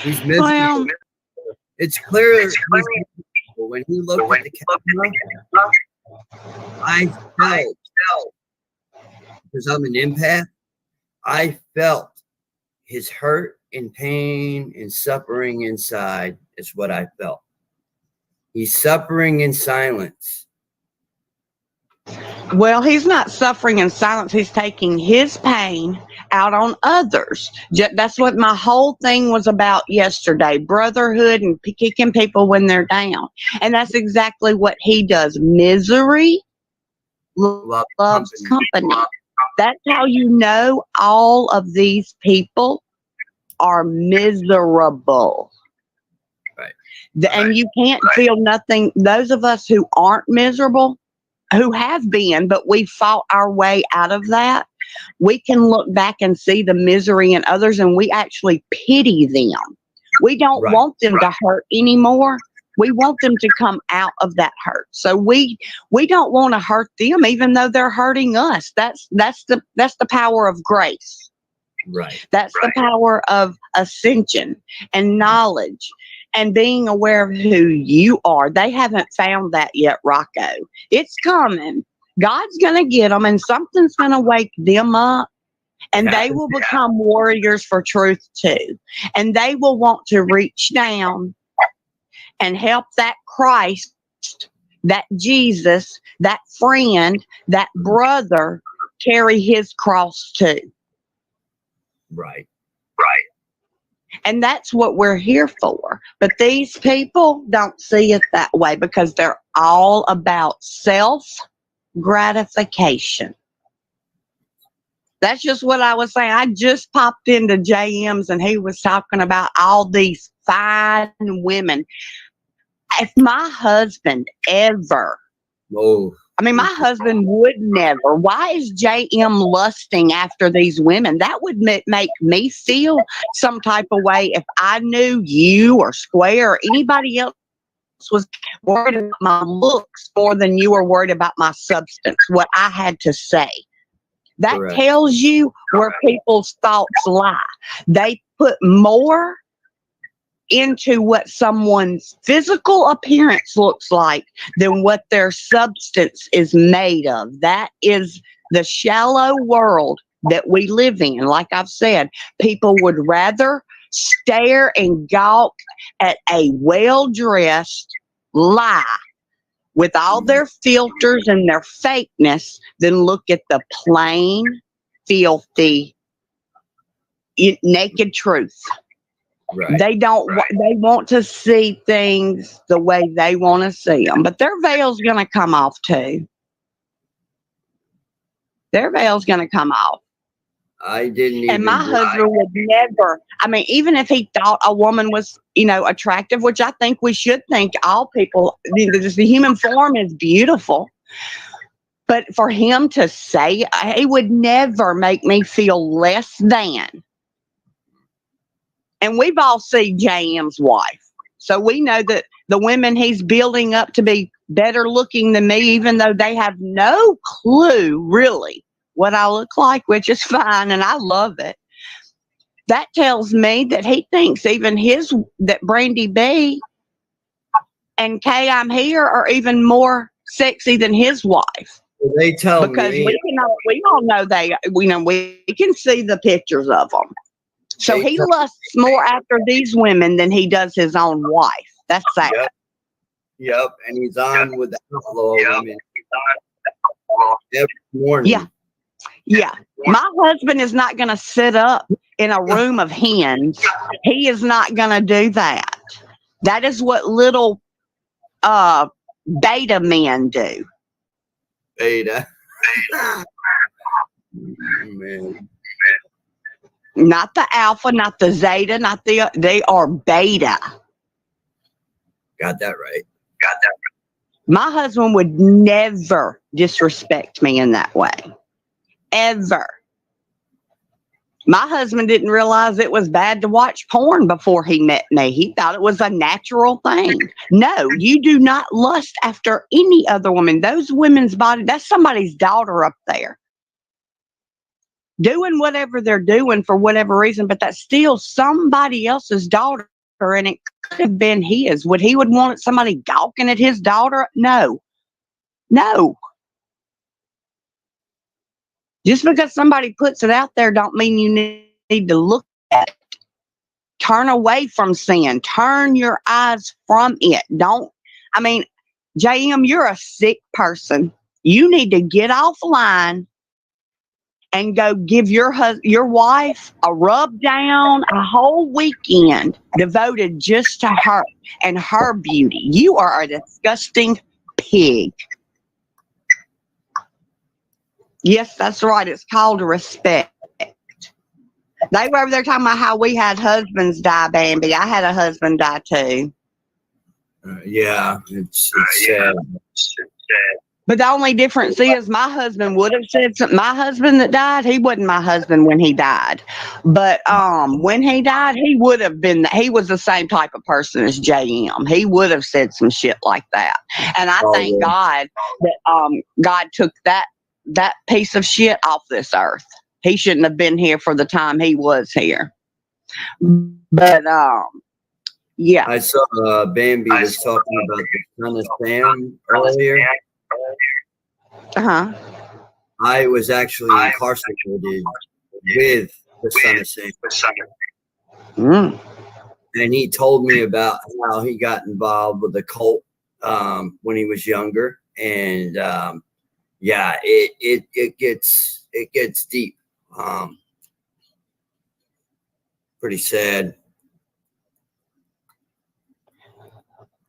He's miserable. Well, It's clear he's miserable. When he looked at the camera, I felt, because I'm an empath, I felt his hurt and pain and suffering inside is what I felt. He's suffering in silence. well, he's not suffering in silence. He's taking his pain out on others. That's what my whole thing was about yesterday, brotherhood and kicking people when they're down. And that's exactly what he does. Misery Love loves company. That's how you know all of these people are miserable. Right. And you can't feel nothing. Those of us who aren't miserable, who have been, but we fought our way out of that, we can look back and see the misery in others, and we actually pity them. We don't want them to hurt anymore. We want them to come out of that hurt. So we don't want to hurt them, even though they're hurting us. That's the power of grace. Right. That's the power of ascension and knowledge and being aware of who you are. They haven't found that yet, Rocko. It's coming. God's going to get them, and something's going to wake them up, and they will become warriors for truth too. And they will want to reach down and help that Christ, that Jesus, that friend, that brother carry his cross too. Right. And that's what we're here for. But these people don't see it that way because they're all about self gratification. That's just what I was saying. I just popped into JM's and he was talking about all these fine women. If my husband ever, my husband would never. Why is JM lusting after these women? That would make me feel some type of way if I knew you or Square or anybody else was worried about my looks more than you were worried about my substance, what I had to say. That tells you where people's thoughts lie. They put more into what someone's physical appearance looks like than what their substance is made of. That is the shallow world that we live in. Like I've said, people would rather stare and gawk at a well-dressed lie with all their filters and their fakeness than look at the plain, filthy, naked truth. Right. They want to see things the way they want to see them, but their veil's going to come off too. Their veil's going to come off. I didn't even. And my husband would never, even if he thought a woman was, attractive, which I think we should think all people, the human form is beautiful. But for him to say, he would never make me feel less than. And we've all seen JM's wife. So we know that the women he's building up to be better looking than me, even though they have no clue really what I look like, which is fine. And I love it. That tells me that he thinks even that Brandy B and Kay I'm Here are even more sexy than his wife. They tell because me. We all know we can see the pictures of them. So he lusts more after these women than he does his own wife. That's sad. Yep. And he's on with the outlaw women every morning. Yeah. My husband is not going to sit up in a room of hens. He is not going to do that. That is what little beta men do. Beta. Man. Not the alpha, not the zeta, they are beta. Got that right. My husband would never disrespect me in that way. Ever. My husband didn't realize it was bad to watch porn before he met me. He thought it was a natural thing. No, you do not lust after any other woman. Those women's body, that's somebody's daughter up there. doing whatever they're doing for whatever reason, but that's still somebody else's daughter, and it could have been his. Would he would want somebody gawking at his daughter? No. No. Just because somebody puts it out there don't mean you need to look at it. Turn away from sin. Turn your eyes from it. JM, you're a sick person. You need to get offline and go give your wife a rub down, a whole weekend devoted just to her and her beauty. You are a disgusting pig. Yes, that's right. It's called respect. They were over there talking about how we had husbands die, Bambi. I had a husband die too. Yeah, it's sad. But the only difference is my husband would have said something. My husband that died, he wasn't my husband when he died. But when he died, he would have been, he was the same type of person as JM. He would have said some shit like that. And I thank God that God took that piece of shit off this earth. He shouldn't have been here for the time he was here. But yeah. I saw Bambi was talking about the Son of Sam earlier. Uh-huh. I was actually incarcerated with the Son of Sam. Mm. And he told me about how he got involved with the cult when he was younger. And yeah, it gets deep. Pretty sad.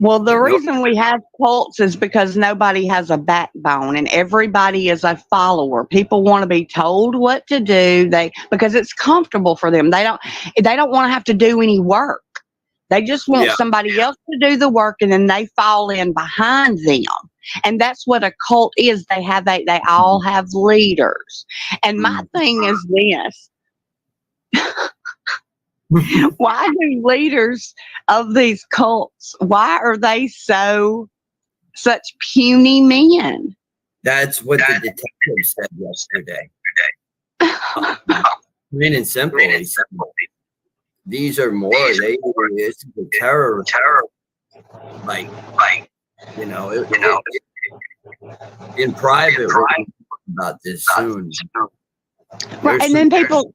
Well, the reason we have cults is because nobody has a backbone and everybody is a follower. People want to be told what to do because it's comfortable for them. They don't want to have to do any work. They just want somebody else to do the work, and then they fall in behind them. And that's what a cult is. They all have leaders. And my thing is this. Why do leaders of these cults, why are they such puny men? That's what the detective said yesterday. Plain and simple. These are more, it's the terror. Like, in private, we're going to talk about this soon. Right, and then people,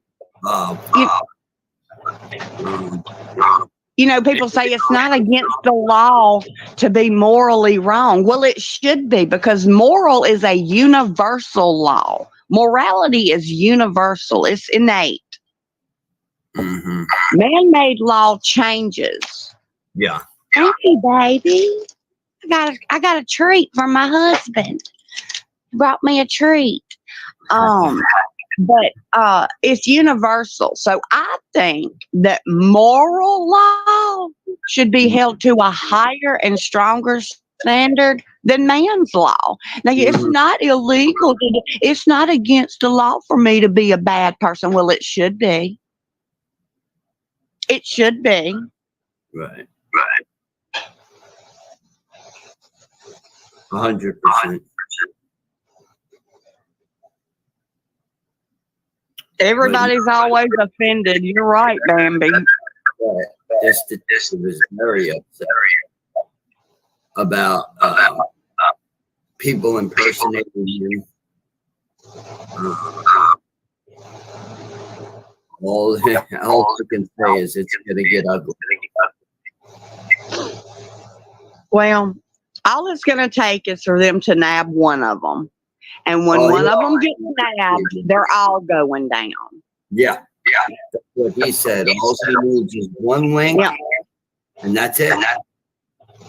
people say it's not against the law to be morally wrong. Well, it should be, because moral is a universal law. Morality is universal. It's innate. Mm-hmm. Man-made law changes. Yeah. Thank you, baby. I got a treat from my husband. He brought me a treat. But it's universal. So I think that moral law should be held to a higher and stronger standard than man's law. Now, it's not illegal. It's not against the law for me to be a bad person. Well, it should be. It should be. Right. 100%. Everybody's always offended. You're right, Bambi. This was very upset about people impersonating you. All I can say is it's going to get ugly. Well, all it's going to take is for them to nab one of them. And when one of them gets nabbed, they're all going down. Yeah. That's what he said. All he needs is one link, and that's it.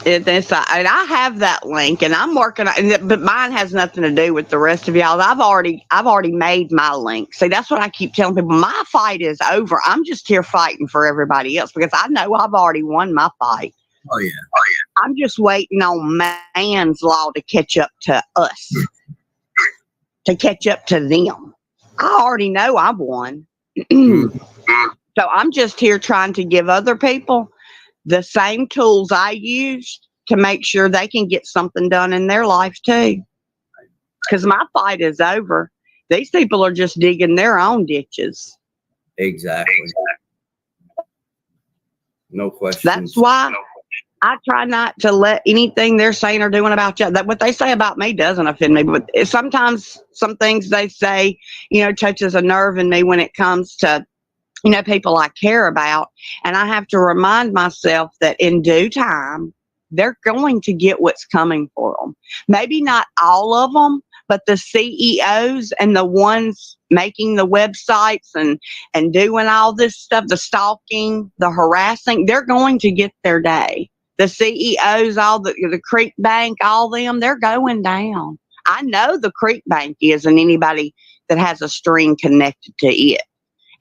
And I have that link, and I'm working on it, but mine has nothing to do with the rest of y'all. I've already made my link. See, that's what I keep telling people. My fight is over. I'm just here fighting for everybody else because I know I've already won my fight. Oh yeah. I'm just waiting on man's law to catch up to us, to catch up to them. I already know I've won. So I'm just here trying to give other people the same tools I used to make sure they can get something done in their life too. Because my fight is over. These people are just digging their own ditches. Exactly. No questions. That's why I try not to let anything they're saying or doing about you, that what they say about me doesn't offend me. But sometimes some things they say, touches a nerve in me when it comes to, people I care about. And I have to remind myself that in due time, they're going to get what's coming for them. Maybe not all of them, but the CEOs and the ones making the websites and doing all this stuff, the stalking, the harassing, they're going to get their day. The CEOs, all the Creek Bank, all them, they're going down. I know the Creek Bank isn't anybody that has a string connected to it.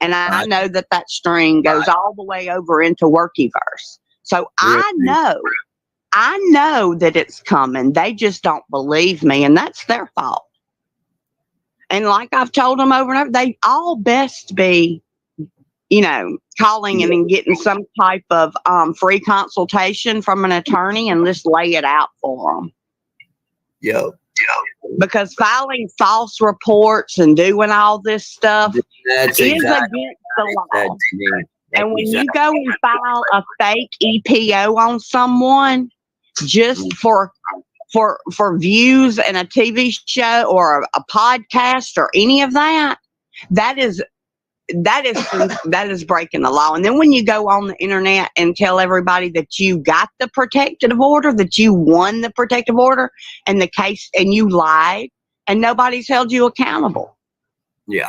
And I know that string goes all the way over into Workyverse. So I know that it's coming. They just don't believe me, and that's their fault. And like I've told them over and over, they all best be, calling and getting some type of free consultation from an attorney and just lay it out for them. Yep. Because filing false reports and doing all this stuff is against the law. And when you go and file a fake EPO on someone just for views in a TV show or a podcast or any of that, that is breaking the law. And then when you go on the internet and tell everybody that you got the protective order, that you won the protective order and the case, and you lied, and nobody's held you accountable. Yeah.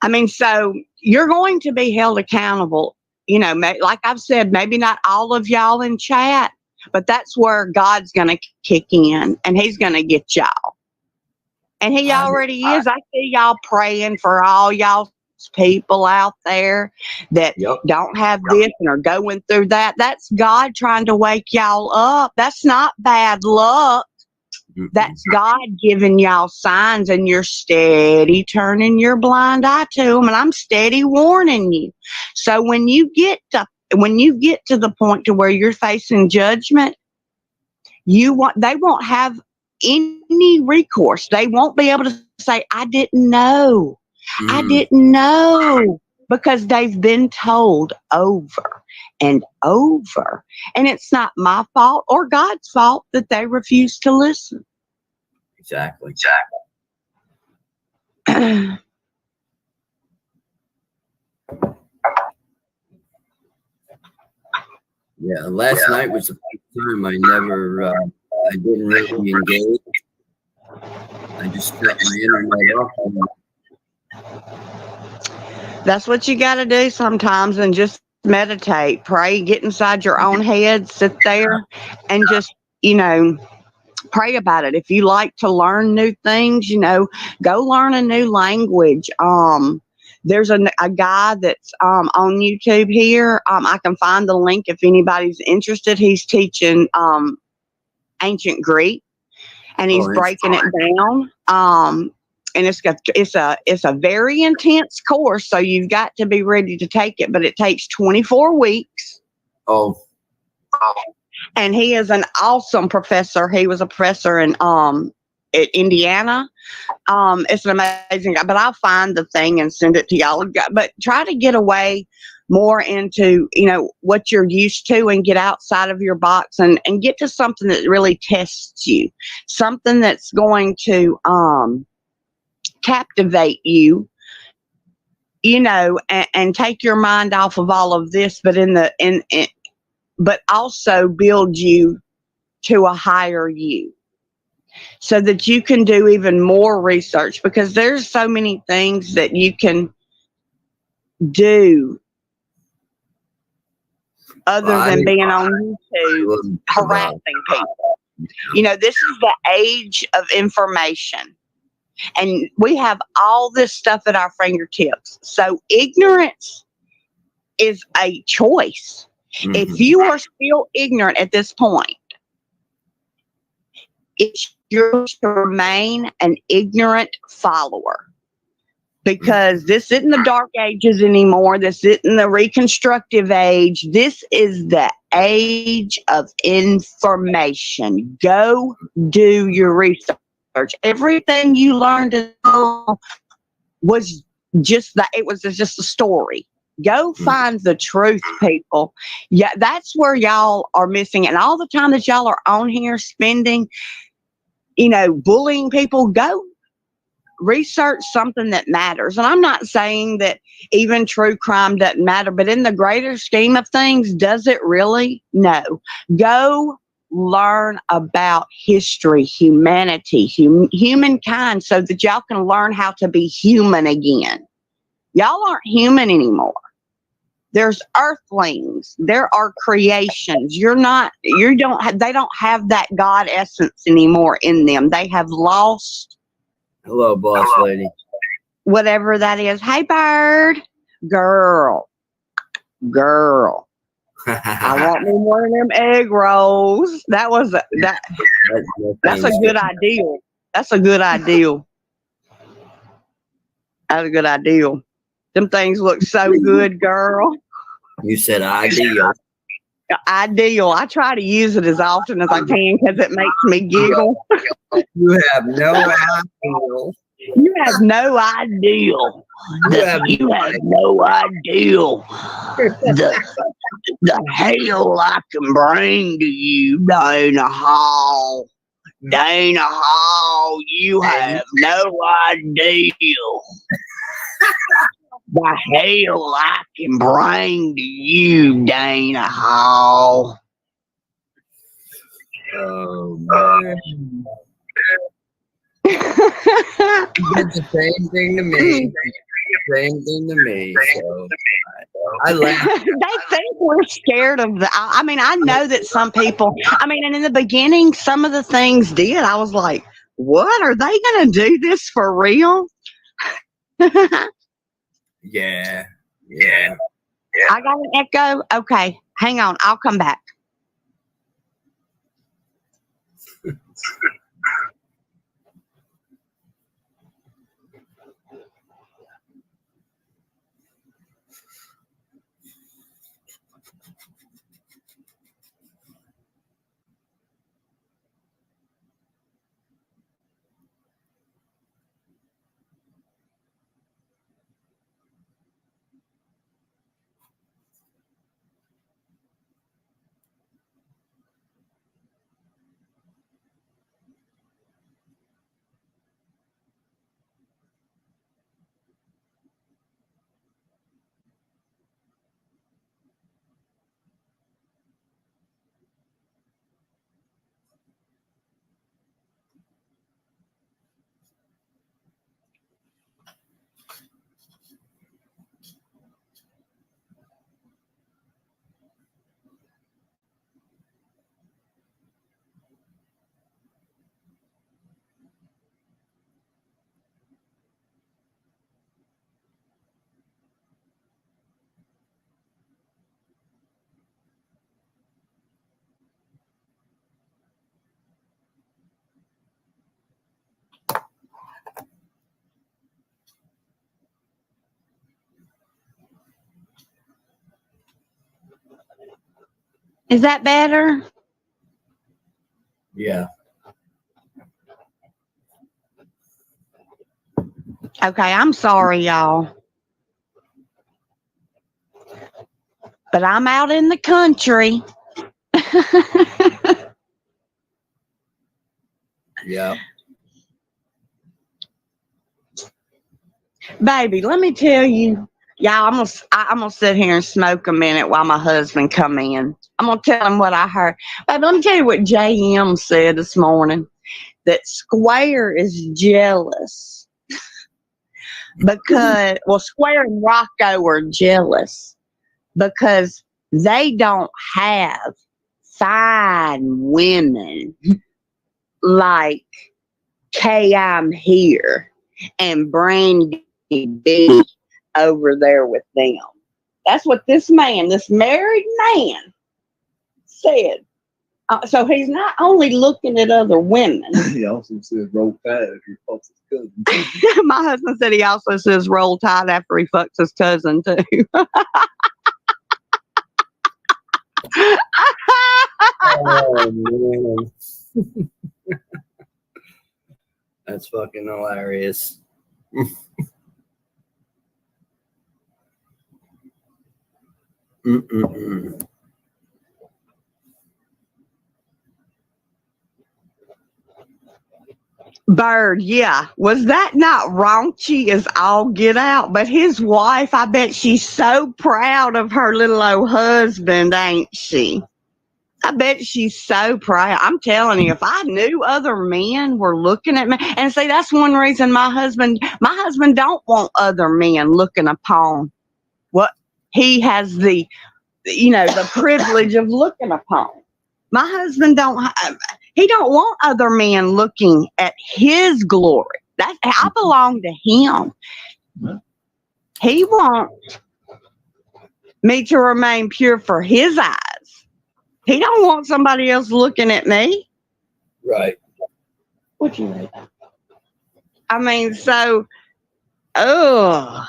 I mean, so you're going to be held accountable. Like I've said, maybe not all of y'all in chat, but that's where God's going to kick in, and he's going to get y'all. And he already is. I see y'all praying for all y'all people out there that don't have this and are going through that. That's God trying to wake y'all up. That's not bad luck. That's God giving y'all signs, and you're steady turning your blind eye to them. And I'm steady warning you. So when you get to the point to where you're facing judgment, they won't have any recourse. They won't be able to say, I didn't know. I didn't know, because they've been told over and over. And it's not my fault or God's fault that they refuse to listen. Exactly. Yeah, last night was the first time I didn't really engage. I just cut my internet off. That's what you got to do sometimes, and just meditate, pray, get inside your own head, sit there, and just, pray about it. If you like to learn new things, go learn a new language. There's a guy that's on YouTube here. I can find the link if anybody's interested. He's teaching ancient Greek, and he's breaking it down. And it's a very intense course, so you've got to be ready to take it. But it takes 24 weeks. Oh. And he is an awesome professor. He was a professor in at Indiana. It's an amazing guy. But I'll find the thing and send it to y'all. But try to get away more into what you're used to, and get outside of your box and get to something that really tests you, something that's going to captivate you, and take your mind off of all of this, but but also build you to a higher you, so that you can do even more research, because there's so many things that you can do other than being on YouTube harassing people. This is the age of information, and we have all this stuff at our fingertips. So ignorance is a choice. If you are still ignorant at this point, it's yours to remain an ignorant follower, because this isn't the dark ages anymore. This isn't the reconstructive age. This is the age of information. Go do your research. Everything you learned in school was just that. It was just a story. Go find the truth, people. Yeah, that's where y'all are missing it. And all the time that y'all are on here spending, bullying people, go research something that matters. And I'm not saying that even true crime doesn't matter, but in the greater scheme of things, does it really? No. Go learn about history, humanity, humankind, so that y'all can learn how to be human again. Y'all aren't human anymore. There's earthlings. There are creations. They don't have that God essence anymore in them. They have lost. Hello, boss lady. Whatever that is. Hey, bird. Girl. I want me one of them egg rolls. That's a good idea. That's a good idea. That's a good idea. Them things look so good, girl. You said ideal. Ideal. I try to use it as often as I can because it makes me giggle. You have no ideal. You have no idea. You have no idea the hell I can bring to you, Dana Hall. Dana Hall, you have no idea the hell I can bring to you, Dana Hall. Oh, man. You did the same thing to me. So I laugh. They think we're scared of I know that some people, and in the beginning, some of the things did. I was like, what? Are they going to do this for real? Yeah. I got an echo. Okay, hang on. I'll come back. Is that better? Yeah. Okay, I'm sorry, y'all. But I'm out in the country. Yeah. Baby, let me tell you. Yeah, I'm gonna sit here and smoke a minute while my husband come in. I'm gonna tell him what I heard. Baby, let me tell you what JM said this morning. That Square is jealous because Square and Rocko are jealous because they don't have fine women like I'm here and Brandy B over there with them. That's what this married man said. So he's not only looking at other women. He also says roll tide if he fucks his cousin. My husband said he also says roll tide after he fucks his cousin too. Oh, man. That's fucking hilarious. Mm-mm-mm. Bird, yeah. Was that not raunchy as all get out? But his wife, I bet she's so proud of her little old husband, ain't she? I bet she's so proud. I'm telling you, if I knew other men were looking at me, and see, that's one reason my husband don't want other men looking upon what he has the privilege of looking upon. My husband he don't want other men looking at his glory. I belong to him. He wants me to remain pure for his eyes. He don't want somebody else looking at me. Right. What you mean? I mean, so, oh,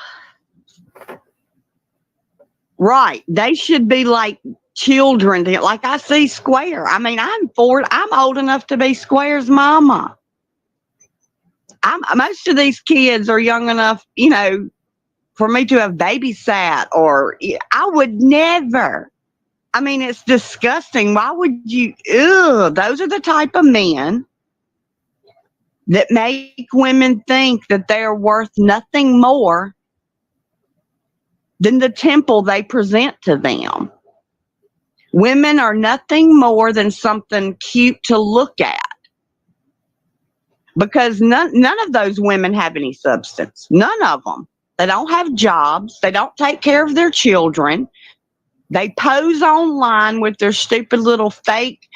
right. They should be like children. Like I see Square. I mean, I'm old enough to be Square's mama. Most of these kids are young enough, for me to have babysat, or I would never. I mean, it's disgusting. Why would you? Ugh, those are the type of men that make women think that they're worth nothing more than the temple they present to them. Women are nothing more than something cute to look at, because none of those women have any substance. None of them. They don't have jobs. They don't take care of their children. They pose online with their stupid little fake.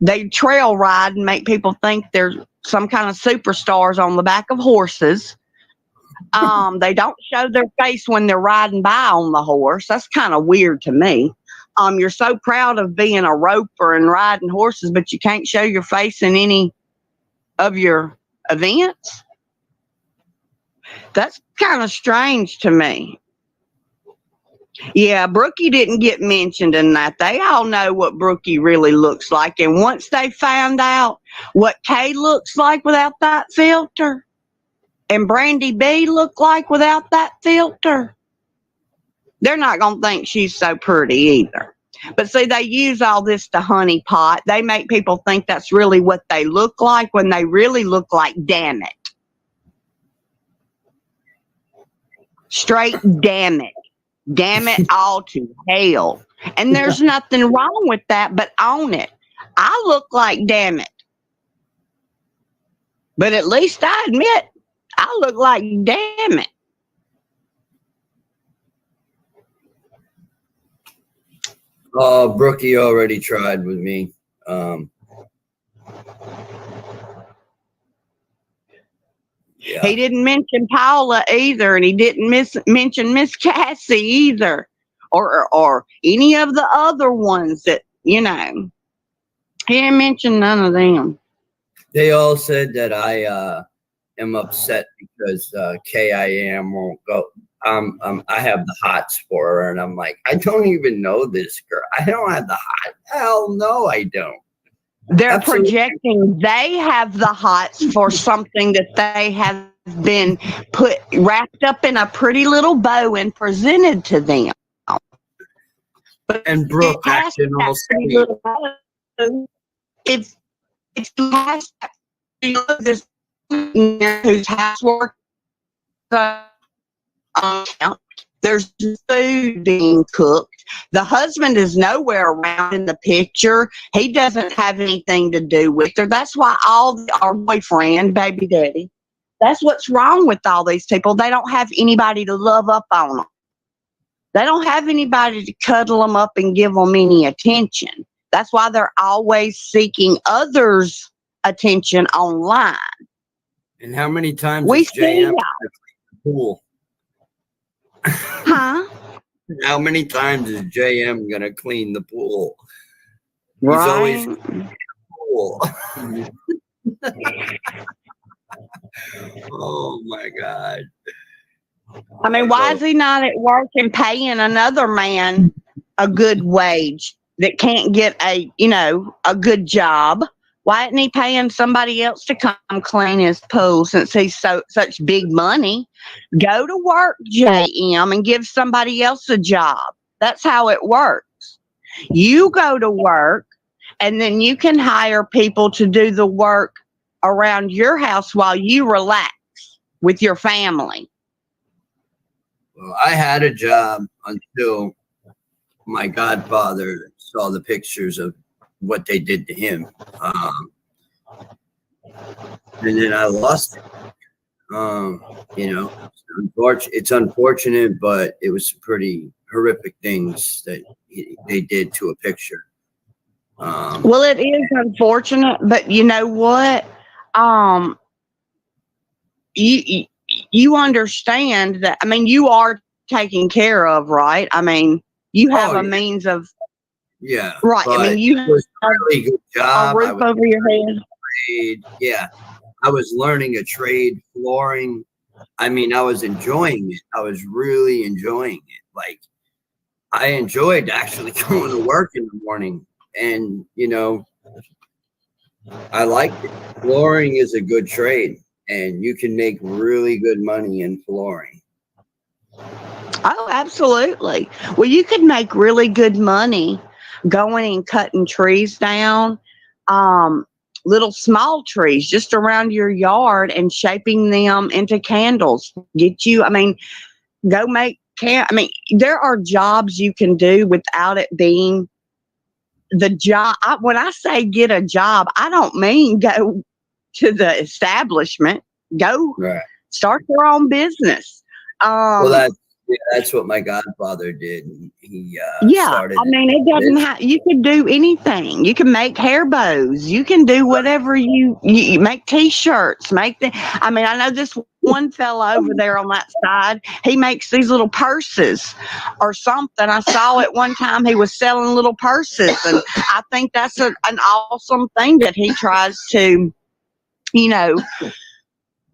They trail ride and make people think they're some kind of superstars on the back of horses. They don't show their face when they're riding by on the horse. That's kind of weird to me. You're so proud of being a roper and riding horses, but you can't show your face in any of your events. That's kind of strange to me. Yeah, Brookie didn't get mentioned in that. They all know what Brookie really looks like. And once they found out what Kay looks like without that filter, and Brandy B look like without that filter, they're not going to think she's so pretty either. But see, they use all this to honeypot. They make people think that's really what they look like when they really look like damn it. Straight damn it. Damn it all to hell. And there's nothing wrong with that, but own it. I look like damn it. But at least I admit I look like damn it. Brookie already tried with me. Yeah. He didn't mention Paula either, and he didn't mention Miss Cassie either, or any of the other ones that, he didn't mention none of them. They all said that I am upset because KIM won't go. I have the hots for her, and I'm like, I don't even know this girl. I don't have the hot. Hell no, I don't. They're Absolutely. projecting they have the hots for something that they have been wrapped up in a pretty little bow and presented to them. And Brooke acting all sweet. If you ask this whose housework, there's food being cooked. The husband is nowhere around in the picture. He doesn't have anything to do with her. That's why our boyfriend, baby daddy, that's what's wrong with all these people. They don't have anybody to love up on them. They don't have anybody to cuddle them up and give them any attention. That's why they're always seeking others' attention online. And how many times We is JM see pool? Huh? How many times is JM gonna clean the pool? He's Right. always cleaning the pool. Oh my God. I mean, why is he not at work and paying another man a good wage that can't get a good job? Why isn't he paying somebody else to come clean his pool since he's such big money? Go to work, JM, and give somebody else a job. That's how it works. You go to work, and then you can hire people to do the work around your house while you relax with your family. Well, I had a job until my godfather saw the pictures of what they did to him. And then I lost it. It's unfortunate, but it was pretty horrific things that they did to a picture. Well, it is unfortunate, but you know what? You understand that. I mean, you are taken care of, right? I mean, you have a means of. Yeah. Right. I mean, you it was a really good job. A roof over your head. Yeah. I was learning a trade, flooring. I mean, I was enjoying it. I was really enjoying it. Like, I enjoyed actually going to work in the morning. And, I liked it. Flooring is a good trade, and you can make really good money in flooring. Oh, absolutely. Well, you could make really good money going and cutting trees down, little small trees just around your yard and shaping them into candles. Go make there are jobs you can do without it being the job. When I say get a job, I don't mean go to the establishment. Go start your own business. Well, that's what my godfather did. He started. I mean, it doesn't have. You can do anything. You can make hair bows. You can do whatever you make T-shirts. I know this one fella over there on that side. He makes these little purses or something. I saw it one time. He was selling little purses, and I think that's an awesome thing that he tries to,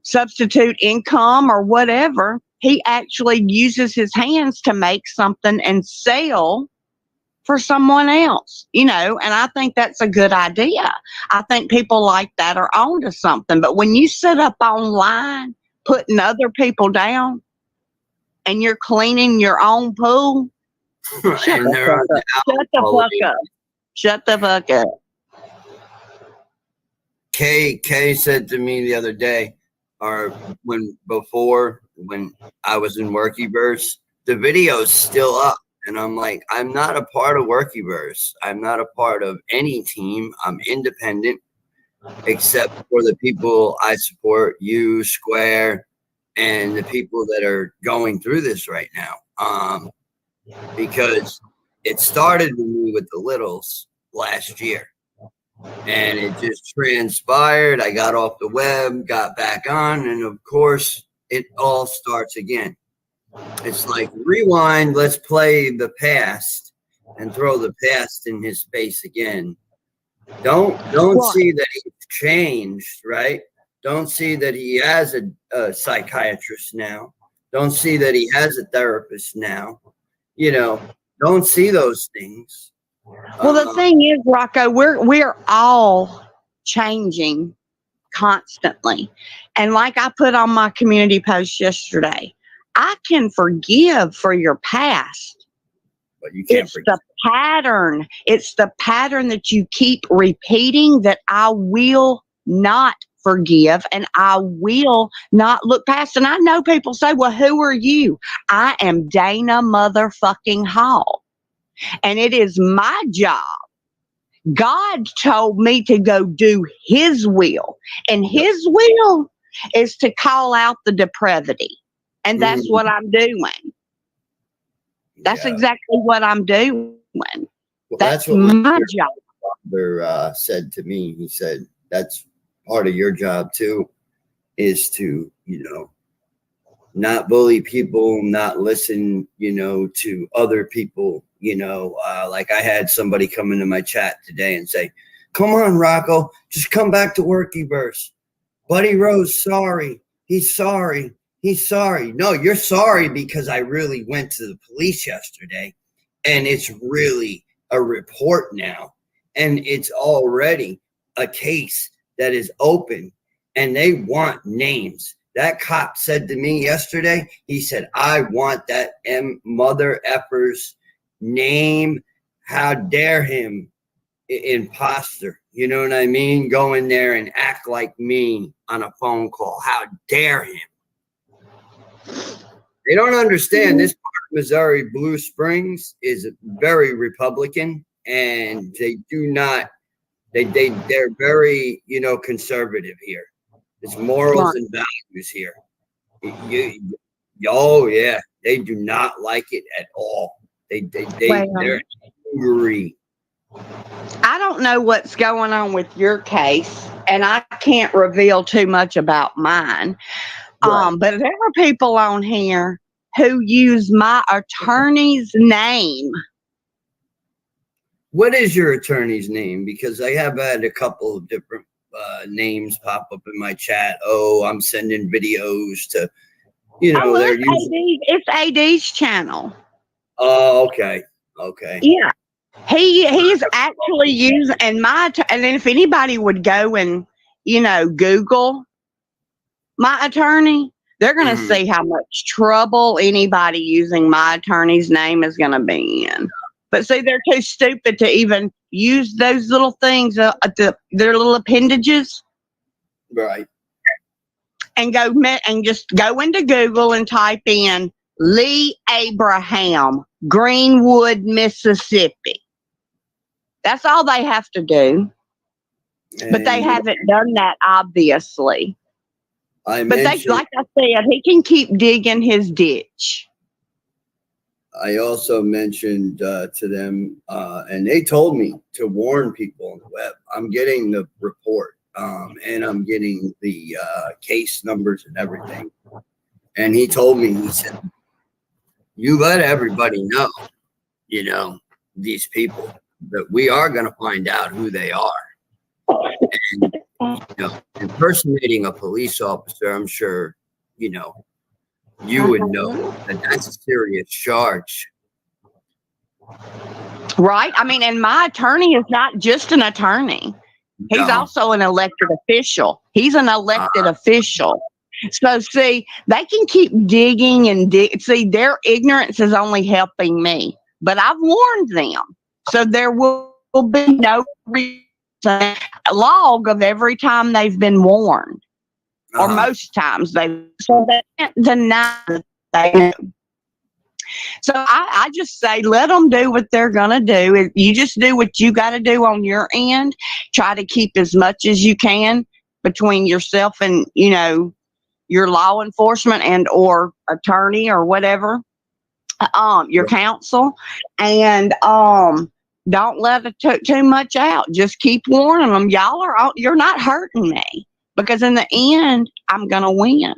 substitute income or whatever. He actually uses his hands to make something and sell for someone else, and I think that's a good idea. I think people like that are onto something. But when you sit up online putting other people down and you're cleaning your own pool, shut the fuck up. Kay said to me the other day, when I was in Workyverse, the video's still up. And I'm like, I'm not a part of Workyverse. I'm not a part of any team. I'm independent, except for the people I support, you, Square, and the people that are going through this right now. Because it started with me with the littles last year. And it just transpired. I got off the web, got back on, and of course, it all starts again. It's like rewind, let's play the past and throw the past in his face again. Don't see that he's changed, right? Don't see that he has a psychiatrist now. Don't see that he has a therapist now. Don't see those things. Well, the thing is, Rocko, we're all changing constantly. And like I put on my community post yesterday, I can forgive for your past. But you can't forgive. It's the pattern that you keep repeating that I will not forgive and I will not look past. And I know people say, well, who are you? I am Dana motherfucking Hall. And it is my job. God told me to go do his will. And his will is to call out the depravity. And that's what I'm doing. That's exactly what I'm doing. Well, that's what my job. Father said to me, he said, that's part of your job too, is to, not bully people, not listen, to other people. Like I had somebody come into my chat today and say, come on, Rocko, just come back to Workyverse. Buddy Rose, sorry. He's sorry. He's sorry. No, you're sorry because I really went to the police yesterday and it's really a report now. And it's already a case that is open and they want names. That cop said to me yesterday, he said, I want that mother effer's name. How dare him, imposter. You know what I mean? Go in there and act like me on a phone call. How dare him? They don't understand this part of Missouri, Blue Springs, is very Republican, and they do not, they're very, conservative here. It's morals and values here. Oh yeah, they do not like it at all. They're angry. I don't know what's going on with your case, and I can't reveal too much about mine. Right. But there are people on here who use my attorney's name. What is your attorney's name? Because I have had a couple of different names pop up in my chat. Oh, I'm sending videos to, they're using. It's AD's channel. Oh, okay. Yeah. He's actually using, and then if anybody would go and, Google my attorney, they're going to see how much trouble anybody using my attorney's name is going to be in. But see, they're too stupid to even use those little things, their little appendages. Right. And just go into Google and type in Lee Abraham, Greenwood, Mississippi. That's all they have to do. But they haven't done that, obviously. Like I said, he can keep digging his ditch. I also mentioned to them, and they told me to warn people on the web. I'm getting the report, and I'm getting the case numbers and everything. And he told me, he said, you let everybody know, these people, that we are going to find out who they are. And, impersonating a police officer, I'm sure, you would know that that's a serious charge. Right. I mean, and my attorney is not just an attorney. He's also an elected official. He's an elected official. So, see, they can keep digging and see, their ignorance is only helping me. But I've warned them. So there will be no log of every time they've been warned. Or most times so they can't deny that they know. So I just say, let them do what they're going to do. You just do what you got to do on your end. Try to keep as much as you can between yourself and, your law enforcement and or attorney or whatever, your counsel. And don't let it too much out. Just keep warning them. You're not hurting me. Because in the end, I'm going to win.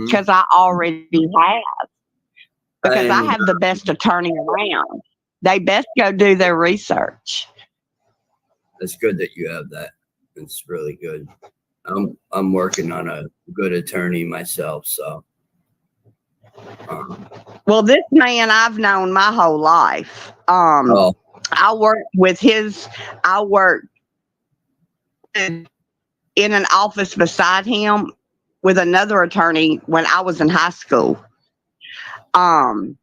Because I already have. Because I have the best attorney around. They best go do their research. It's good that you have that. It's really good. I'm working on a good attorney myself, so. Well, this man I've known my whole life. I worked in an office beside him with another attorney when I was in high school. So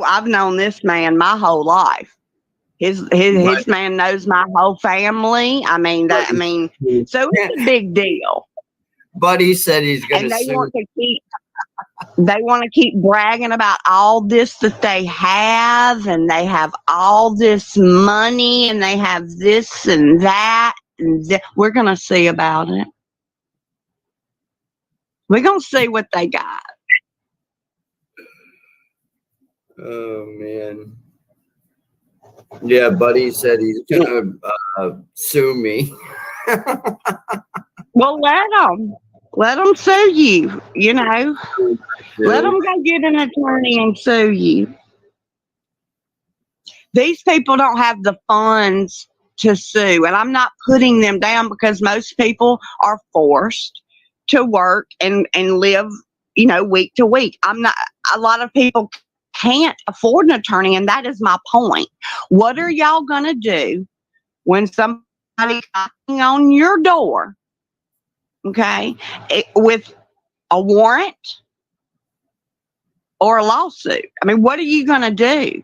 I've known this man my whole life. His man knows my whole family. So it's a big deal. Buddy said he's going to sue. They want to keep bragging about all this that they have, and they have all this money, and they have this and that. We're going to see about it. We're going to see what they got. Oh, man. Yeah, Buddy said he's going to sue me. Well, let them sue you, Let them go get an attorney and sue you. These people don't have the funds to sue, and I'm not putting them down because most people are forced to work and live, week to week. A lot of people can't afford an attorney, and that is my point. What are y'all going to do when somebody knocking on your door, okay, with a warrant or a lawsuit. I mean, what are you going to do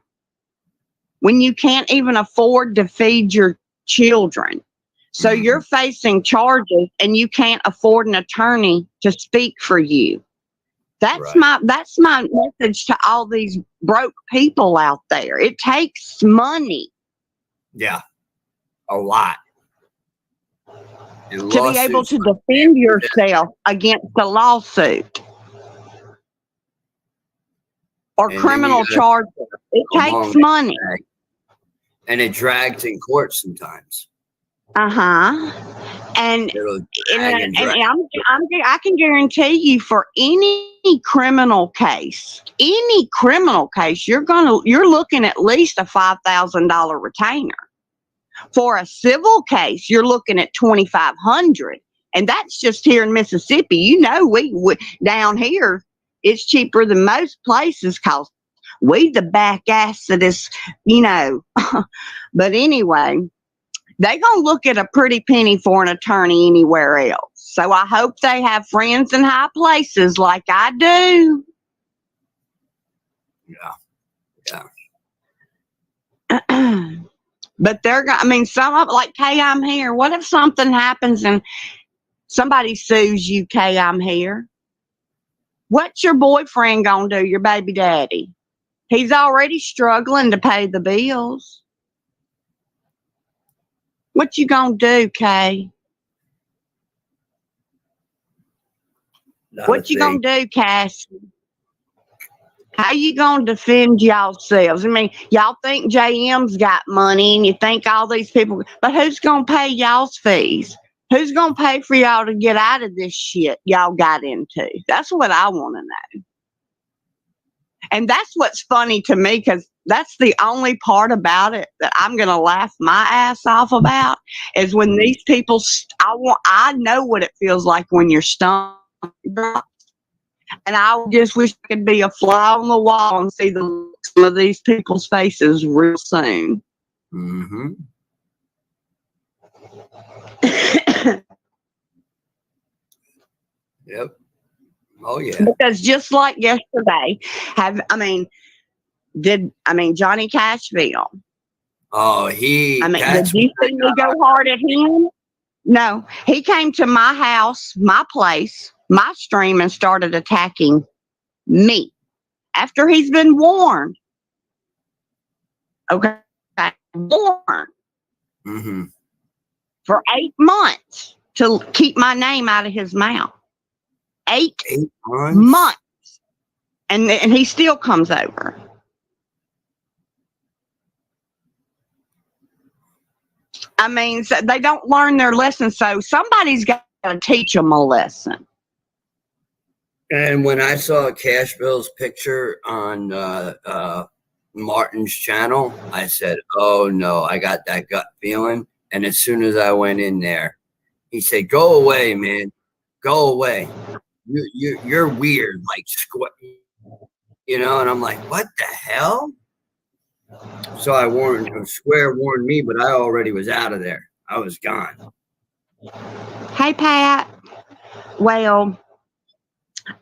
when you can't even afford to feed your children? So you're facing charges and you can't afford an attorney to speak for you. That's Right. my message to all these broke people out there. It takes money Yeah. A lot. And to be able lawsuits to defend yourself against a lawsuit or and then you criminal gotta charges. It go takes long money. and it drags in court sometimes. And It'll drag and drag. I can guarantee you, for any criminal case, you're looking at least a $5,000 retainer. For a civil case, you're looking at $2,500, and that's just here in Mississippi. You know, we down here it's cheaper than most places because we the back ass of this, you know. But anyway, they gonna look at a pretty penny for an attorney anywhere else. So I hope they have friends in high places like I do. Yeah. But I mean, some of like, Kay, I'm here. What if something happens and somebody sues you, Kay, I'm here? What's your boyfriend gonna do, your baby daddy? He's already struggling to pay the bills. What you gonna do, Kay? What you gonna do, Cassie? How you gonna defend yourselves? I mean, y'all think JM's got money and you think all these people, but who's gonna pay y'all's fees? Who's gonna pay for y'all to get out of this shit y'all got into? That's what I want to know. And that's what's funny to me, because that's the only part about it that I'm gonna laugh my ass off about, is when these people. I know what it feels like when you're stoned. And I just wish I could be a fly on the wall and see some of these people's faces real soon. Mm-hmm. Yep. Oh yeah. Because just like yesterday, Johnny Cashville? Oh, did you see me go hard at him? No, he came to my house, my place, my stream, and started attacking me after he's been warned. Okay, warned for 8 months to keep my name out of his mouth. 8 months, and he still comes over. I mean, so they don't learn their lesson, so somebody's got to teach them a lesson. And when I saw Cashville's picture on Martin's channel, I said, oh no, I got that gut feeling. And as soon as I went in there, he said, go away, man. Go away. You're weird, like, you know, and I'm like, what the hell? So I warned him, warned me, but I already was out of there. I was gone. Hey, Pat. Well,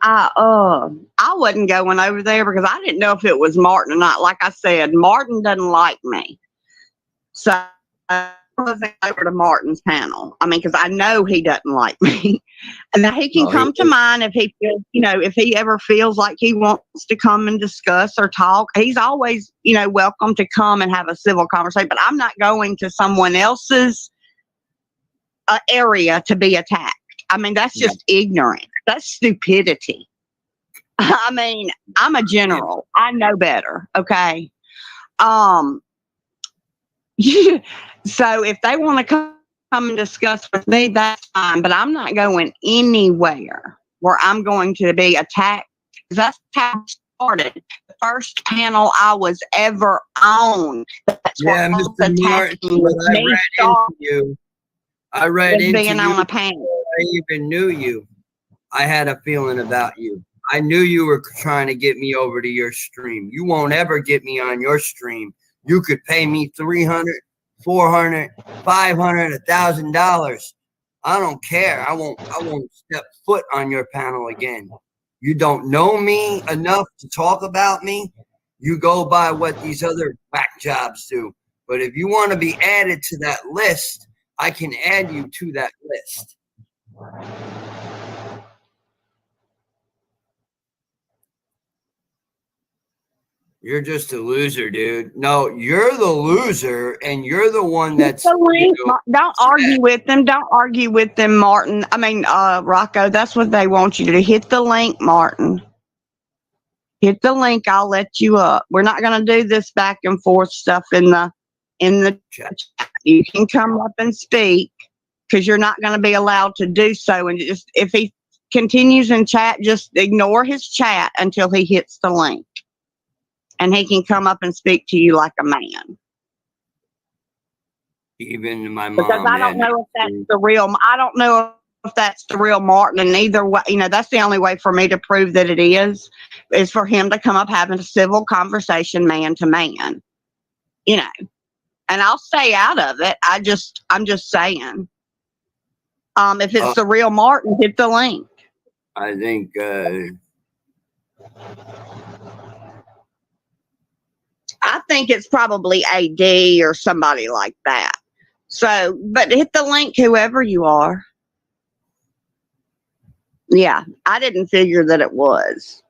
I wasn't going over there because I didn't know if it was Martin or not. Like I said, Martin doesn't like me. So I wasn't over to Martin's panel. I mean, because I know he doesn't like me. And now he can come to mine if he feels, if he ever feels like he wants to come and discuss or talk. He's always, welcome to come and have a civil conversation. But I'm not going to someone else's area to be attacked. I mean, that's just ignorant. That's stupidity. I mean, I'm a general. I know better. Okay. So if they want to come and discuss with me, that's fine. But I'm not going anywhere where I'm going to be attacked. That's how it started. The first panel I was ever on. That's yeah, Mr. Martin, I read into being on a panel. I even knew you. I had a feeling about you. I knew you were trying to get me over to your stream. You won't ever get me on your stream. You could pay me $300. $400, $500, $1,000. I don't care. I won't step foot on your panel again. You don't know me enough to talk about me. You go by what these other whack jobs do. But if you want to be added to that list, I can add you to that list. You're just a loser, dude. No, you're the loser, and you're the one that's. Don't argue with them. Don't argue with them, Martin. I mean, Rocko. That's what they want you to do. Hit the link, Martin. Hit the link. I'll let you up. We're not going to do this back and forth stuff in the chat. You can come up and speak because you're not going to be allowed to do so. And just if he continues in chat, just ignore his chat until he hits the link. And he can come up and speak to you like a man. Even my mom. Because I don't know if that's the real. I don't know if that's the real Martin. And either way, that's the only way for me to prove that it is for him to come up having a civil conversation, man to man. And I'll stay out of it. I'm just saying. If it's the real Martin, hit the link. I think. I think it's probably AD or somebody like that. So, but hit the link, whoever you are. Yeah, I didn't figure that it was.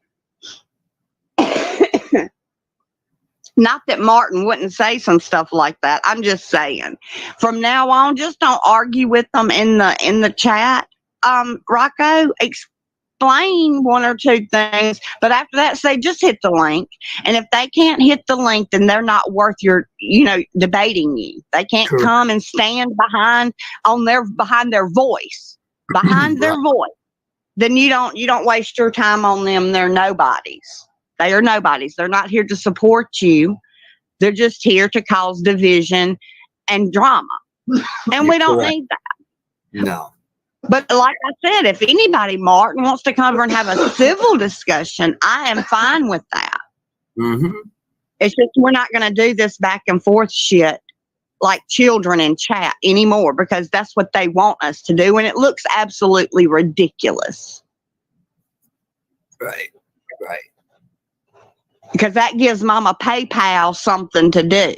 Not that Martin wouldn't say some stuff like that. I'm just saying. From now on, just don't argue with them in the chat. Rocko, explain one or two things, but after that, say just hit the link. And if they can't hit the link, then they're not worth your, debating you. They can't come and stand behind their voice, their voice. Then you don't waste your time on them. They're nobodies. They are nobodies. They're not here to support you. They're just here to cause division and drama. And we don't need that. No. But like I said, if anybody, Martin, wants to come over and have a civil discussion, I am fine with that. Mm-hmm. It's just we're not going to do this back and forth shit like children in chat anymore because that's what they want us to do. And it looks absolutely ridiculous. Right. Because that gives Mama PayPal something to do.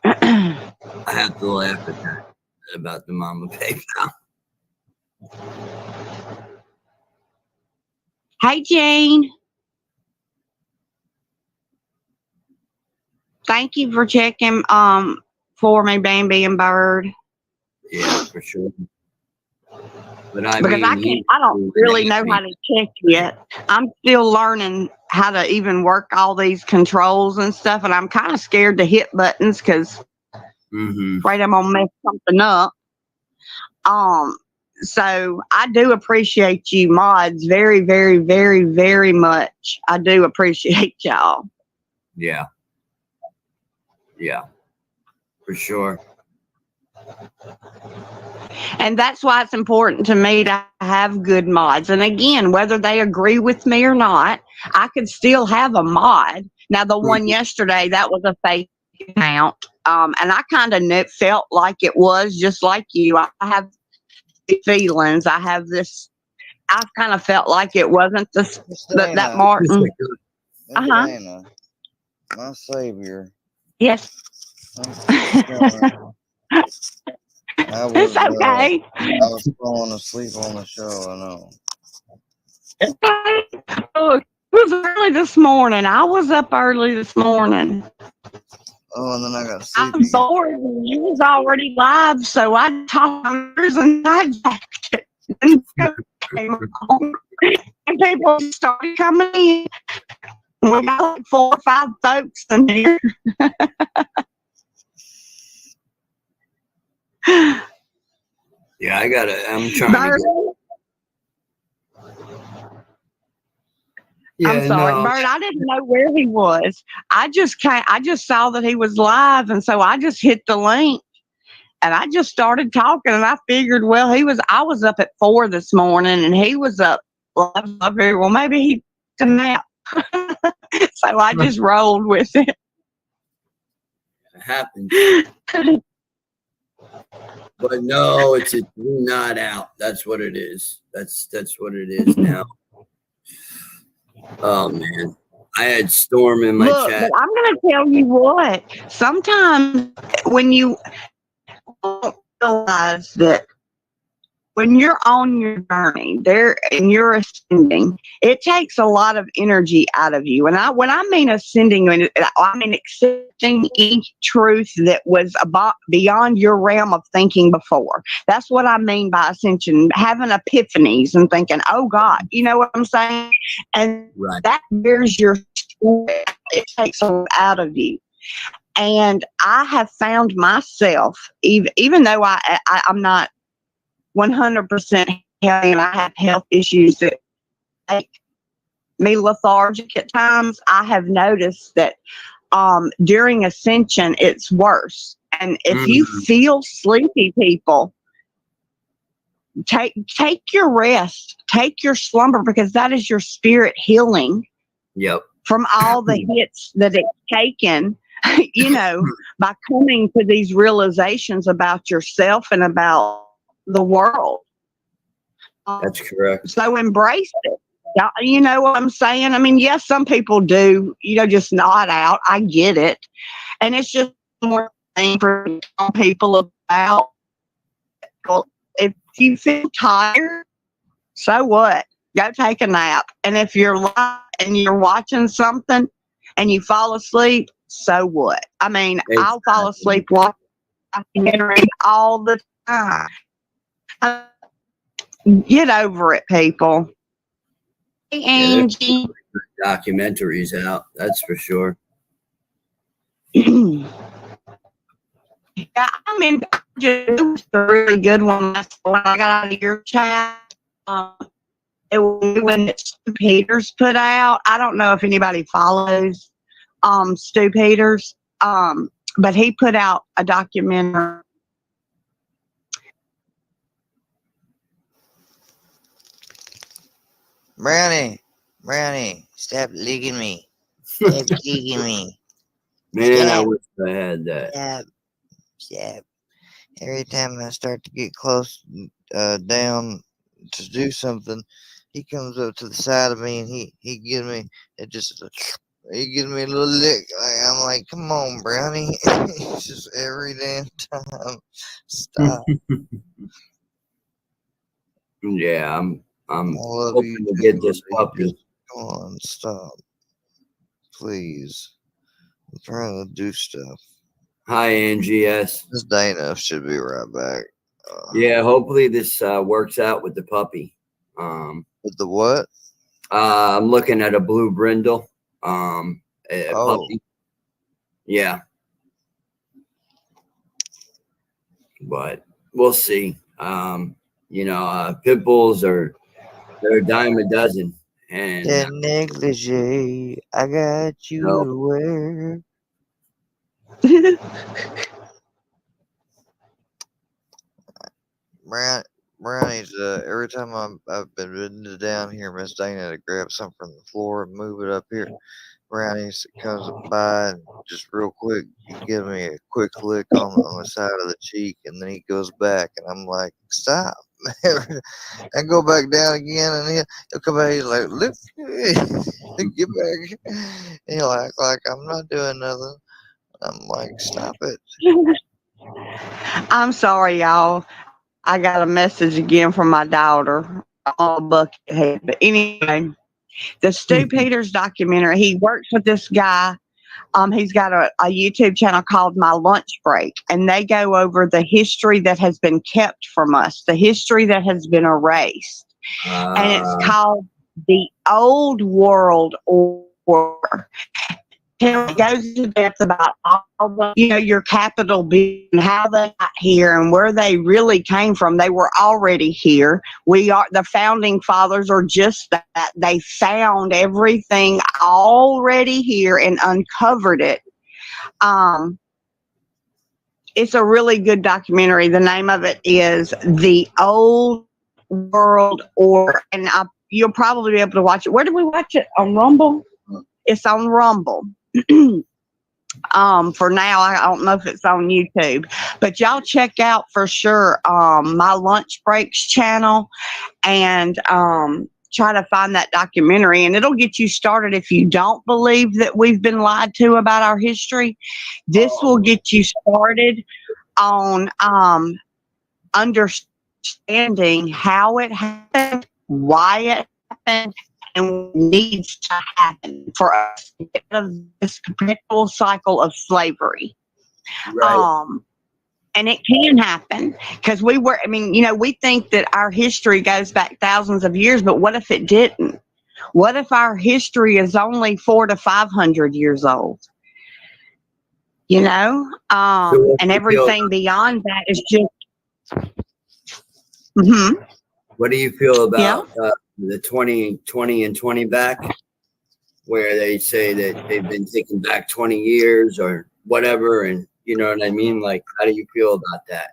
I have to laugh at that about the Mama PayPal. Hey, Jane. Thank you for checking for me, Bambi and Bird. Yeah, for sure. But I don't really know how to check yet. I'm still learning how to even work all these controls and stuff, and I'm kind of scared to hit buttons because afraid I'm gonna mess something up. So I do appreciate you mods very, very, very, very much. I do appreciate y'all. Yeah, for sure. And that's why it's important to me to have good mods. And again, whether they agree with me or not, I could still have a mod. Now, the one yesterday, that was a fake account. And I kind of felt like it was just like you. I have feelings. I kind of felt like it wasn't that Martin. Diana, my savior. Yes. It's okay. I was falling asleep on the show, I know. It was early this morning. I was up early this morning. Oh, and then I got sleepy. I'm bored. You was already live, so I talked and hijacked it. And people started coming in. We got like 4 or 5 folks in here. Yeah, I'm trying to I'm sorry, no. Bert. I didn't know where he was. I just saw that he was live, and so I just hit the link, and I just started talking. And I figured, well, I was up at 4 this morning, and he was up. Well, maybe he took a nap. So I just rolled with it. happens. But no, it's a do not out. That's what it is. That's what it is now. Oh man, I had Storm in my Look, chat. but I'm going to tell you what. Sometimes when you realize that when you're on your journey there and you're ascending, it takes a lot of energy out of you. And when I mean ascending, I mean accepting each truth that was beyond your realm of thinking before. That's what I mean by ascension, having epiphanies and thinking, oh God, you know what I'm saying? And Right. that bears your story. It takes a lot out of you. And I have found myself, even though I'm not 100% healthy and I have health issues that make me lethargic at times, I have noticed that during ascension it's worse. And if you feel sleepy, people, take your rest, take your slumber, because that is your spirit healing. Yep. From all the hits that it's taken, you know, by coming to these realizations about yourself and about the world. That's correct. So embrace it. You know what I'm saying? I mean, yes, some people do, you know, just nod out. I get it. And it's just more thing for people about, well, if you feel tired, so what? Go take a nap. And if you're live and you're watching something and you fall asleep, so what? I mean, I'll fall asleep watching documentary all the time. Get over it, people. Hey, Angie. Documentaries out, that's for sure. Yeah, I mean, it was a really good one. That's when I got out of your chat. It was when Stu Peters put out. I don't know if anybody follows Stu Peters, but he put out a documentary. Brownie, stop licking me. Stop kicking me. Man, I wish I had that. Stop. Every time I start to get close down to do something, he comes up to the side of me and he gives me he gives me a little lick. I'm like, come on, Brownie. It's just every damn time. Stop. Yeah, I'm hoping to get this puppy. Come on, stop. Please. I'm trying to do stuff. Hi, Angie. Yes. Miss Dana should be right back. Yeah, hopefully this works out with the puppy. With the what? I'm looking at a blue brindle. Puppy. Yeah. But we'll see. You know, pit bulls they're a dime a dozen. And the negligee, I got you to wear. Brownie's every time I've been down here, Miss Dana, to grab something from the floor and move it up here. Brownie's comes by and just real quick, he gives me a quick lick on the side of the cheek, and then he goes back, and I'm like, stop. I go back down again, and he'll come back. He's like, look, get back. And he'll act like I'm not doing nothing. I'm like, stop it. I'm sorry, y'all. I got a message again from my daughter on Buckethead. But anyway, the Stu Peters documentary, he works with this guy. He's got a YouTube channel called My Lunch Break, and they go over the history that has been kept from us, the history that has been erased. And it's called The Old World Order. It goes into depth about all the, you know, your capital B and how they got here and where they really came from. They were already here. The founding fathers are just that. They found everything already here and uncovered it. It's a really good documentary. The name of it is The Old World Order, and you'll probably be able to watch it. Where did we watch it? On Rumble? It's on Rumble. For now, I don't know if it's on YouTube, but y'all check out for sure my lunch breaks channel and try to find that documentary, and it'll get you started. If you don't believe that we've been lied to about our history, this will get you started on understanding how it happened, why it happened, and what needs to happen for us to get out of this perpetual cycle of slavery. Right. And it can happen because we think that our history goes back thousands of years, but what if it didn't? What if our history is only 400 to 500 years old? And everything beyond that is just. Mm-hmm. What do you feel about the 20 and 20 back, where they say that they've been taken back 20 years or whatever, and you know what I mean? Like, how do you feel about that?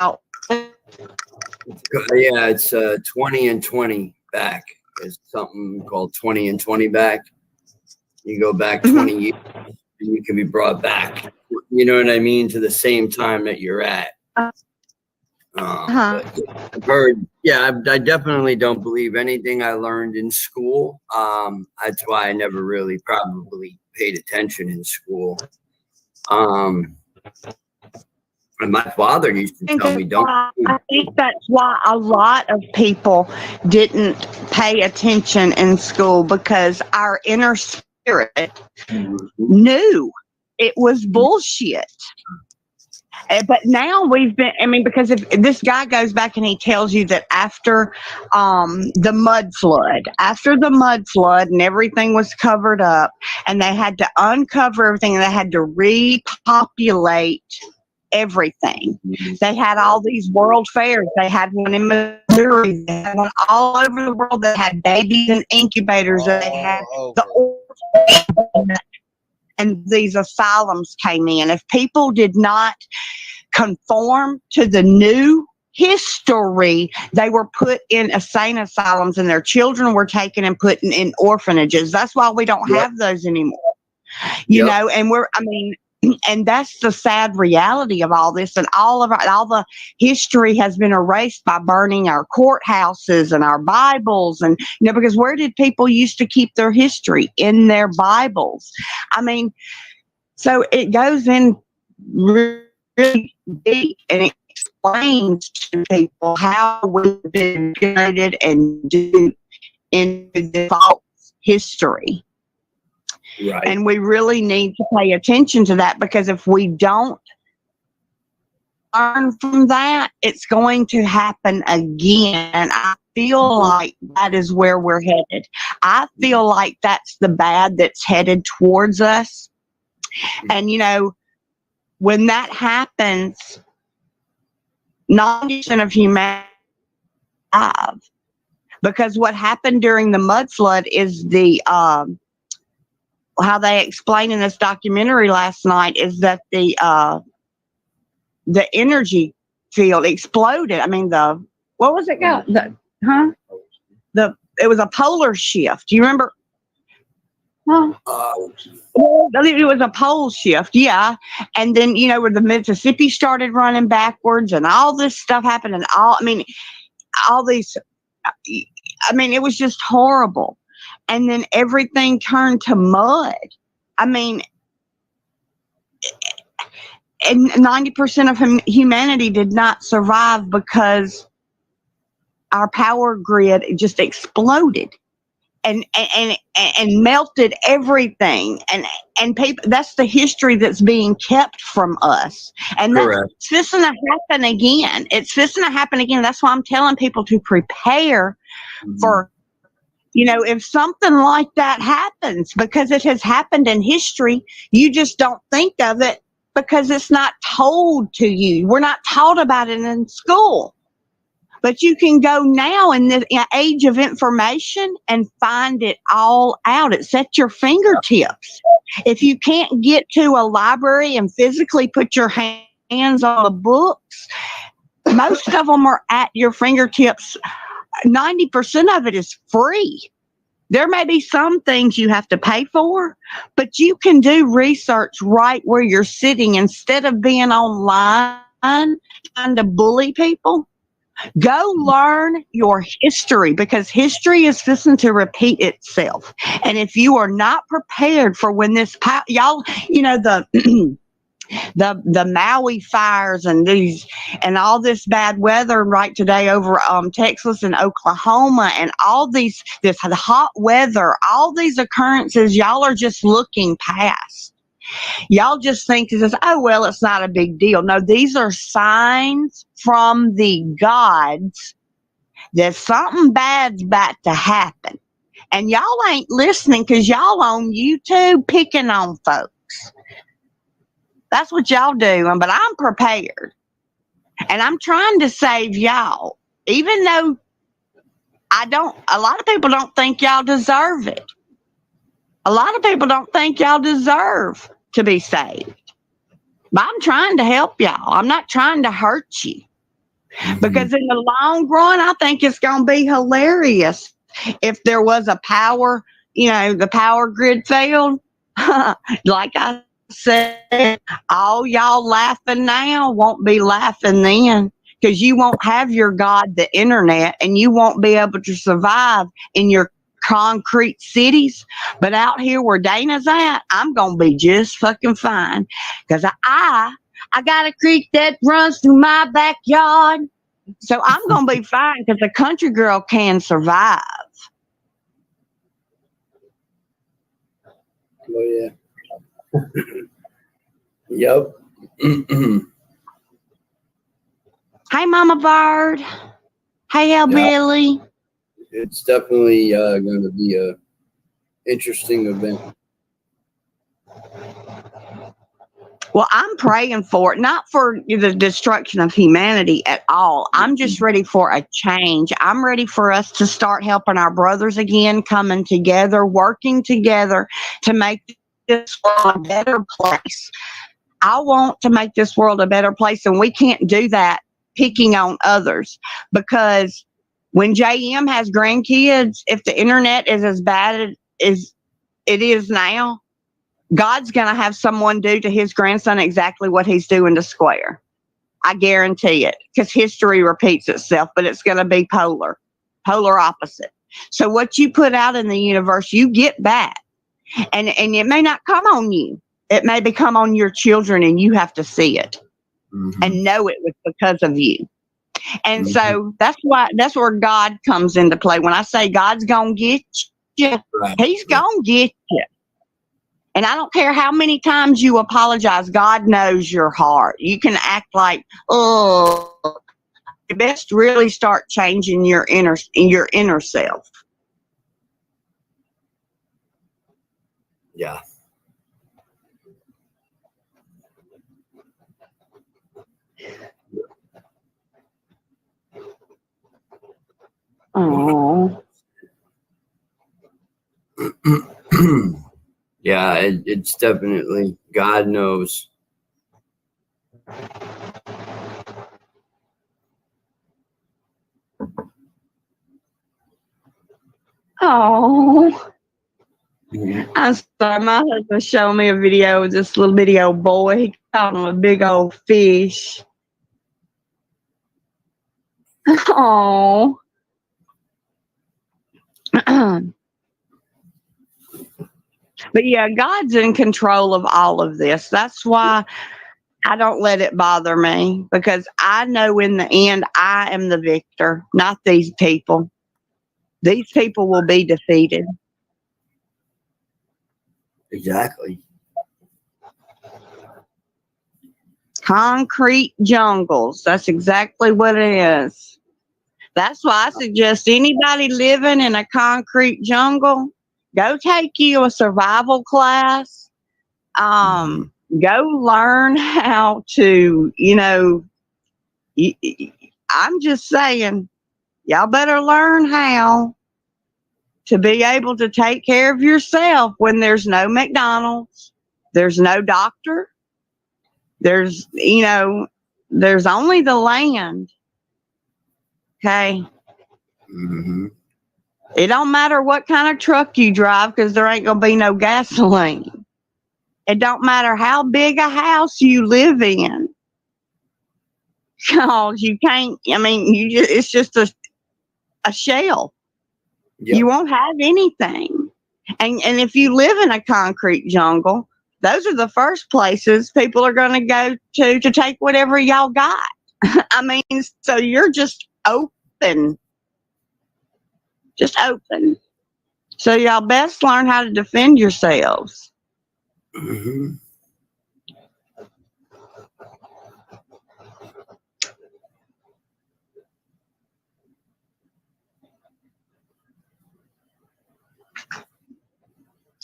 Oh. Yeah, it's 20 and 20 back. It's something called 20 and 20 back. You go back 20 years and you can be brought back, you know what I mean, to the same time that you're at. But I've heard, I definitely don't believe anything I learned in school. That's why I never really probably paid attention in school. And my father used to tell me, don't. I think that's why a lot of people didn't pay attention in school, because our inner spirit knew it was bullshit. But now because if this guy goes back and he tells you that after the mud flood and everything was covered up and they had to uncover everything and they had to repopulate everything. They had all these world fairs. They had one in Missouri. They had one all over the world that had babies in incubators. They had and these asylums came in. If people did not conform to the new history, they were put in insane asylums and their children were taken and put in orphanages. That's why we don't have those anymore. You know, and and that's the sad reality of all this. And all the history has been erased by burning our courthouses and our Bibles. And, because where did people used to keep their history? In their Bibles. So it goes in really deep and it explains to people how we've been created and do into the false history. Right. And we really need to pay attention to that, because if we don't learn from that, it's going to happen again. And I feel like that is where we're headed. I feel like that's the bad that's headed towards us. And, when that happens, 90% of humanity died. Because what happened during the mud flood is how they explain in this documentary last night is that the energy field exploded. What was it called? It was a polar shift. Do you remember? Well, it was a pole shift, yeah. And then, where the Mississippi started running backwards and all this stuff happened and all these, it was just horrible. And then everything turned to mud. And 90% of humanity did not survive because our power grid just exploded and melted everything. And people, that's the history that's being kept from us. And that's fixing to happen again. It's fixing to happen again. That's why I'm telling people to prepare for, if something like that happens, because it has happened in history, you just don't think of it because it's not told to you. We're not taught about it in school. But you can go now in the age of information and find it all out. It's at your fingertips. If you can't get to a library and physically put your hands on the books, most of them are at your fingertips. 90% of it is free. There may be some things you have to pay for, but you can do research right where you're sitting instead of being online trying to bully people. Go learn your history because history is fixing to repeat itself. And if you are not prepared for when this, y'all, the the Maui fires and these and all this bad weather right today over Texas and Oklahoma and all this hot weather, all these occurrences, y'all are just looking past. Y'all just think this, oh well, it's not a big deal. No, these are signs from the gods that something bad's about to happen. And y'all ain't listening because y'all on YouTube picking on folks. That's what y'all do, but I'm prepared. And I'm trying to save y'all. Even though a lot of people don't think y'all deserve it. A lot of people don't think y'all deserve to be saved. But I'm trying to help y'all. I'm not trying to hurt you. Because in the long run, I think it's going to be hilarious if there was a power, the power grid failed. Like I said, all y'all laughing now won't be laughing then because you won't have your God, the internet, and you won't be able to survive in your concrete cities. But out here where Dana's at, I'm going to be just fucking fine because I got a creek that runs through my backyard. So I'm going to be fine because a country girl can survive. Oh, yeah. Yep. Hey, Mama Bird. Hey, Hellbilly. It's definitely going to be a interesting event. Well, I'm praying for it, not for the destruction of humanity at all. I'm just ready for a change. I'm ready for us to start helping our brothers again, coming together, working together to make this world a better place. I want to make this world a better place, and we can't do that picking on others because when JM has grandkids, if the internet is as bad as it is now, God's going to have someone do to his grandson exactly what he's doing to Square. I guarantee it because history repeats itself, but it's going to be polar opposite. So what you put out in the universe, you get back. And it may not come on you. It may become on your children and you have to see it and know it was because of you. And so that's where God comes into play. When I say God's going to get you, he's going to get you. And I don't care how many times you apologize. God knows your heart. You can act like, oh, you best really start changing your inner self. Yeah. Oh. Yeah, it's definitely, God knows. Oh. I'm sorry, my husband showed me a video of this little bitty old boy. He caught him a big old fish. Oh. But yeah, God's in control of all of this. That's why I don't let it bother me because I know in the end I am the victor, not these people. These people will be defeated. Exactly. Concrete jungles. That's exactly what it is. That's why I suggest anybody living in a concrete jungle, go take you a survival class. Go learn how to, I'm just saying, y'all better learn how to be able to take care of yourself when there's no McDonald's, there's no doctor, there's only the land. Okay. It don't matter what kind of truck you drive because there ain't going to be no gasoline. It don't matter how big a house you live in. Because you can't, I mean, it's just a shell. Yep. You won't have anything. And if you live in a concrete jungle, those are the first places people are going to go to take whatever y'all got. I mean, so you're just open. Just open. So y'all best learn how to defend yourselves. Mm-hmm.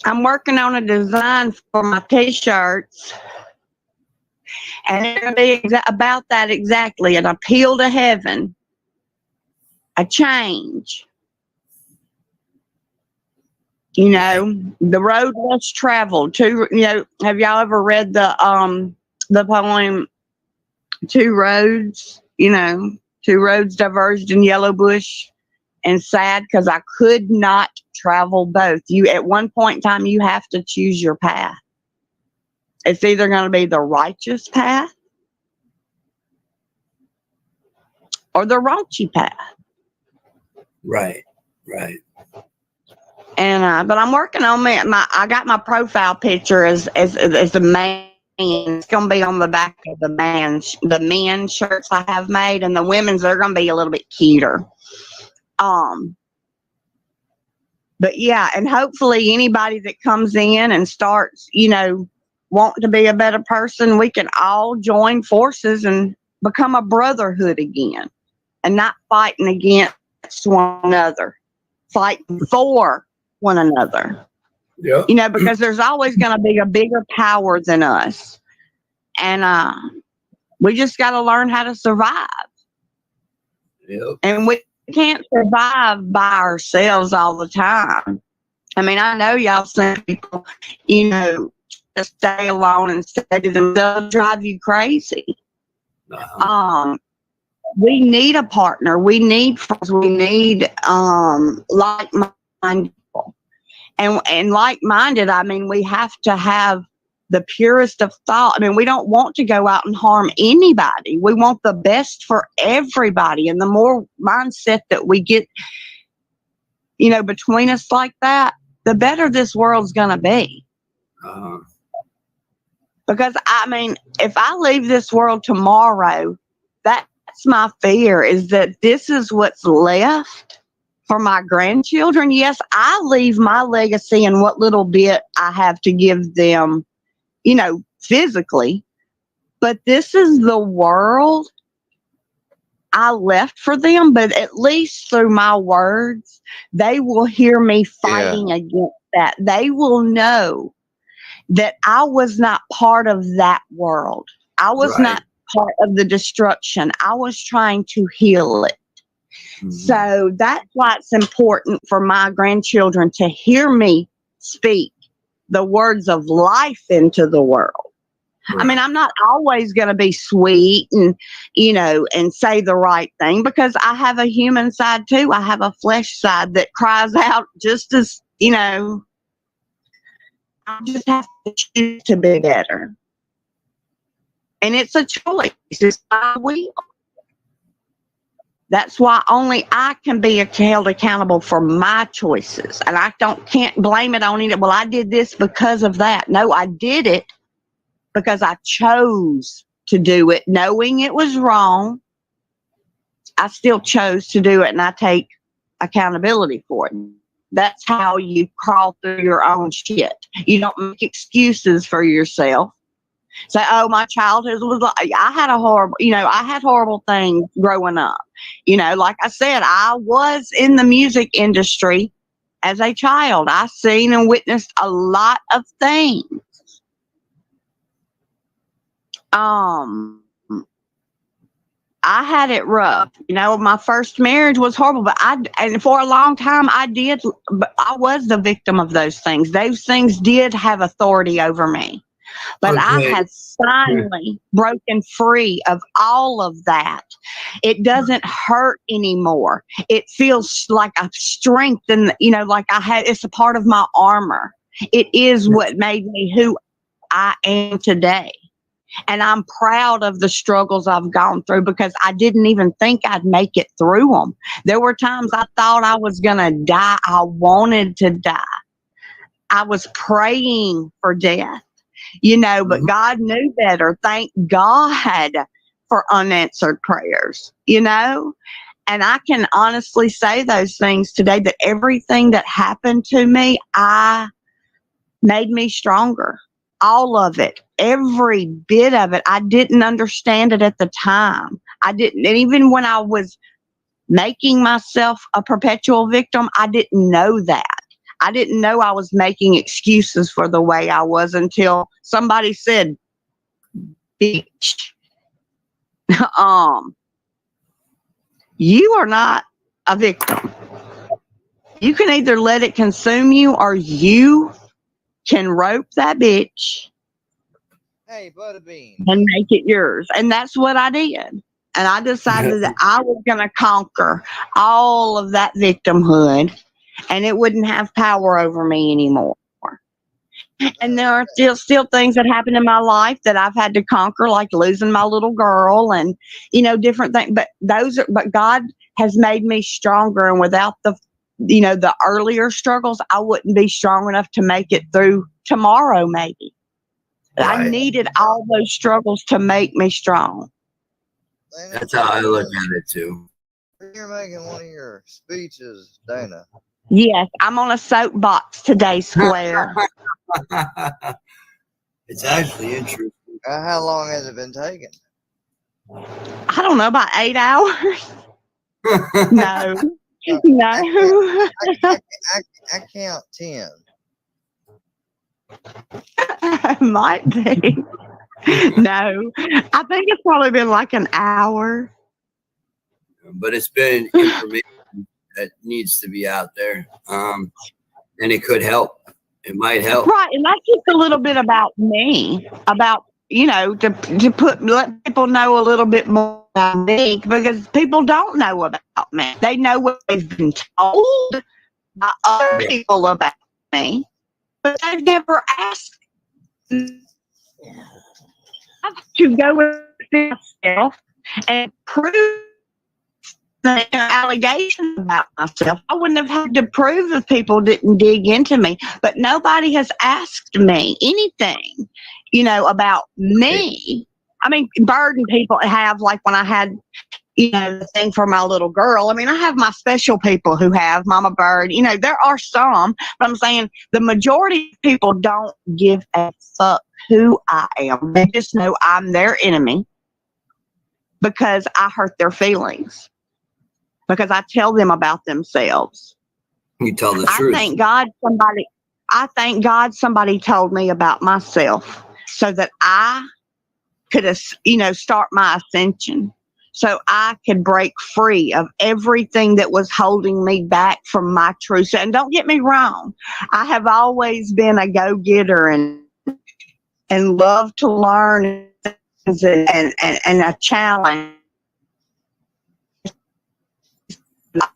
I'm working on a design for my t-shirts, and it's going to be about that exactly, an appeal to heaven, a change. You know, the road less traveled. Have y'all ever read the poem Two Roads? Two roads diverged in yellow bush and sad because I could not travel both. You at one point in time you have to choose your path. It's either going to be the righteous path or the raunchy path. Right. And but I'm working on I got my profile picture as the man. It's gonna be on the back of the men's shirts I have made, and the women's are gonna be a little bit cuter. But yeah, and hopefully anybody that comes in and starts, wanting to be a better person, we can all join forces and become a brotherhood again, and not fighting against one another, fighting for one another. Yeah. Because there's always going to be a bigger power than us. And we just got to learn how to survive. Yep. And we can't survive by ourselves all the time. I mean, I know y'all see people, just stay alone and stay to themselves, drive you crazy. Uh-huh. We need a partner. We need friends. We need like-minded people. And like-minded, I mean, we have to have the purest of thought. I mean, we don't want to go out and harm anybody. We want the best for everybody. And the more mindset that we get, between us like that, the better this world's going to be. Uh-huh. Because, I mean, if I leave this world tomorrow, that's my fear, is that this is what's left for my grandchildren. Yes, I leave my legacy and what little bit I have to give them, physically. But this is the world I left for them. But at least through my words, they will hear me fighting against that. They will know that I was not part of that world. I was not part of the destruction. I was trying to heal it. Mm-hmm. So that's why it's important for my grandchildren to hear me speak the words of life into the world. Right. I mean, I'm not always going to be sweet and, and say the right thing, because I have a human side too. I have a flesh side that cries out just as, I just have to choose to be better. And it's a choice. It's my will. That's why only I can be held accountable for my choices. And I can't blame it on it. Well, I did this because of that. No, I did it because I chose to do it, knowing it was wrong. I still chose to do it, and I take accountability for it. That's how you crawl through your own shit. You don't make excuses for yourself. Say, oh, my childhood was like, I had horrible things growing up. Like I said, I was in the music industry as a child. I seen and witnessed a lot of things. I had it rough. My first marriage was horrible, and for a long time I was the victim of those things. Those things did have authority over me. But I Okay. have finally broken free of all of that. It doesn't hurt anymore. It feels like a strength, and like it's a part of my armor. It is what made me who I am today. And I'm proud of the struggles I've gone through because I didn't even think I'd make it through them. There were times I thought I was going to die. I wanted to die. I was praying for death, but God knew better. Thank God for unanswered prayers, And I can honestly say those things today, that everything that happened to me, made me stronger. All of it, every bit of it. I didn't understand it at the time. I didn't. And even when I was making myself a perpetual victim, I didn't know that. I didn't know I was making excuses for the way I was until somebody said, "Bitch, you are not a victim. You can either let it consume you, or you can rope that bitch Hey, Butterbean. and make it yours." And that's what I did. And I decided that I was going to conquer all of that victimhood, and it wouldn't have power over me anymore. And there are still things that happen in my life that I've had to conquer, like losing my little girl and, different things. But God has made me stronger. And without the earlier struggles, I wouldn't be strong enough to make it through tomorrow, maybe. Right. I needed all those struggles to make me strong. That's how I look at it too. You're making one of your speeches, Dana. Yes, I'm on a soapbox today, Square. It's actually interesting. How long has it been taking? I don't know, about 8 hours. No. No. I count 10. Might be. No. I think it's probably been like an hour. But it's been information that needs to be out there. And it could help. It might help. Right. And that's just a little bit about me, about, to let people know a little bit more about me, because people don't know about me. They know what they've been told by other people about me, but they've never asked me. I have to go with myself and prove the allegations about myself. I wouldn't have had to prove if people didn't dig into me. But nobody has asked me anything, about me. I mean, burden people have, like when I had, the thing for my little girl. I mean, I have my special people who have Mama Bird. There are some, but I'm saying the majority of people don't give a fuck who I am. They just know I'm their enemy because I hurt their feelings, because I tell them about themselves. You tell the truth. I thank God somebody told me about myself so that I could, start my ascension, so I could break free of everything that was holding me back from my true self. And don't get me wrong, I have always been a go-getter and love to learn and a challenge. Like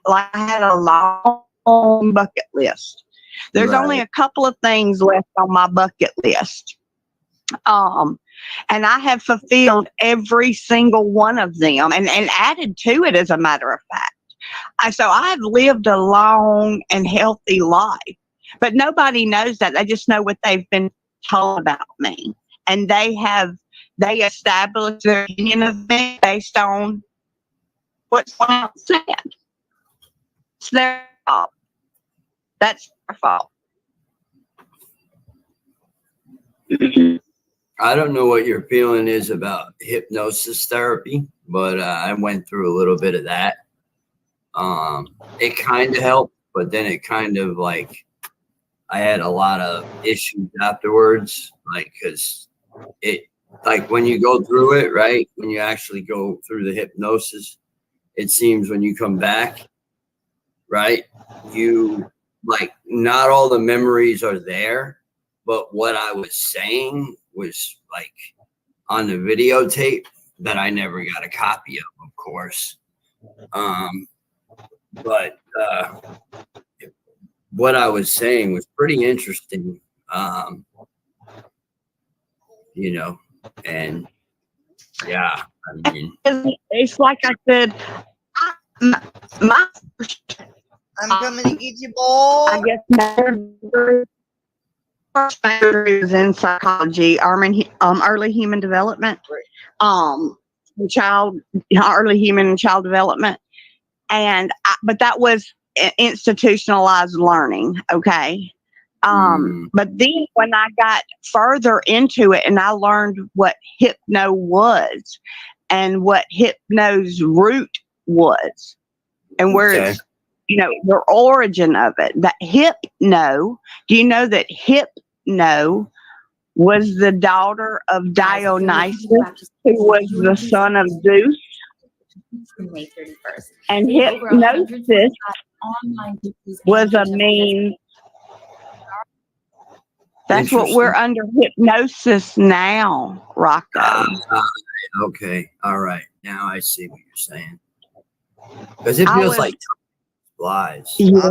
I had a long bucket list. There's only a couple of things left on my bucket list. And I have fulfilled every single one of them and added to it, as a matter of fact. So I've lived a long and healthy life, but nobody knows that. They just know what they've been told about me. And they established their opinion of me based on what someone else said. It's their fault. That's their fault. I don't know what your feeling is about hypnosis therapy, but I went through a little bit of that. It kind of helped, but then it kind of like I had a lot of issues afterwards, like because it like when you go through it, right? When you actually go through the hypnosis, it seems when you come back, right? You like not all the memories are there, But what I was saying was like on the videotape that I never got a copy of course. But what I was saying was pretty interesting. You know, and yeah, I mean, It's like I said, my I'm coming to get you, boy. I guess my first major is in psychology, early human development, early human and child development, but that was institutionalized learning. Okay. But then when I got further into it and I learned what hypno was and what hypno's root was and where it's, the origin of it, that hypno, do you know that hypno was the daughter of Dionysus, who was the son of Zeus? May 31st. And hypnosis was a means. That's what we're under hypnosis now, Rocko. Okay, all right. Now I see what you're saying. Because it feels like lies. Yeah.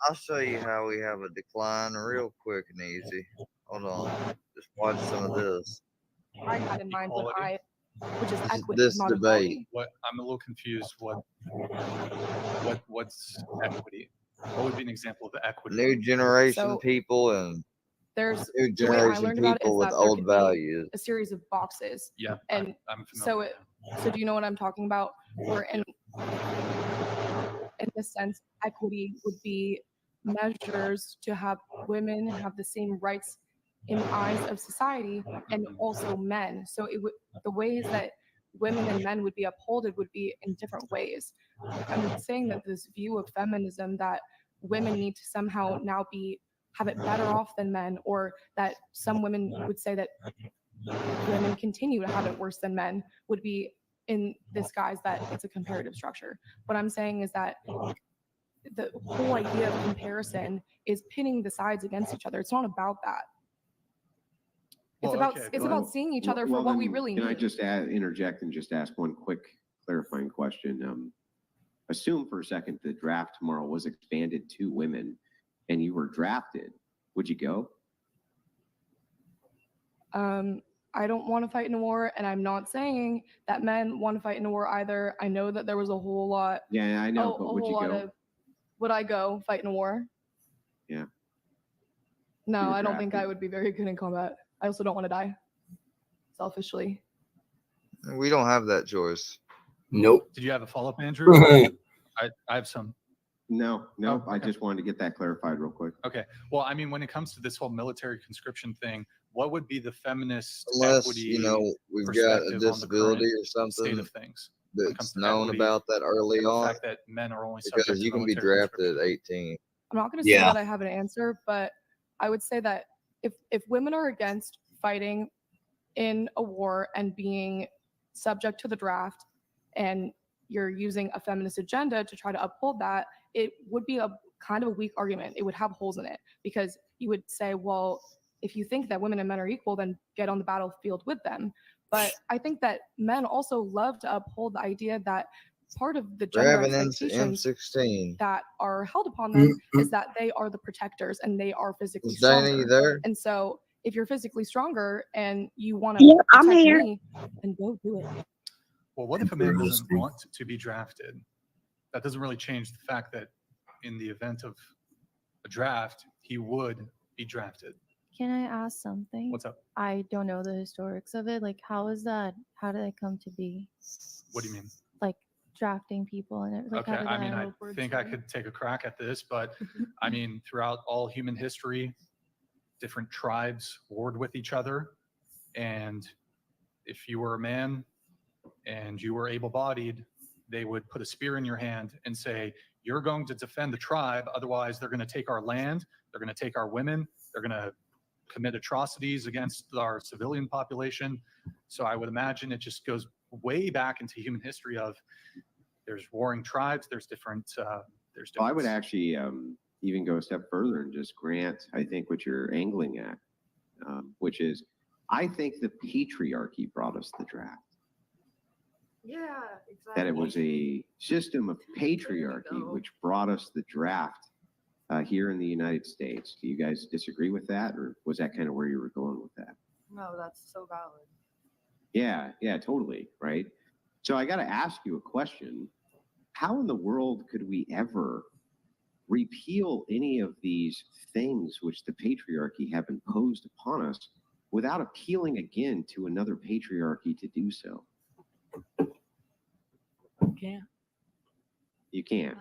I'll show you how we have a decline real quick and easy. Hold on. Just watch some of this. I had in mind which is equity. This debate. What I'm a little confused. What's equity? What would be an example of equity? New generation So, people and There's new the way I generation learned about it is people with that there old could be values. a series of boxes. Yeah, and I'm so familiar. so do you know what I'm talking about? Where in this sense, equity would be measures to have women have the same rights in the eyes of society and also men. So it would, the ways that women and men would be upholded would be in different ways. I'm saying that this view of feminism that women need to somehow now have it better off than men, or that some women would say that women continue to have it worse than men, would be in this guise that it's a comparative structure. What I'm saying is that the whole idea of comparison is pitting the sides against each other. It's not about that. It's about seeing each other for what we really need. Can I just interject and just ask one quick clarifying question? Assume for a second the draft tomorrow was expanded to women and you were drafted. Would you go? I don't want to fight in a war, and I'm not saying that men want to fight in a war either. I know that there was a whole lot. Yeah, I know, but would you go? Would I go fight in a war? Yeah. No, I don't think I would be very good in combat. I also don't want to die. Selfishly. We don't have that choice. Nope. Did you have a follow-up, Andrew? I have some. No. Oh, okay. I just wanted to get that clarified real quick. Okay. Well, I mean, when it comes to this whole military conscription thing, what would be the feminist Unless, equity we've got a perspective on the disability current or something state of things that's known about that early and the on. fact that men are only subject Because to you can be military drafted at 18. I'm not going to say that I have an answer, but I would say that if women are against fighting in a war and being subject to the draft, and you're using a feminist agenda to try to uphold that, it would be a kind of a weak argument. It would have holes in it, because you would say, well, if you think that women and men are equal, then get on the battlefield with them. But I think that men also love to uphold the idea that part of the gender expectations M16. that are held upon them is that they are the protectors and they are physically stronger. Dana, you there? And so if you're physically stronger and you want to protect me, then go do it. Well, what if a man doesn't want to be drafted? That doesn't really change the fact that in the event of a draft, he would be drafted. Can I ask something? What's up? I don't know the historics of it. Like, how is that? How did it come to be? What do you mean? Like drafting people and it. Like, Okay, I mean, I think I could take a crack at this, but I mean, throughout all human history, different tribes warred with each other, and if you were a man and you were able-bodied, they would put a spear in your hand and say, you're going to defend the tribe, otherwise they're going to take our land, they're going to take our women, they're going to commit atrocities against our civilian population. So I would imagine it just goes way back into human history of there's warring tribes, there's different Well, I would actually even go a step further and just grant, I think, what you're angling at, which is, I think the patriarchy brought us the draft. Yeah, exactly. That it was a system of patriarchy which brought us the draft here in the United States. Do you guys disagree with that, or was that kind of where you were going with that? No, that's so valid. Yeah, totally, right? So I got to ask you a question. How in the world could we ever repeal any of these things which the patriarchy have imposed upon us without appealing again to another patriarchy to do so? Can't. You can't,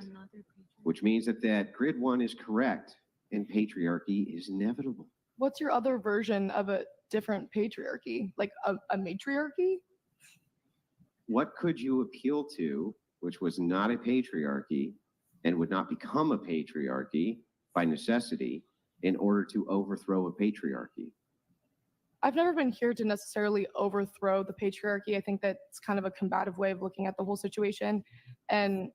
which means that grid one is correct and patriarchy is inevitable. What's your other version of a different patriarchy? Like a matriarchy? What could you appeal to which was not a patriarchy and would not become a patriarchy by necessity in order to overthrow a patriarchy? I've never been here to necessarily overthrow the patriarchy. I think that's kind of a combative way of looking at the whole situation. And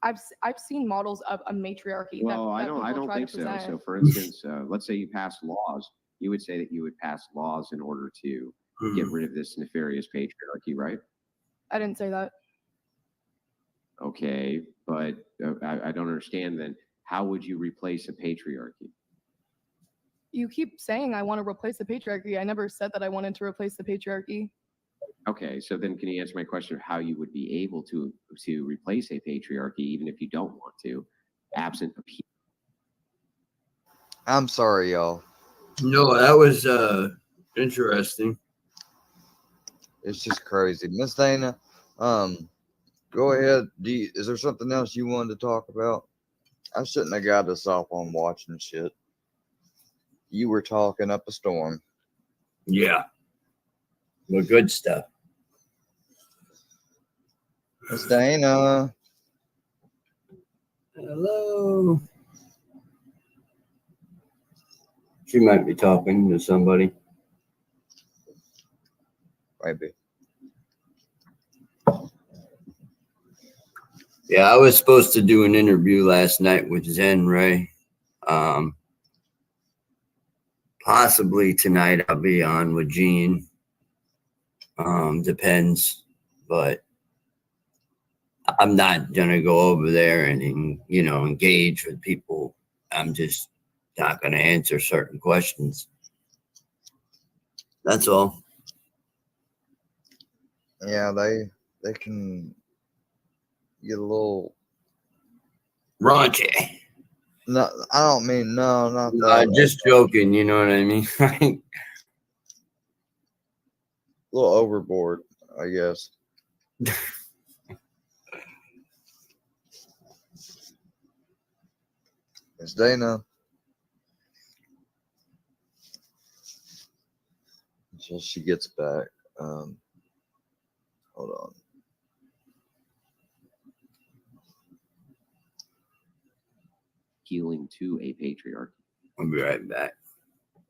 I've seen models of a matriarchy. Well, I don't think so. So, for instance, let's say you pass laws. You would say that you would pass laws in order to get rid of this nefarious patriarchy, right? I didn't say that. Okay, but I don't understand then. How would you replace a patriarchy? You keep saying I want to replace the patriarchy. I never said that I wanted to replace the patriarchy. Okay, so then can you answer my question of how you would be able to replace a patriarchy even if you don't want to, absent appeal? I'm sorry, y'all. No, that was interesting. It's just crazy. Miss Dana, go ahead. Is there something else you wanted to talk about? I shouldn't have got us off on watching shit. You were talking up a storm. Yeah. Well, good stuff. Miss Dana. Hello. She might be talking to somebody. Maybe. Yeah, I was supposed to do an interview last night with Zen Ray. Possibly tonight I'll be on with Gene. Depends, but I'm not gonna go over there and engage with people. I'm just not gonna answer certain questions. That's all. Yeah, they can get a little Raunchy. No, I don't mean not that. Just joking, you know what I mean? A little overboard, I guess. Miss Dana. Until she gets back. Hold on. Healing to a patriarchy. I'll be right back.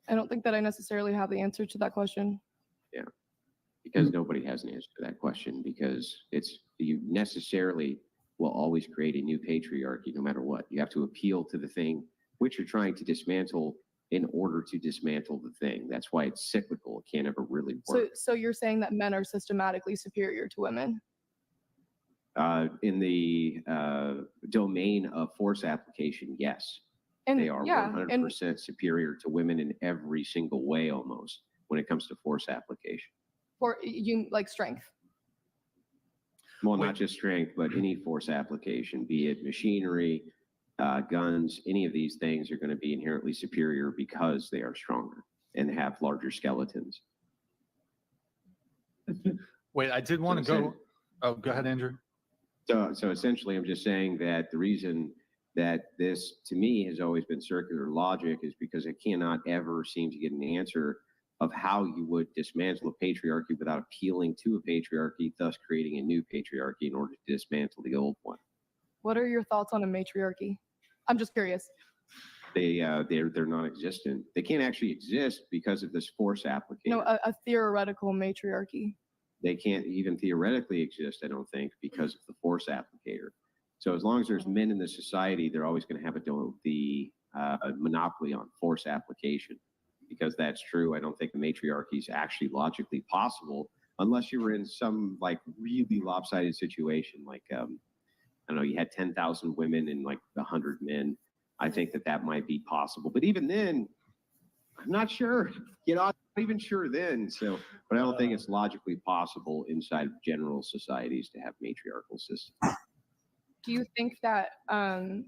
I don't think that I necessarily have the answer to that question. Yeah, because nobody has an answer to that question, because you necessarily will always create a new patriarchy no matter what. You have to appeal to the thing which you're trying to dismantle in order to dismantle the thing. That's why it's cyclical. It can't ever really work. So you're saying that men are systematically superior to women? In the domain of force application, yes. And they are 100% superior to women in every single way almost when it comes to force application. For you, like strength? Well, not just strength, but any force application, be it machinery, guns, any of these things are going to be inherently superior because they are stronger and have larger skeletons. Wait, I did want to go. Oh, go ahead, Andrew. So essentially, I'm just saying that the reason that this, to me, has always been circular logic is because I cannot ever seem to get an answer of how you would dismantle a patriarchy without appealing to a patriarchy, thus creating a new patriarchy in order to dismantle the old one. What are your thoughts on a matriarchy? I'm just curious. They're non-existent. They can't actually exist because of this force application. No, a theoretical matriarchy. They can't even theoretically exist, I don't think, because of the force applicator. So as long as there's men in the society, they're always going to have the monopoly on force application, because that's true. I don't think the matriarchy is actually logically possible unless you were in some like really lopsided situation, like I don't know, you had 10,000 women and like 100 men. I think that might be possible, but even then, I'm not sure. I'm not even sure then. So, but I don't think it's logically possible inside general societies to have matriarchal systems. Do you think that I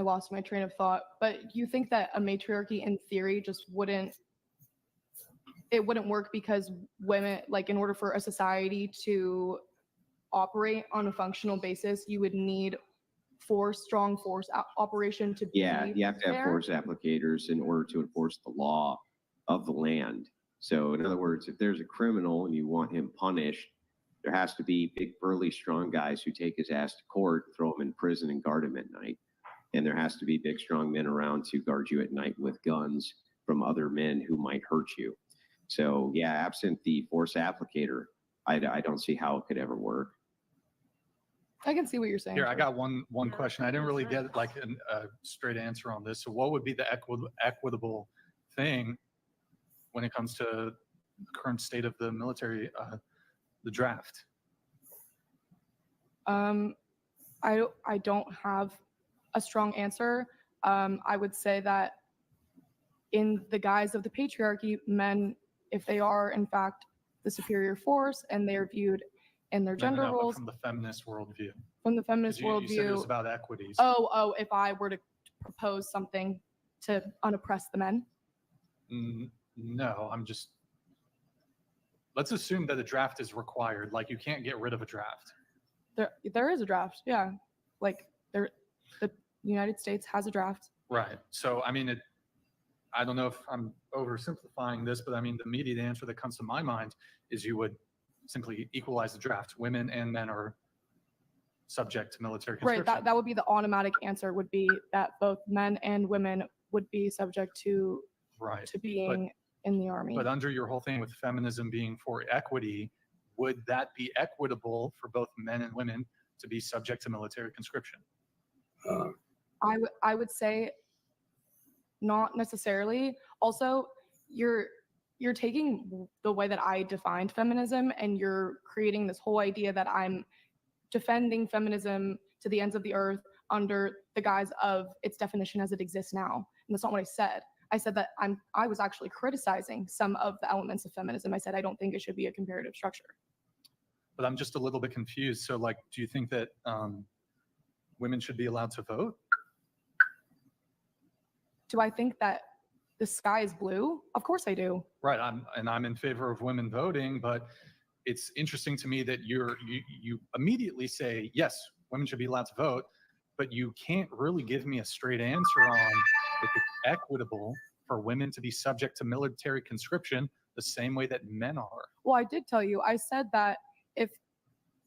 lost my train of thought, but do you think that a matriarchy in theory just wouldn't work because women, like in order for a society to operate on a functional basis, you would need strong force operation to be you have to have there? force applicators in order to enforce the law of the land. So in other words, if there's a criminal and you want him punished, there has to be big, burly, strong guys who take his ass to court, throw him in prison, and guard him at night. And there has to be big, strong men around to guard you at night with guns from other men who might hurt you. So yeah, absent the force applicator, I don't see how it could ever work. I can see what you're saying. Here, I got one question. I didn't really get like a straight answer on this. So what would be the equitable thing when it comes to the current state of the military, the draft? I don't have a strong answer. I would say that in the guise of the patriarchy, men, if they are in fact the superior force and they're viewed in their gender No, roles from the feminist worldview. From the feminist You said it was worldview. about equities. Oh, if I were to propose something to unoppress the men. No, let's assume that a draft is required. Like you can't get rid of a draft. There is a draft, yeah. Like the United States has a draft. Right. So I mean, I don't know if I'm oversimplifying this, but I mean, the immediate answer that comes to my mind is you would simply equalize the draft. Women and men are subject to military conscription. Right. That would be the automatic answer. Would be that both men and women would be subject to being in the army. But under your whole thing with feminism being for equity, would that be equitable for both men and women to be subject to military conscription? I would say not necessarily. Also, you're taking the way that I defined feminism and you're creating this whole idea that I'm defending feminism to the ends of the earth under the guise of its definition as it exists now. And that's not what I said. I said that I was actually criticizing some of the elements of feminism. I said I don't think it should be a comparative structure. But I'm just a little bit confused. So like, do you think that women should be allowed to vote? Do I think that the sky is blue? Of course I do. Right. I'm in favor of women voting, but it's interesting to me that you immediately say, yes, women should be allowed to vote, but you can't really give me a straight answer on if it's equitable for women to be subject to military conscription the same way that men are. Well, I did tell you, I said that if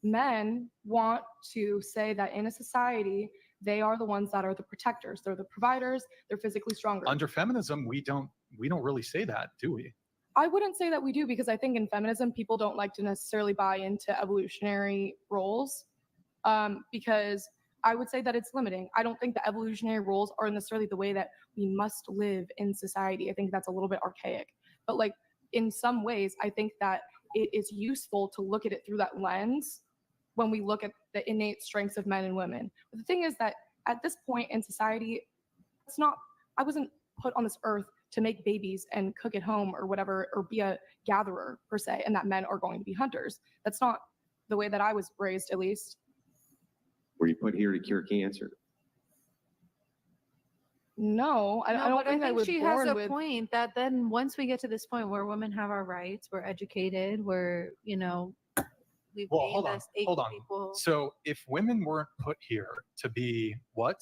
men want to say that in a society, they are the ones that are the protectors, they're the providers, they're physically stronger. Under feminism, we don't really say that, do we? I wouldn't say that we do, because I think in feminism, people don't like to necessarily buy into evolutionary roles, because I would say that it's limiting. I don't think the evolutionary roles are necessarily the way that we must live in society. I think that's a little bit archaic. But like in some ways, I think that it is useful to look at it through that lens when we look at the innate strengths of men and women. But the thing is that at this point in society, I wasn't put on this earth to make babies and cook at home or whatever, or be a gatherer per se, and that men are going to be hunters. That's not the way that I was raised, at least. Were you put here to cure cancer? No, I don't think I was she born has a with. point that then once we get to this point where women have our rights, we're educated, we're, we've Well, gained this hold on. people. So if women weren't put here to be what?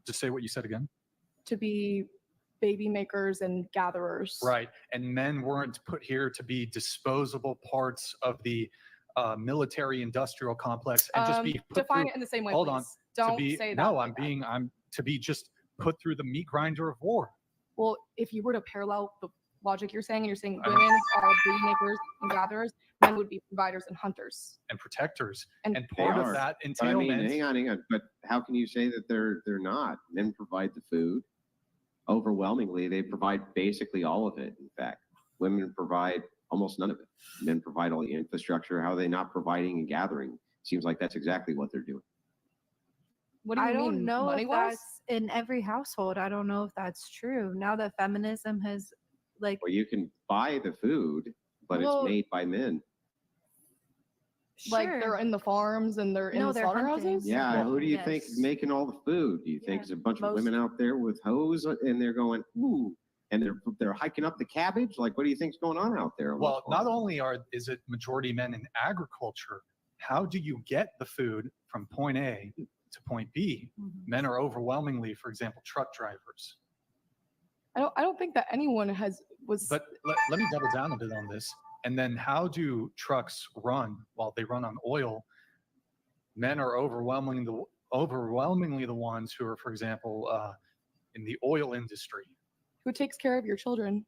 Just say what you said again. To be baby makers and gatherers. Right. And men weren't put here to be disposable parts of the military industrial complex and just be put define through, it in the same way. hold please. on. Don't be, say that. no, like that. I'm to be just put through the meat grinder of war. Well, if you were to parallel the logic you're saying, and you're saying women are baby makers and gatherers, men would be providers and hunters and protectors. And And They part of are. that But I mean, entailment. hang on. But how can you say that they're not? Men provide the food. Overwhelmingly, they provide basically all of it. In fact, women provide almost none of it. Men provide all the infrastructure. How are they not providing and gathering? Seems like that's exactly what they're doing. what do you I mean, don't know if money-wise? that's in every household. I don't know if that's true. Now that feminism has, like, Well, you can buy the food, but Well, it's made by men. Like sure. they're in the farms and they're in No, the they're hunting. slaughterhouses? Yeah, Well, who do you think yes. is making all the food? Do you think Yeah, it's a bunch of most. women out there with hoes and they're going, ooh, and they're hiking up the cabbage? Like, what do you think's going on out there? Well, not only is it majority men in agriculture, how do you get the food from point A to point B? Mhm. Men are overwhelmingly, for example, truck drivers. I don't think that anyone was. But let me double down a bit on this. And then how do trucks run? Well, they run on oil. Men are overwhelmingly the ones who are, for example, in the oil industry. Who takes care of your children?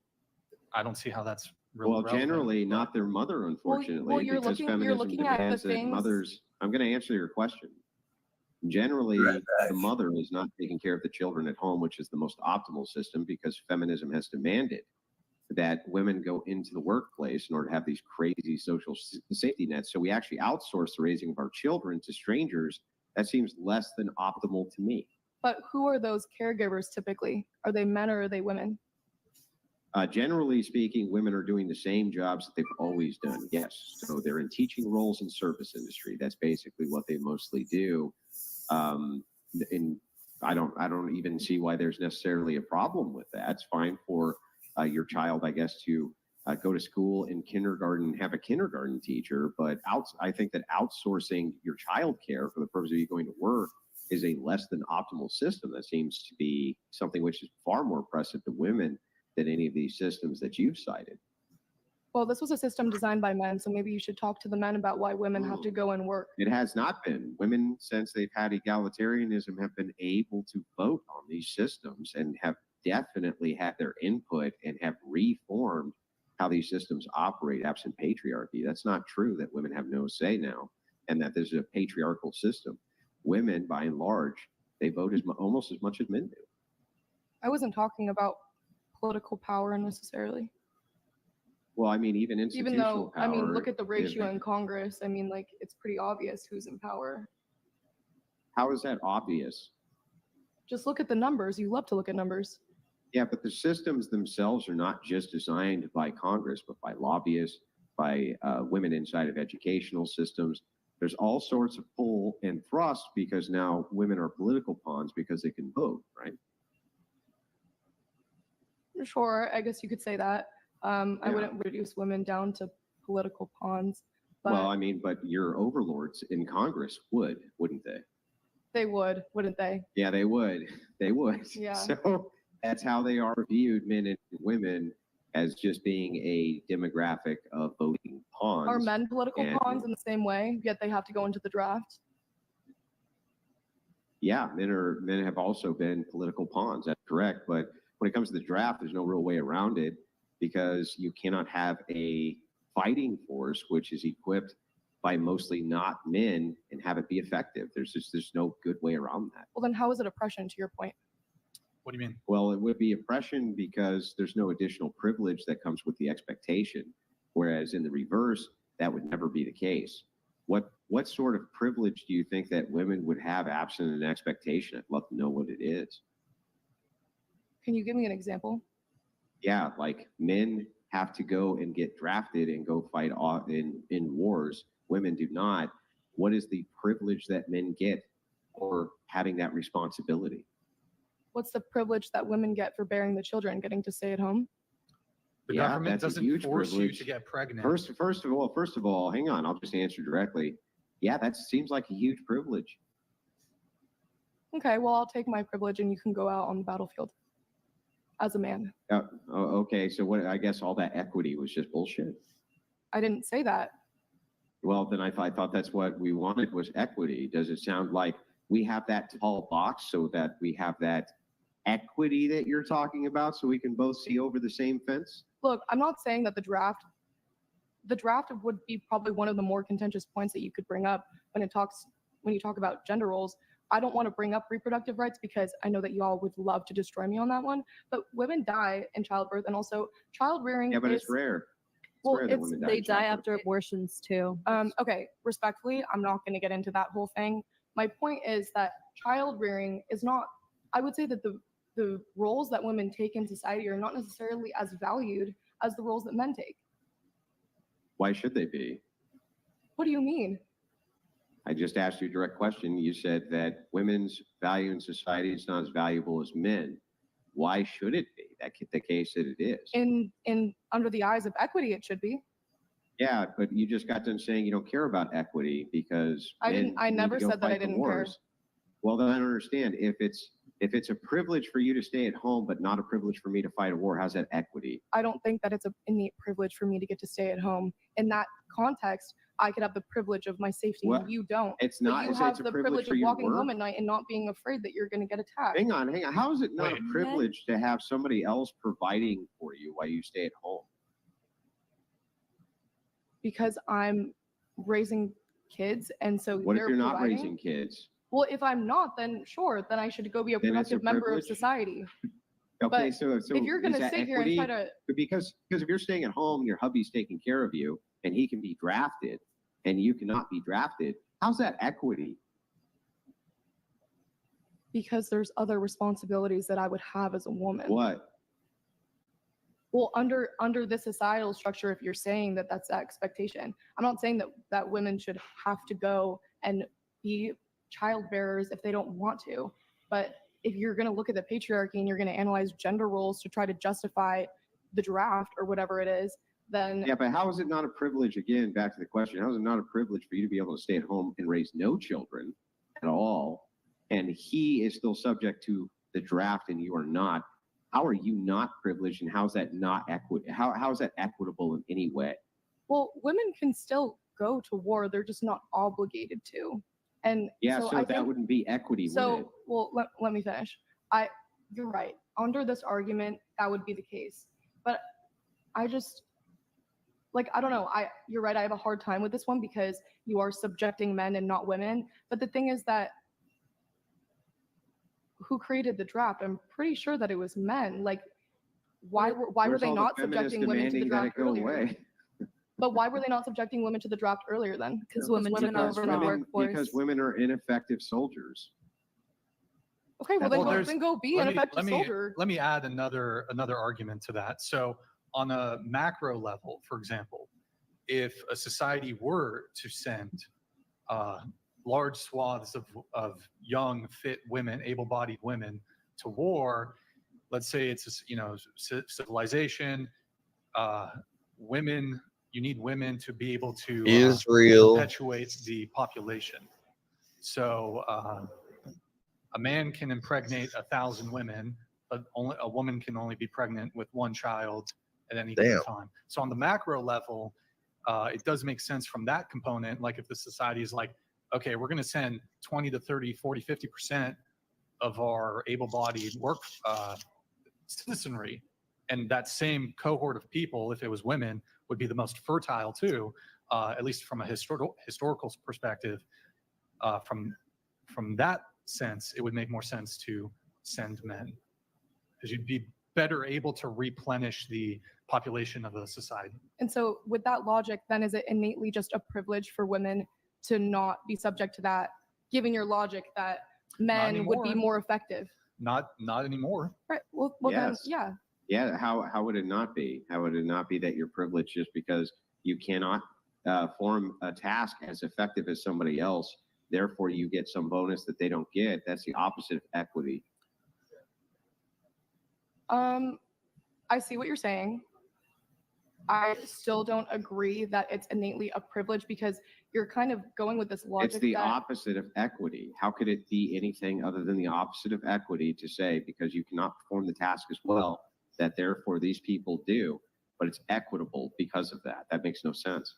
I don't see how that's really Well, relevant, generally but- not their mother, unfortunately, you're because looking feminism at the demands that things- mothers. I'm going to answer your question. Generally, the mother is not taking care of the children at home, which is the most optimal system, because feminism has demanded that women go into the workplace in order to have these crazy social safety nets. So we actually outsource the raising of our children to strangers. That seems less than optimal to me. But who are those caregivers typically? Are they men or are they women? Generally speaking, women are doing the same jobs that they've always done. Yes, so they're in teaching roles in service industry. That's basically what they mostly do. And I don't even see why there's necessarily a problem with that. It's fine for your child, I guess, to go to school in kindergarten, have a kindergarten teacher. But I think that outsourcing your child care for the purpose of you going to work is a less than optimal system. That seems to be something which is far more oppressive to women than any of these systems that you've cited. Well, this was a system designed by men, so maybe you should talk to the men about why women have to go and work. It has not been. Women, since they've had egalitarianism, have been able to vote on these systems and have definitely had their input and have reformed how these systems operate absent patriarchy. That's not true that women have no say now and that there's a patriarchal system. Women, by and large, they vote almost as much as men do. I wasn't talking about political power necessarily. Well, I mean, even Even institutional though, I mean, power look at the is- ratio in Congress. I mean, like, it's pretty obvious who's in power. How is that obvious? Just look at the numbers. You love to look at numbers. Yeah, but the systems themselves are not just designed by Congress, but by lobbyists, by women inside of educational systems. There's all sorts of pull and thrust because now women are political pawns because they can vote, right? Sure, I guess you could say that. I Yeah. wouldn't reduce women down to political pawns, but Well, I mean, but your overlords in Congress wouldn't they? they would, wouldn't they? Yeah, they would. They would. Yeah. So that's how they are viewed, men and women, as just being a demographic of voting pawns. Are men political and- pawns in the same way, yet they have to go into the draft? Yeah, men have also been political pawns. That's correct. But when it comes to the draft, there's no real way around it because you cannot have a fighting force which is equipped by mostly not men and have it be effective. There's no good way around that. Well, then how is it oppression, to your point? What do you mean? Well, it would be oppression because there's no additional privilege that comes with the expectation. Whereas in the reverse, that would never be the case. What sort of privilege do you think that women would have absent an expectation? I'd love to know what it is. Can you give me an example? Yeah, like men have to go and get drafted and go fight in wars. Women do not. What is the privilege that men get for having that responsibility? What's the privilege that women get for bearing the children, getting to stay at home? The Yeah, government that's a doesn't huge force you privilege. to get pregnant. First of all, hang on. I'll just answer directly. Yeah, that seems like a huge privilege. Okay, well, I'll take my privilege and you can go out on the battlefield as a man. Okay, so what? I guess all that equity was just bullshit. I didn't say that. Well, then I thought that's what we wanted was equity. Does it sound like we have that tall box so that we have that equity that you're talking about so we can both see over the same fence? look, I'm not saying that the draft would be probably one of the more contentious points that you could bring up when you talk about gender roles. I don't want to bring up reproductive rights because I know that y'all would love to destroy me on that one. But women die in childbirth, and also child rearing. Yeah, but is, it's rare. well, rare that it's women They in die childbirth. after abortions too. okay. Respectfully, I'm not going to get into that whole thing. My point is that child rearing is not. I would say that the roles that women take in society are not necessarily as valued as the roles that men take. Why should they be? What do you mean? I just asked you a direct question. You said that women's value in society is not as valuable as men. Why should it be? That's the case that it is. In under the eyes of equity, it should be. Yeah, but you just got done saying you don't care about equity because I men didn't. I need to never go said that I fight the didn't care. wars. Well, then I don't understand. If it's a privilege for you to stay at home, but not a privilege for me to fight a war, how's that equity? I don't think that it's an innate privilege for me to get to stay at home. In that context, I could have the privilege of my safety, Well, and you don't. It's But not. you It's have a the privilege privilege for of you to walking work. home at night and not being afraid that you're going to get attacked. Hang on. How is it not Wait. a privilege to have somebody else providing for you while you stay at home? Because I'm raising kids, and so What if they're you're not providing. raising kids? Well, if I'm not, then sure, then I should go be a Then it's a productive member of privilege? society. Okay, But so if you're going is to that sit here and try equity? to, Because if you're staying at home, your hubby's taking care of you, and he can be drafted, and you cannot be drafted. How's that equity? because there's other responsibilities that I would have as a woman. What? Well, under this societal structure, if you're saying that that's the expectation, I'm not saying that women should have to go and be child bearers if they don't want to. But if you're going to look at the patriarchy and you're going to analyze gender roles to try to justify the draft or whatever it is, then Yeah, but how is it not a privilege? Again, back to the question: how is it not a privilege for you to be able to stay at home and raise no children at all, and he is still subject to the draft and you are not? How are you not privileged, and how's that not how is that equitable in any way? well, women can still go to war. They're just not obligated to. And Yeah, so so I that think, wouldn't be equity, would it? so well, let me finish. You're right. Under this argument, that would be the case. But I just I don't know. You're right. I have a hard time with this one because you are subjecting men and not women. But the thing is that who created the draft? I'm pretty sure that it was men. Like, why were Where's they all the not feminists subjecting women to the demanding that draft it go earlier? away? But why were they not subjecting women to the draft earlier then? Because women took are over the strong. workforce. Because women are ineffective soldiers. Okay, well then, Well, there's- then go be an effective soldier. Let me add another argument to that. So on a macro level, for example, if a society were to send large swaths of young, fit women, able-bodied women to war, let's say it's civilization, women. You need women to be able to Israel. perpetuate the population. So a man can impregnate 1,000 women, but only a woman can only be pregnant with one child at any given time. So on the macro level, it does make sense from that component. Like if the society is like, okay, we're going to send 20 to 30, 40, 50% of our able-bodied work citizenry, and that same cohort of people, if it was women, would be the most fertile too, at least from a historical perspective. From that sense, it would make more sense to send men, because you'd be better able to replenish the population of a society. And so with that logic, then is it innately just a privilege for women to not be subject to that, given your logic that men would be anymore. more effective? Not anymore. Right. Well Yes. then, yeah. Yeah, how would it not be? How would it not be that you're privileged just because you cannot form a task as effective as somebody else? Therefore, you get some bonus that they don't get. That's the opposite of equity. I see what you're saying. I still don't agree that it's innately a privilege because you're kind of going with this logic. It's the that, opposite of equity. How could it be anything other than the opposite of equity to say because you cannot perform the task as well, that therefore these people do, but it's equitable because of that? That makes no sense.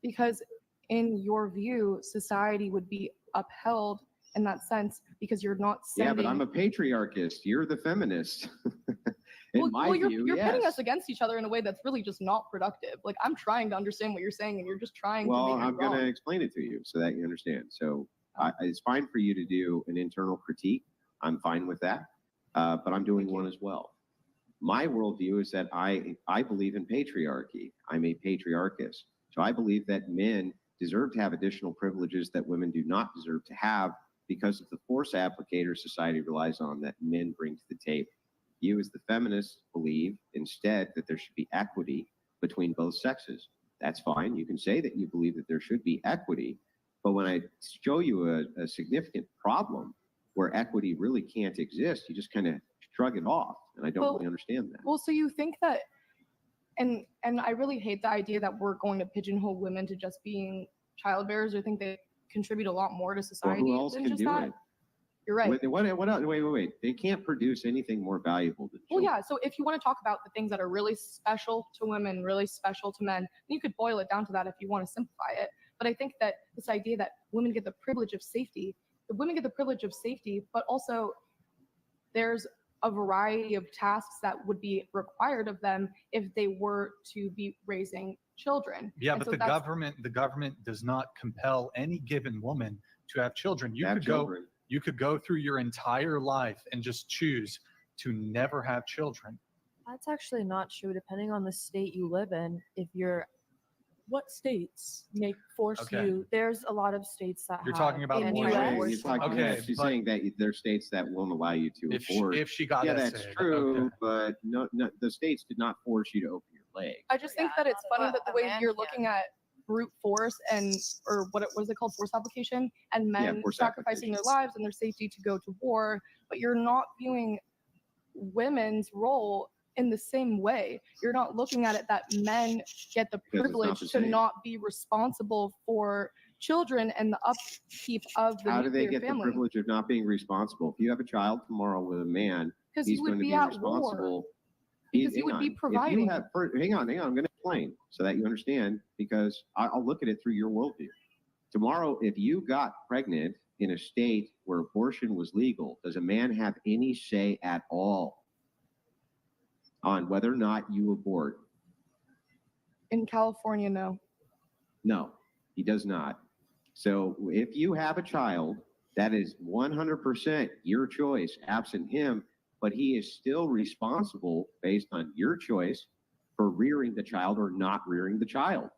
Because in your view, society would be upheld in that sense because you're not Yeah, sending. but I'm a patriarchist. You're the feminist. In Well, my well, you're, view, you're pitting yes. us against each other in a way that's really just not productive. Like, I'm trying to understand what you're saying, and you're just trying Well, to make I'm it going to wrong. explain it to you so that you understand. So it's fine for you to do an internal critique. I'm fine with that. But I'm doing one as well. My worldview is that I believe in patriarchy. I'm a patriarchist. So I believe that men deserve to have additional privileges that women do not deserve to have because of the force applicator society relies on that men bring to the table. You, as the feminists, believe instead that there should be equity between both sexes. That's fine. You can say that you believe that there should be equity. But when I show you a significant problem where equity really can't exist, you just kind of shrug it off. And I don't really understand that. Well, so you think that, and I really hate the idea that we're going to pigeonhole women to just being childbearers, or think they contribute a lot more to Well, society who else than can just do that. it? You're right. What else? Wait. They can't produce anything more valuable than Well, children. yeah. So if you want to talk about the things that are really special to women, really special to men, you could boil it down to that if you want to simplify it. But I think that this idea that women get the privilege of safety, but also there's a variety of tasks that would be required of them if they were to be raising children. Yeah, And but so the government does not compel any given woman to have children. You Have could children. you could go through your entire life and just choose to never have children. That's actually not true. Depending on the state you live in, if you're, what states force Okay. you? There's a lot of states that You're have talking about in the abortion. US. He's talking, Okay, she's but- saying that there are states that won't allow you to abort. If she got Yeah, that that's said, true, okay. but no, the states did not force you to open your leg. I just think that it's funny that the way you're looking at brute force or what is it called, force application, and men force sacrificing their lives and their safety to go to war, but you're not viewing women's role in the same way. You're not looking at it that men get the Because it's not privilege the to same. not be responsible for children and the upkeep of the How do they nuclear get family. the privilege of not being responsible? If you have a child tomorrow with a man, Because he's you going would to be be at responsible. war. Because you Hang would be on. If you providing. hang on, I'm going to explain so that you understand, because I'll look at it through your worldview. Tomorrow, if you got pregnant in a state where abortion was legal, does a man have any say at all on whether or not you abort? In California, no. No, he does not. So if you have a child, that is 100% your choice, absent him, but he is still responsible based on your choice for rearing the child or not rearing the child.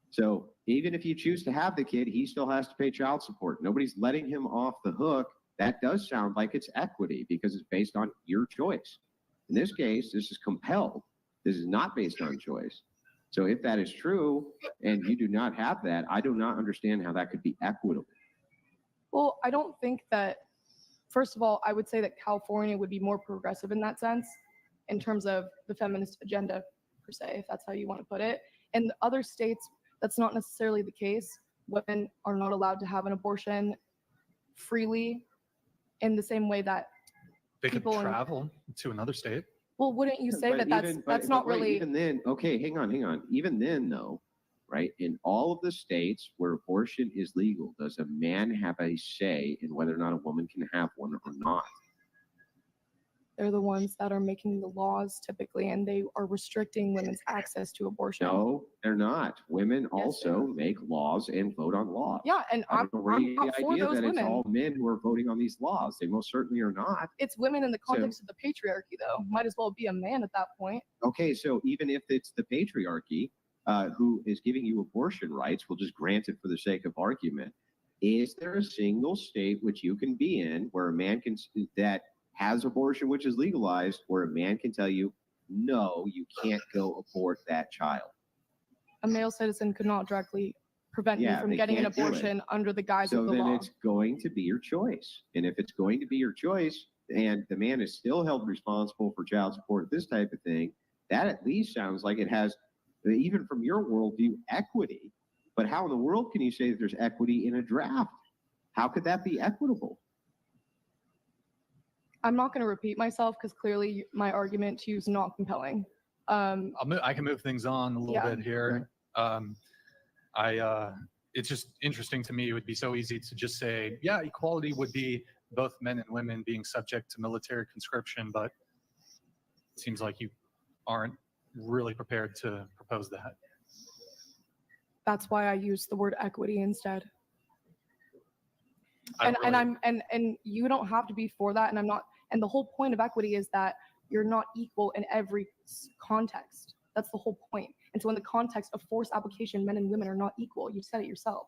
So even if you choose to have the kid, he still has to pay child support. Nobody's letting him off the hook. That does sound like it's equity because it's based on your choice. In this case, this is compelled. This is not based on choice. So if that is true and you do not have that, I do not understand how that could be equitable. Well, I don't think that, first of all, I would say that California would be more progressive in that sense, in terms of the feminist agenda, per se, if that's how you want to put it. In other states, that's not necessarily the case. Women are not allowed to have an abortion freely in the same way that They could people in- travel to another state. well, wouldn't you say But that even- that's but not wait, really Even then, okay, hang on. Even then, though, right, in all of the states where abortion is legal, does a man have a say in whether or not a woman can have one or not? they're the ones that are making the laws typically, and they are restricting women's access to abortion. No, they're not. Women they also make laws and vote on laws. Yeah, and I I'm don't know where you get not the for idea those that it's women. all men who are voting on these laws. They most certainly are not. It's women in the context of the patriarchy, though. Might as well be a man at that point. Okay, so even if it's the patriarchy who is giving you abortion rights, we'll just grant it for the sake of argument. Is there a single state which you can be in where a man can that has abortion which is legalized, where a man can tell you, no, you can't go abort that child? A male citizen could not directly prevent me from they getting an can't do it. abortion under the guise So of the then law. it's going to be your choice. And if it's going to be your choice and the man is still held responsible for child support, this type of thing, that at least sounds like it has, even from your worldview, equity. But how in the world can you say that there's equity in a draft? How could that be equitable? I'm not going to repeat myself because clearly my argument to you is not compelling. I can move things on a little Yeah. bit here. It's just interesting to me. It would be so easy to just say, yeah, equality would be both men and women being subject to military conscription, but seems like you aren't really prepared to propose that. That's why I use the word equity instead. I don't really- And you don't have to be for that, and I'm not. And the whole point of equity is that you're not equal in every context. That's the whole point. And so in the context of forced application, men and women are not equal. You said it yourself.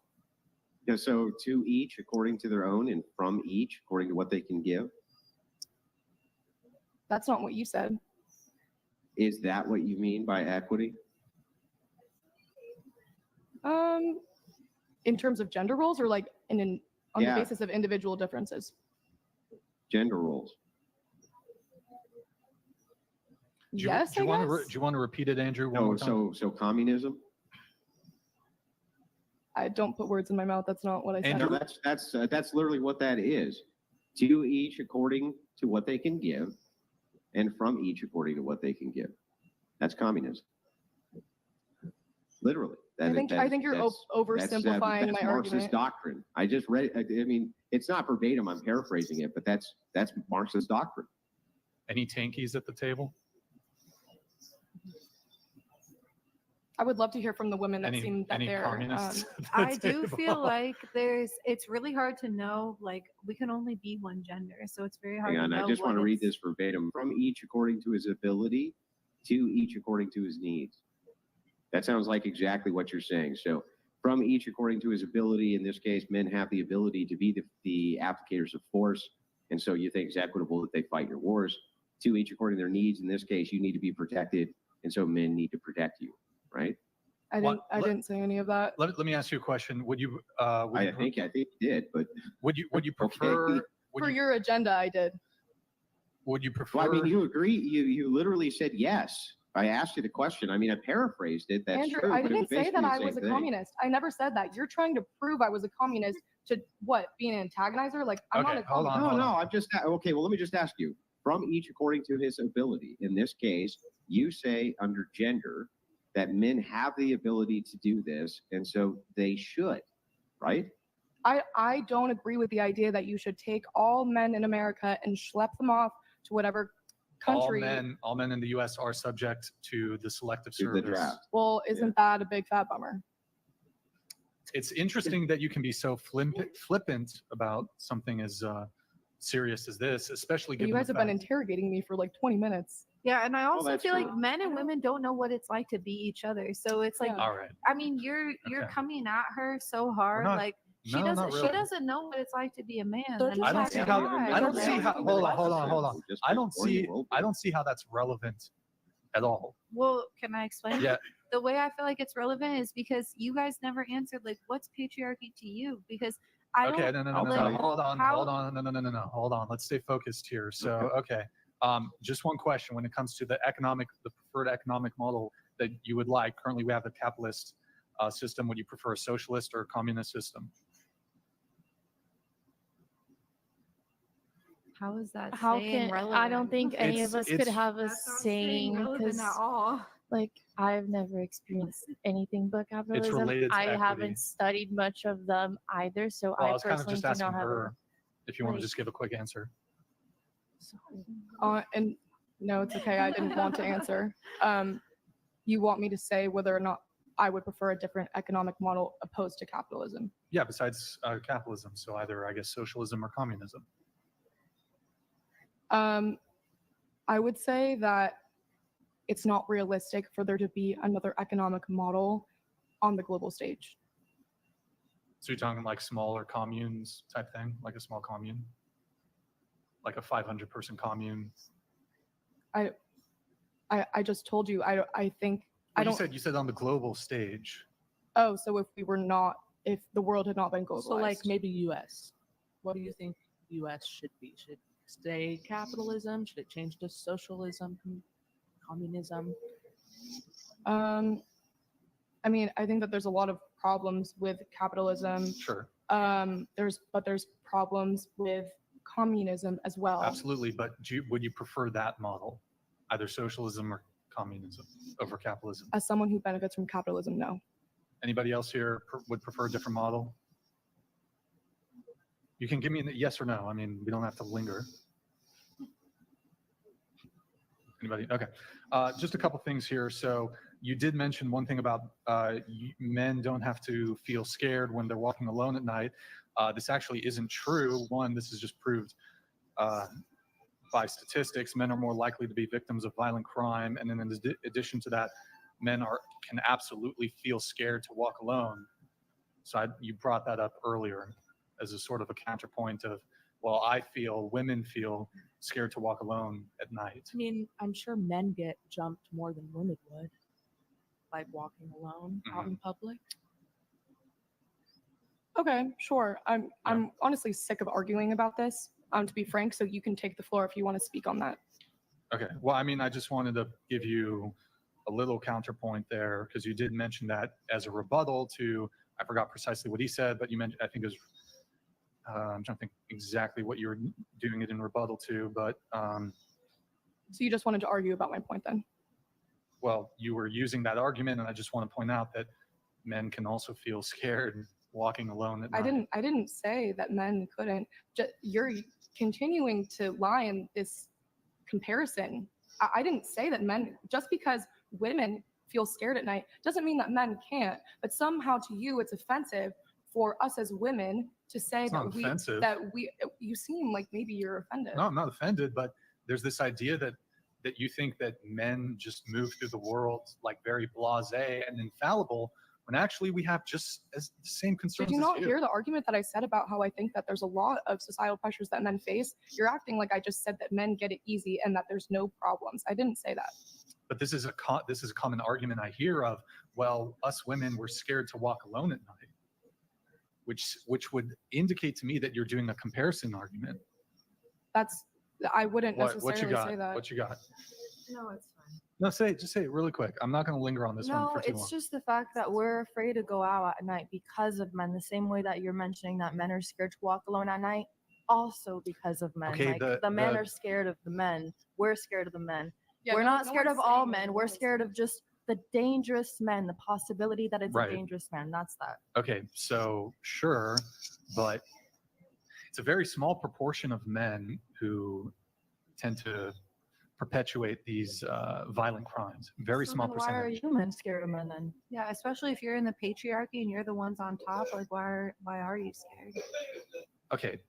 Yeah, so to each according to their own, and from each according to what they can give. That's not what you said. Is that what you mean by equity? In terms of gender roles, or like on Yeah. the basis of individual differences? Gender roles. Yes, do you I want guess. do you want to repeat it, Andrew? One No, more time? so communism. I don't put words in my mouth. That's not what I said. Andrew? No, that's literally what that is. To each according to what they can give, and from each according to what they can give. That's communism. Literally. I think you're oversimplifying that's my Marxist argument. doctrine. I just read it. I mean, it's not verbatim. I'm paraphrasing it, but that's Marxist doctrine. Any tankies at the table? I would love to hear from the women that seem that any they're. communists at the I do table? feel like it's really hard to know, like we can only be one gender, so it's very hard Hang on, to know. I just want to read it's- this verbatim. From each according to his ability, to each according to his needs. That sounds like exactly what you're saying. So from each according to his ability, in this case, men have the ability to be the applicators of force. And so you think it's equitable that they fight your wars. To each according to their needs, in this case, you need to be protected. And so men need to protect you, right? I didn't say any of that. Let me ask you a question. Would you? I think you did, but Would you prefer? Okay. Would For you, your agenda, I did. would you prefer? well, I mean, you agree. You literally said yes. I asked you the question. I mean, I paraphrased it. That's Andrew, true. I but it was didn't say basically that the I same was a thing. communist. I never said that. You're trying to prove I was a communist to what? Be an antagonizer? Like I'm Okay, not a hold on, communist. No, I'm just okay. Well, let me just ask you. From each according to his ability. In this case, you say under gender that men have the ability to do this, and so they should, right? I don't agree with the idea that you should take all men in America and schlep them off to whatever country. All men in the U.S. are subject to the selective To the service. draft. Well, isn't that a big fat bummer? It's interesting that you can be so flippant about something as serious as this, especially given You guys the have been fact- interrogating me for like 20 minutes. Yeah, and I also that's feel true. like men and women don't know what it's like to be each other. So it's like, Yeah. All right. I mean, you're Okay. coming at her so hard, not- like she no, doesn't not really. she doesn't know what it's like to be a man. They're and just I don't that's see Yeah, how. why. I don't see how. Hold on. Just I don't or you see. will be. I don't see how that's relevant at all. Well, can I explain? Yeah. The way I feel like it's relevant is because you guys never answered like what's patriarchy to you? Because I Okay. don't No. like, Hold on. how- Hold on. No. Hold on. Let's stay focused here. So, okay. Just one question when it comes to the preferred economic model that you would like. Currently, we have the capitalist system. Would you prefer a socialist or a communist system? How is that How saying can relevant? I don't think any It's- of us could it's- have a That's not saying saying relevant because at all. like I've never experienced anything but capitalism. related to I equity. haven't studied much of them either, so Well, I I was kind of personally just do asking not have her if you want to like- just give a quick answer. And no, it's okay. I didn't want to answer. You want me to say whether or not I would prefer a different economic model opposed to capitalism? Yeah, besides capitalism. So either, I guess, socialism or communism. I would say that it's not realistic for there to be another economic model on the global stage. So you're talking like smaller communes type thing, like a small commune, like a 500-person commune. I just told you. I think I Well, don't. you said on the global stage. Oh, so if the world had not been globalized. So like maybe U.S. What do you think U.S. should be? Should it stay capitalism? Should it change to socialism, communism? I mean, I think that there's a lot of problems with capitalism. Sure, There's problems with communism as well. absolutely. But would you prefer that model, either socialism or communism over capitalism? As someone who benefits from capitalism, no. Anybody else here would prefer a different model? You can give me a yes or no. I mean, we don't have to linger. Anybody? Okay. Just a couple things here. So you did mention one thing about men don't have to feel scared when they're walking alone at night. This actually isn't true. One, this is just proved by statistics. Men are more likely to be victims of violent crime. And then in addition to that, men can absolutely feel scared to walk alone. So you brought that up earlier as a sort of a counterpoint of, well, women feel scared to walk alone at night. I mean, I'm sure men get jumped more than women would, like walking alone out in public. Okay, sure. I'm honestly sick of arguing about this. To be frank, so you can take the floor if you want to speak on that. Okay. Well, I mean, I just wanted to give you a little counterpoint there because you did mention that as a rebuttal to, I forgot precisely what he said, but you mentioned, I think it was, I'm trying to think exactly what you were doing it in rebuttal to, but. So you just wanted to argue about my point then? Well, you were using that argument, and I just want to point out that men can also feel scared walking alone at night. I didn't say that men couldn't. You're continuing to lie in this comparison. I didn't say that men, just because women feel scared at night doesn't mean that men can't. But somehow to you, it's offensive for us as women to say you seem like maybe you're offended. No, I'm not offended, but there's this idea that you think that men just move through the world like very blasé and infallible, when actually we have just as the same concerns. Did you not hear the argument that I said about how I think that there's a lot of societal pressures that men face? You're acting like I just said that men get it easy and that there's no problems. I didn't say that. But this is a common argument I hear of, well, us women, we're scared to walk alone at night, which would indicate to me that you're doing a comparison argument. I wouldn't necessarily say that. What you got? No, it's fine. No, just say it really quick. I'm not going to linger on this one for too long. No, it's just the fact that we're afraid to go out at night because of men. The same way that you're mentioning that men are scared to walk alone at night, also because of men. Okay, like the men are scared of the men. We're scared of the men. Yeah, we're not scared of all men. We're scared of just the dangerous men, the possibility that it's a dangerous man. That's that. Okay, so sure, but it's a very small proportion of men who tend to perpetuate these violent crimes. Very small percentage. Why are you men scared of men then? Yeah, especially if you're in the patriarchy and you're the ones on top. Like, why are you scared? Okay.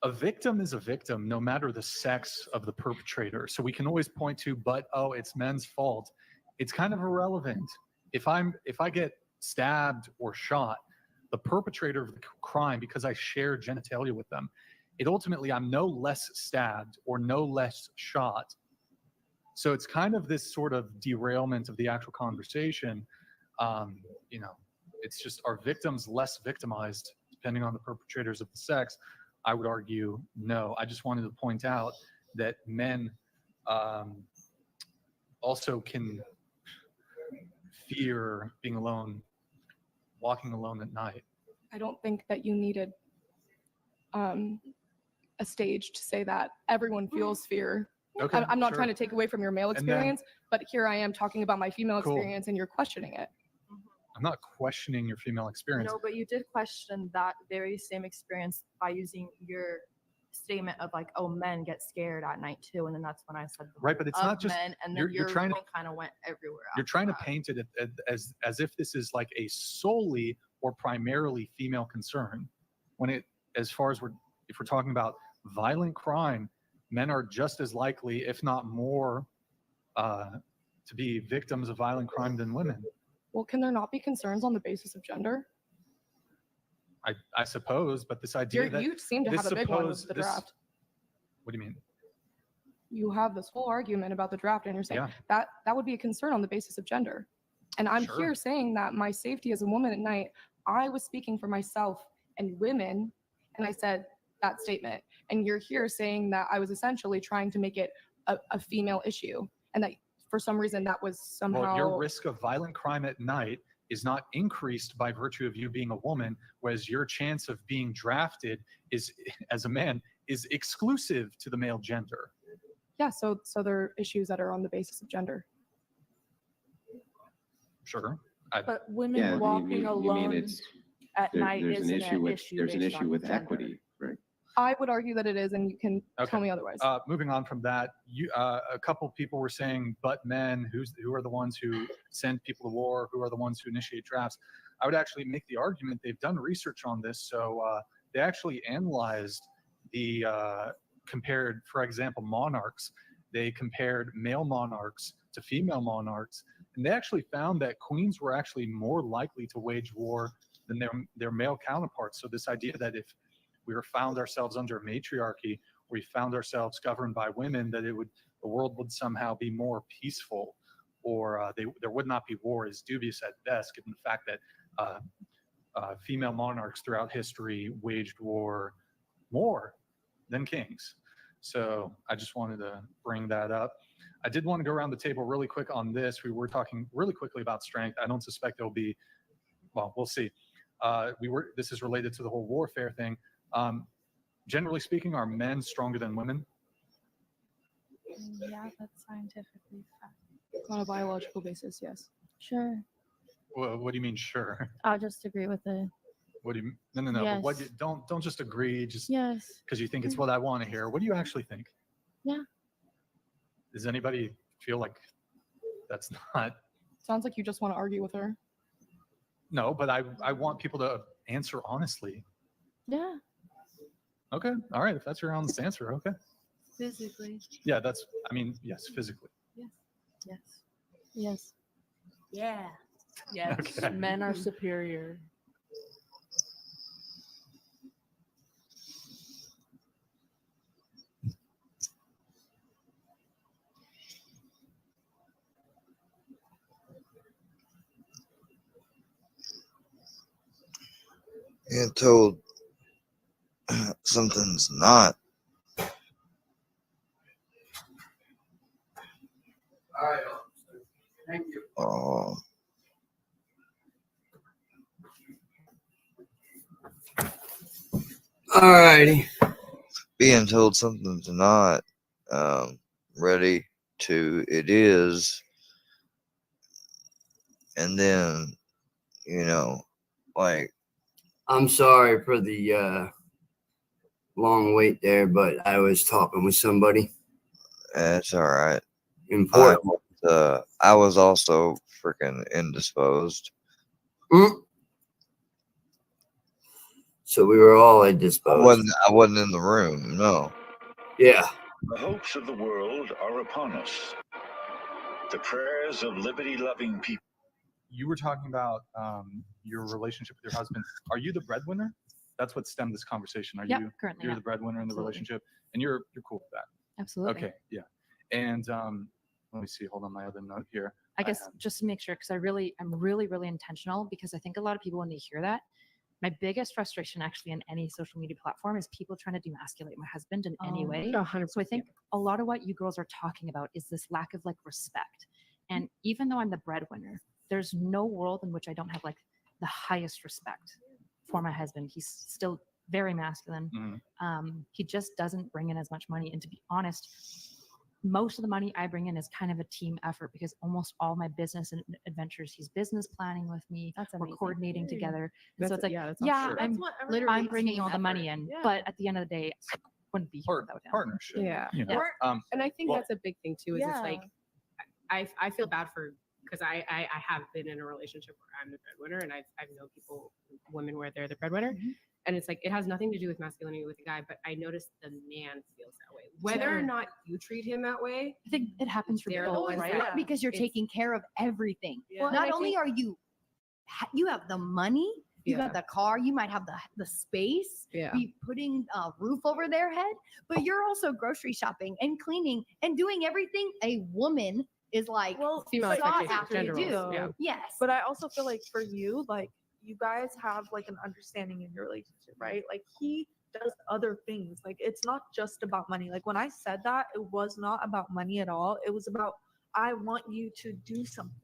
A victim is a victim no matter the sex of the perpetrator. So we can always point to, it's men's fault. It's kind of irrelevant. If I get stabbed or shot, the perpetrator of the crime, because I share genitalia with them, I'm no less stabbed or no less shot. So it's kind of this sort of derailment of the actual conversation. It's just, are victims less victimized depending on the perpetrators of the sex? I would argue no. I just wanted to point out that men also can fear being alone, walking alone at night. I don't think that you needed a stage to say that. Everyone feels fear. Okay, I'm not trying to take away from your male experience, but here I am talking about my female Cool. experience and you're questioning it. I'm not questioning your female experience. No, but you did question that very same experience by using your statement of like, oh, men get scared at night too, and then that's when I said Right, but it's not just men, and then you're trying to kind of went everywhere. You're trying to paint it as if this is like a solely or primarily female concern, when if we're talking about violent crime, men are just as likely, if not more, to be victims of violent crime than women. Well, can there not be concerns on the basis of gender? I suppose, but this idea that you seem to have a big one with the draft. What do you mean? You have this whole argument about the draft, and you're saying that would be a concern on the basis of gender. And I'm here saying that my safety as a woman at night, I was speaking for myself and women, and I said that statement. And you're here saying that I was essentially trying to make it a female issue, and that for some reason that was somehow. Well, your risk of violent crime at night is not increased by virtue of you being a woman, whereas your chance of being drafted is, as a man, is exclusive to the male gender. Yeah, so there are issues that are on the basis of gender. Sure. But women walking alone at night there's isn't an issue with based on there's an issue with gender. equity, right? I would argue that it is, and you can Okay. tell me otherwise. Moving on from that, a couple people were saying, but men, who are the ones who send people to war? Who are the ones who initiate drafts? I would actually make the argument they've done research on this. So they actually analyzed compared, for example, monarchs. They compared male monarchs to female monarchs, and they actually found that queens were actually more likely to wage war than their male counterparts. So this idea that if we found ourselves under a matriarchy, we found ourselves governed by women, that the world would somehow be more peaceful, or there would not be war, is dubious at best, given the fact that female monarchs throughout history waged war more than kings. So I just wanted to bring that up. I did want to go around the table really quick on this. We were talking really quickly about strength. I don't suspect there'll be, well, we'll see. This is related to the whole warfare thing. Generally speaking, are men stronger than women? Yeah, that's scientifically fact. On a biological basis, yes. Sure. What do you mean, sure? I'll just agree with it. What do you? No. But Yes. Don't just agree just Yes. because you think it's what I want to hear. What do you actually think? Yeah. Does anybody feel like that's not? Sounds like you just want to argue with her. No, but I want people to answer honestly. Yeah. Okay. All right. If that's your honest answer, okay. Physically. Yeah, yes, physically. Yes. Yes. Yes. Yeah. Yes. Okay. Men are superior. Being told something's not. All right, officer. Thank you. Oh, All righty. being told something's not ready to it is, and then like I'm sorry for the long wait there, but I was talking with somebody that's all right. important. I was also freaking indisposed. So we were all indisposed. I wasn't in the room. No. Yeah. The hopes of the world are upon us. The prayers of liberty-loving people. You were talking about your relationship with your husband. Are you the breadwinner? That's what stemmed this conversation. Yep, currently, you're yeah. the breadwinner in the Absolutely. relationship, and you're cool with that. Absolutely. Okay, yeah. And let me see. Hold on, my other note here. I guess just to make sure, because I'm really, really intentional, because I think a lot of people, when they hear that, my biggest frustration actually in any social media platform is people trying to demasculate my husband in any way. 100%. So I think a lot of what you girls are talking about is this lack of like respect. And even though I'm the breadwinner, there's no world in which I don't have like the highest respect for my husband. He's still very masculine. He just doesn't bring in as much money. And to be honest, most of the money I bring in is kind of a team effort, because almost all my business and adventures, he's business planning with me. That's We're amazing. coordinating together. And so it's like, that's yeah, awesome. I'm That's what literally everybody's bringing team all the money effort. in, Yeah. but at the end of the day, I wouldn't be here without him. Partnership. Yeah. You know? And I think well- that's a big thing too. Is it's like I feel bad for, because I have been in a relationship where I'm the breadwinner, and I've known people, women, where they're the breadwinner, and it's like it has nothing to do with masculinity with the guy, but I noticed the man feels that way. Whether or not you treat him that way, I think it happens for They're the both, ones right? that- Because you're It's- taking care of everything. Well, and Not I only think- are you have the money, you Yeah. got the car, you might have the space, Yeah. be putting a roof over their head, but you're also grocery shopping and cleaning and doing everything a woman is like female sought expectations, after gender to do. roles, yeah. Yes. But I also feel like for you, like you guys have like an understanding in your relationship, right? Like he does other things. Like it's not just about money. Like when I said that, it was not about money at all. It was about I want you to do something.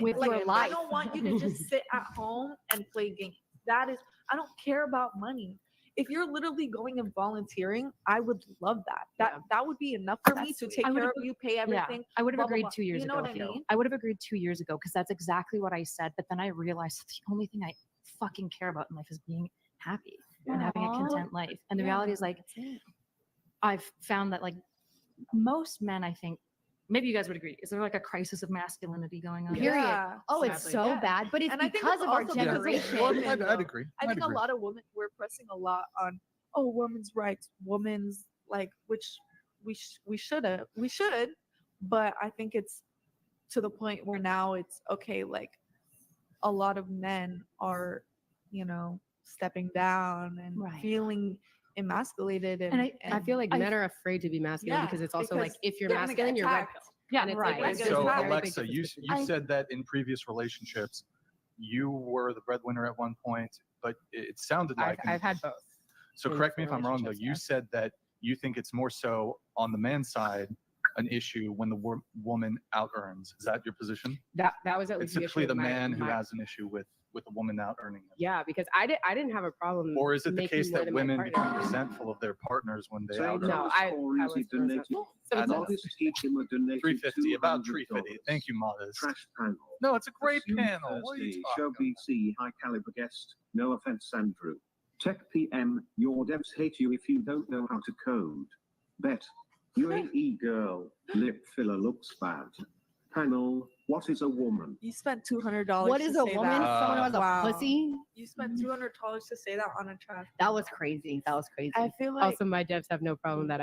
With like, your I life. don't want you to just sit at home and play games. That is, I don't care about money. If you're literally going and volunteering, I would love that. That would be enough for me That's to sweet. take I care would've- of you, pay everything. I would have blah, blah, agreed blah. 2 years You know ago. what I mean? I would have agreed 2 years ago, because that's exactly what I said. But then I realized that the only thing I fucking care about in life is being happy. and having a Aw. content life. And the Yeah, reality is like, that's it. I've found that like most men, I think, maybe you guys would agree, is there like a crisis of masculinity going on? Period. Yeah, Oh, it's sadly. so Yeah. bad, but it's And I think because it's of our also because of generation. women, I'd though. agree. I think I'd agree. a lot of women, we're pressing a lot on, oh, women's rights, women's like, which we should, but I think it's to the point where now it's okay. Like a lot of men are, stepping down and Right. feeling emasculated, And I feel like men are afraid to be masculine Yeah, because it's also like because if you're they're gonna get masculine, you're red attacked. pill. Yeah, And it's right. like, Get So attacked. Alexa, you said that in previous relationships, you were the breadwinner at one point, but it sounded like I've had both. So in correct me if I'm wrong, though. relationships, You yeah. said that you think it's more so on the man's side an issue when the woman out earns. Is that your position? That was at It's least typically the issue of man who my- has an issue with a woman out earning him. Yeah, because I didn't have a problem. Or is it the making case more that than my women partner. become resentful of their partners when they out earn? No, I was resentful. I know. Modest teach him a donated 350, about $200. 350. Thank you, Modest. Trash panel. No, it's a great Assume panel. What are you Thursday, talking Show BC high caliber guest. No offense, Andrew. Tech PM, your devs hate you if you don't know how to code. Bet. You ain't e-girl. Lip filler looks bad. Panel, what is a woman? You spent $200. What is to a say woman? That. Someone who has a Wow. pussy? You spent $200 to say that on a trash. That was crazy. That was crazy. I feel like Also, my devs have no problem for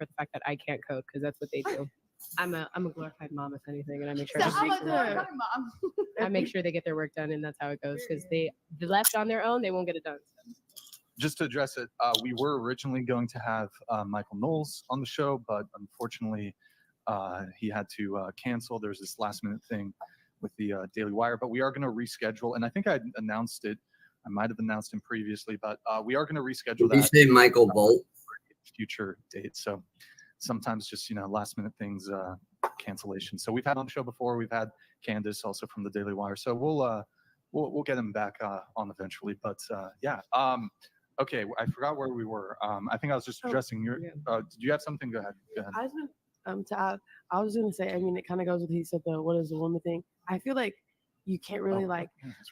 the fact that I can't code because that's what they do. I'm a glorified mom, if anything, and I make sure So they I'm get a their work glorified done. mom. I make sure they get their work done, and that's how it goes. Because they left on their own, they won't get it done. Just to address it, we were originally going to have Michael Knowles on the show, but unfortunately, he had to cancel. There's this last minute thing with the Daily Wire, but we are going to reschedule. And I think I announced it. I might have announced him previously, but we are going to reschedule Did you that say Michael Bolt? future date. So sometimes just, last minute things, cancellation. So we've had on the show before. We've had Candace also from the Daily Wire. So we'll get him back on eventually. But yeah. Okay, I forgot where we were. I think I was just addressing your. Did you have something? Go ahead. I was gonna, I was gonna say. I mean, it kind of goes with he said the what is a woman thing. I feel like you can't really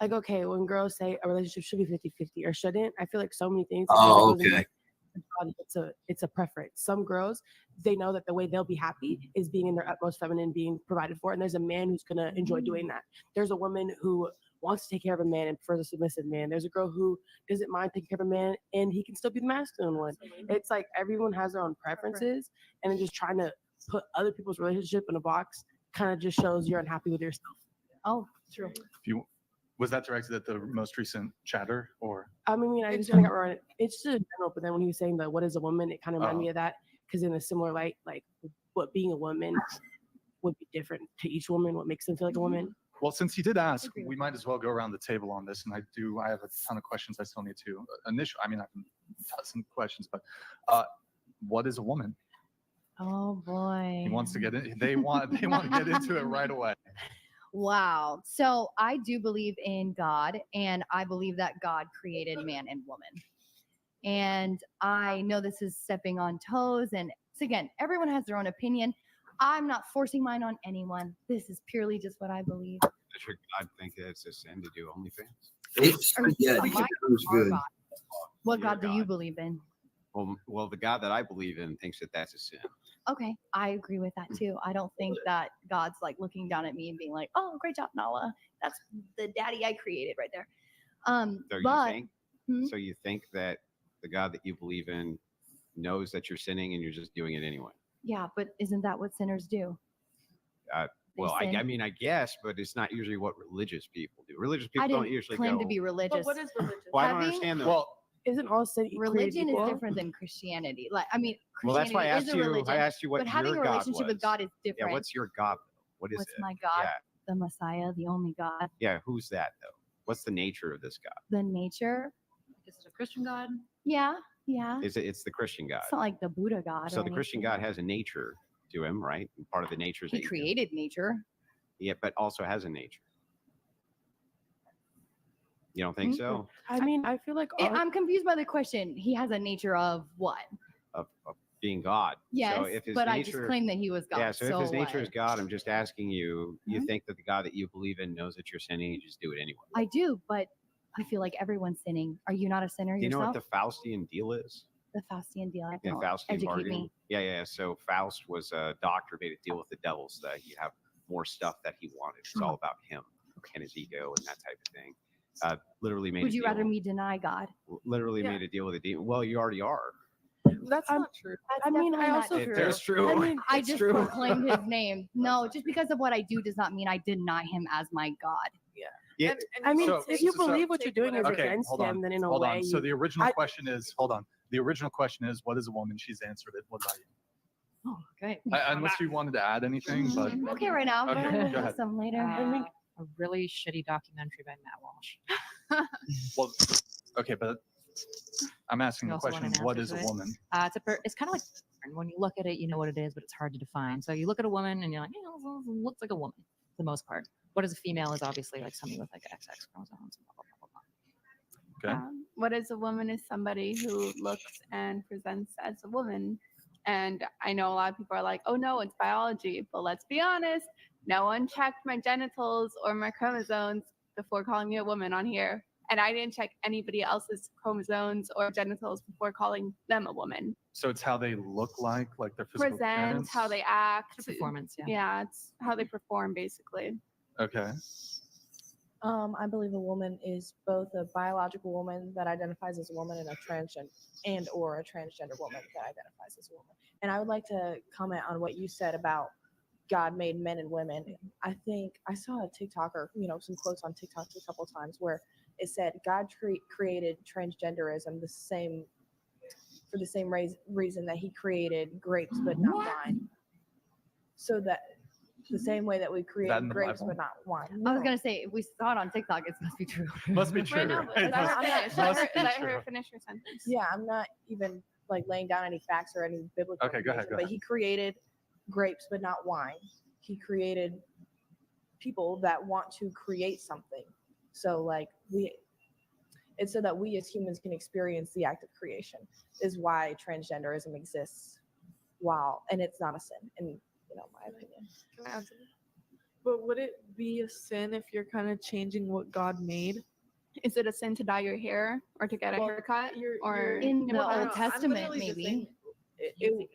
okay, when girls say a relationship should be 50-50 or shouldn't. I feel like so many things. Oh, okay. It's a preference. Some girls, they know that the way they'll be happy is being in their utmost feminine, being provided for, and there's a man who's gonna enjoy doing that. There's a woman who wants to take care of a man and prefers a submissive man. There's a girl who doesn't mind taking care of a man and he can still be the masculine one. It's like everyone has their own preferences, and then just trying to put other people's relationship in a box kind of just shows you're unhappy with yourself. Oh, true. Was that directed at the most recent chatter or? I mean, I just kind of got wrong. It's just general, but then when he was saying what is a woman, it kind of reminded me of that because in a similar light, like what being a woman would be different to each woman, what makes them feel like a woman. Well, since he did ask, we might as well go around the table on this. And I have a ton of questions I still need to initial. I mean, I have a dozen questions, but what is a woman? Oh boy. He wants to get in. They want to get into it right away. Wow. So I do believe in God, and I believe that God created man and woman. And I know this is stepping on toes. And so again, everyone has their own opinion. I'm not forcing mine on anyone. This is purely just what I believe. I think it's a sin to do OnlyFans. Yeah, Mine sounds are good. God. What Your God do you believe in? Well, the God that I believe in thinks that that's a sin. Okay, I agree with that too. I don't think that God's like looking down at me and being like, "Oh, great job, Nala. That's the daddy I created right there." So you think that the God that you believe in knows that you're sinning and you're just doing it anyway? Yeah, but isn't that what sinners do? Well, I sin. mean, I guess, but it's not usually what religious people do. Religious people I don't didn't usually claim go. to be religious. But what is religion? Well, I don't understand that. Well, isn't all sin religion is different than Christianity. Like, I mean, well, that's Christianity why I asked is a you. religion, I asked you what but having your a God relationship was. with God is different. Yeah, what's your God? What is What's it? my God? Yeah. The Messiah, the only God. Yeah, who's that though? What's the nature of this God? The nature. Is it a Christian God? Yeah, yeah. It's the Christian God. It's not like the Buddha God. So or the Christian anything. God has a nature to him, right? And part of the nature is He that created nature. yeah, but also has a nature. You don't think so? I mean, I feel like I'm confused by the question. He has a nature of what? Of being God. Yes, so if his but I nature, just claimed that he was God. Yeah, so if his nature what? is God, I'm just asking you, you Mhm. think that the God that you believe in knows that you're sinning, you just do it anyway. I do, but I feel like everyone's sinning. Are you not a sinner Do you know yourself? what the Faustian deal is? The Faustian deal. I Yeah, don't. Faustian Educate bargain. me. Yeah. So Faust was a doctor, made a deal with the devil so that he'd have more stuff that he wanted. It's all about him and his ego and that type of thing. Literally made. Would a you deal, rather me deny God? Literally made a deal with a demon. Well, you already are. That's not true. I mean, I also It's true. I mean, I It's just true. proclaimed his name. No, just because of what I do does not mean I deny him as my God. Yeah. I mean, So- if you so- believe what you're doing is Okay, against hold on. him, then in a hold way, on. So the original I- question is, hold on. The original question is, what is a woman? She's answered it. What about you? Oh, okay. Unless you wanted to add anything, but Okay, right now. Okay, but go ahead. some later. A really shitty documentary by Matt Walsh. well, okay, but I'm asking You the also want question: an what answer is to a it? woman? It's kind of like when you look at it, you know what it is, but it's hard to define. So you look at a woman and you're like, it looks like a woman for the most part. What is a female is obviously like somebody with like XX chromosomes. Blah, blah, blah, blah, blah. Okay. What is a woman is somebody who looks and presents as a woman. And I know a lot of people are like, oh no, it's biology. But let's be honest, no one checked my genitals or my chromosomes before calling me a woman on here. And I didn't check anybody else's chromosomes or genitals before calling them a woman. So it's how they look like their physical Present, appearance. how they act. Performance, yeah. Yeah, it's how they perform basically. Okay. I believe a woman is both a biological woman that identifies as a woman and a transgender or a transgender woman that identifies as a woman. And I would like to comment on what you said about God made men and women. I think I saw a TikTok or some quotes on TikTok a couple times where it said God created transgenderism for the same reason that he created grapes but not wine. So that the same way that we create in the grapes Bible? but not wine. I was No. gonna say if we saw it on TikTok, it must be true. Must be true. Wait, no, right? let her finish. Let Must her, be let true. her finish her sentence. Yeah, I'm not even like laying down any facts or any biblical Okay, go ahead, information, go but ahead. he created grapes but not wine. He created people that want to create something. So like it's so that we as humans can experience the act of creation is why transgenderism exists. And it's not a sin in my opinion. Can I answer that? But would it be a sin if you're kind of changing what God made? Is it a sin to dye your hair or to get a haircut? Or In the Well, I Old don't know. I'm Testament, literally just maybe. saying,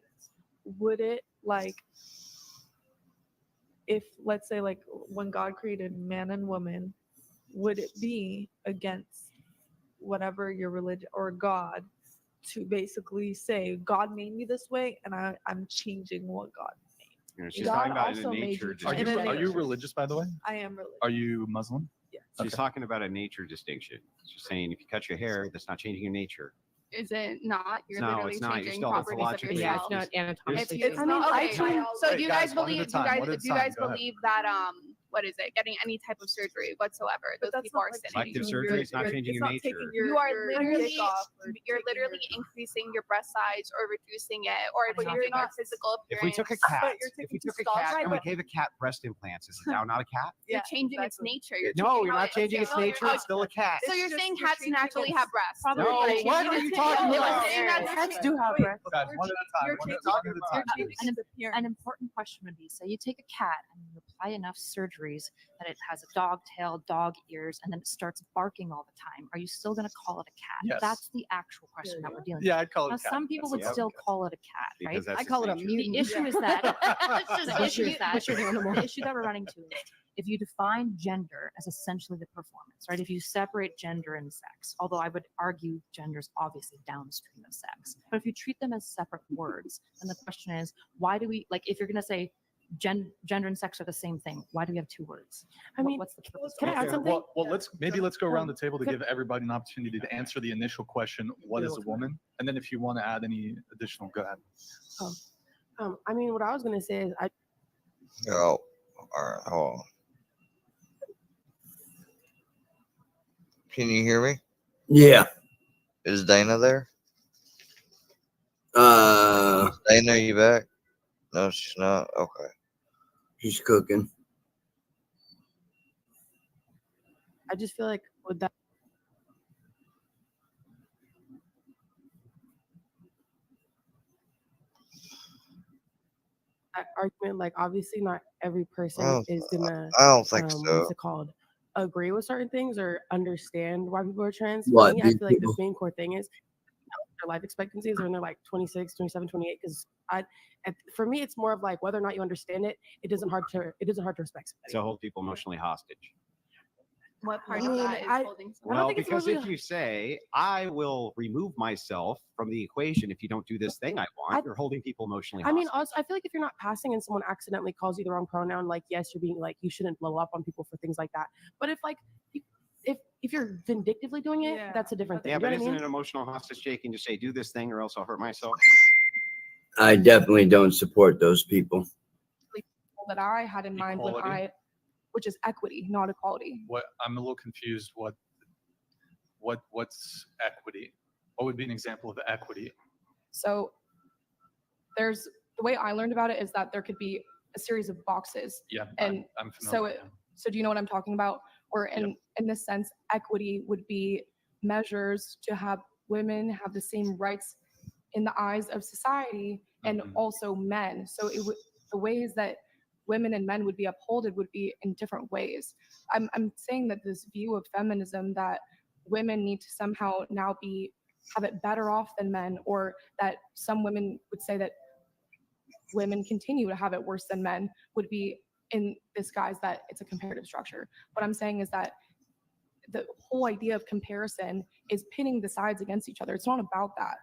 would it like if let's say like when God created man and woman, would it be against whatever your religion or God to basically say God made me this way and I'm changing what God made? She's God talking about also a made nature you Are you, trans. are you religious, by the way? I am religious. Are you Muslim? Yeah. She's talking about a nature distinction. She's saying if you cut your hair, that's not changing your nature. Is it not? You're No, literally it's not. You're changing still properties of pathological. yourself. Yeah, it's not anatomically. It's feasible. not. I Okay. can- So Wait, do you guys, guys one at a believe? Do time, you one at a guys? Do you time, guys go ahead. believe that what is it? Getting any type of surgery whatsoever, those that's people not are like sinning. Elective surgery is not You're- changing it's your not nature. taking You are your literally dick off or you're taking literally your- increasing your breast size or reducing it or But you're changing your not- physical If appearance. we took a cat, But you're if we taking took a cat and we testosterone. gave a cat breast implants, is it now not a cat? You're Yeah, changing its exactly. nature. You're No, changing you're how not it- changing its No, you're nature. not. It's still a cat. So It's you're just saying you're cats changing naturally its- have breasts? Probably No, like- what are you talking No, about? you're saying that Cats do have breasts. Guys, one at a time. You're One at a changing- time. One at a you're time. changing its appearance. An important question would be, so you take a cat and you apply enough surgeries that it has a dog tail, dog ears, and then it starts barking all the time. Are you still going to call it a cat? Yes. That's the actual question that we're dealing with. Yeah, I'd call it Now, a cat. some people That's would what I still guess. call it a cat, right? Because that's I its call it a nature. mutant. The issue is that the issue is that butchered animal. the issue that we're running to is if you define gender as essentially the performance, right? If you separate gender and sex, although I would argue gender is obviously downstream of sex, but if you treat them as separate words, then the question is, why do we if you're going to say gender and sex are the same thing, why do we have two words? I mean, what's the purpose? can I add Okay, something? well, let's go around the table to Could- give everybody an opportunity to answer the initial question, what is a woman? And then if you want to add any additional, go ahead. I mean, what I was gonna say is Oh, all right, hold on. Can you hear me? Yeah. Is Dana there? Uh, Dana, are you back? No, she's not. Okay. he's cooking. I just feel like with that argument, like obviously not every person is gonna I don't think so. what's it called? agree with certain things or understand why people are trans. For What, me, I these feel like the people? main core thing is their life expectancies are in their like 26, 27, 28. Because for me, it's more of like whether or not you understand it, it doesn't hard to respect somebody. To hold people emotionally hostage. What part I of mean, that is I- holding I don't Well, think it's because really- if you say, I will remove myself from the equation if you don't do this thing I want, you're holding people emotionally I mean, hostage. also, I feel like if you're not passing and someone accidentally calls you the wrong pronoun, like, yes, you're being like, you shouldn't blow up on people for things like that. But if like, if you're vindictively doing it, that's a different thing. Yeah, You know but what I isn't mean? an emotional hostage, Jake, and just say, do this thing or else I'll hurt myself? I definitely don't support those people. That I had in mind when Equality? which is equity, not equality. What I'm a little confused. What's equity? What would be an example of equity? So there's the way I learned about it is that there could be a series of boxes. Yeah, And I'm so familiar. so do you know what I'm talking about? Or in this sense, equity would be measures to have women have the same rights in the eyes of society and also men. So it would the ways that women and men would be upholded would be in different ways. I'm saying that this view of feminism that women need to somehow now have it better off than men, or that some women would say that women continue to have it worse than men, would be in this guise that it's a comparative structure. What I'm saying is that the whole idea of comparison is pitting the sides against each other. It's not about that.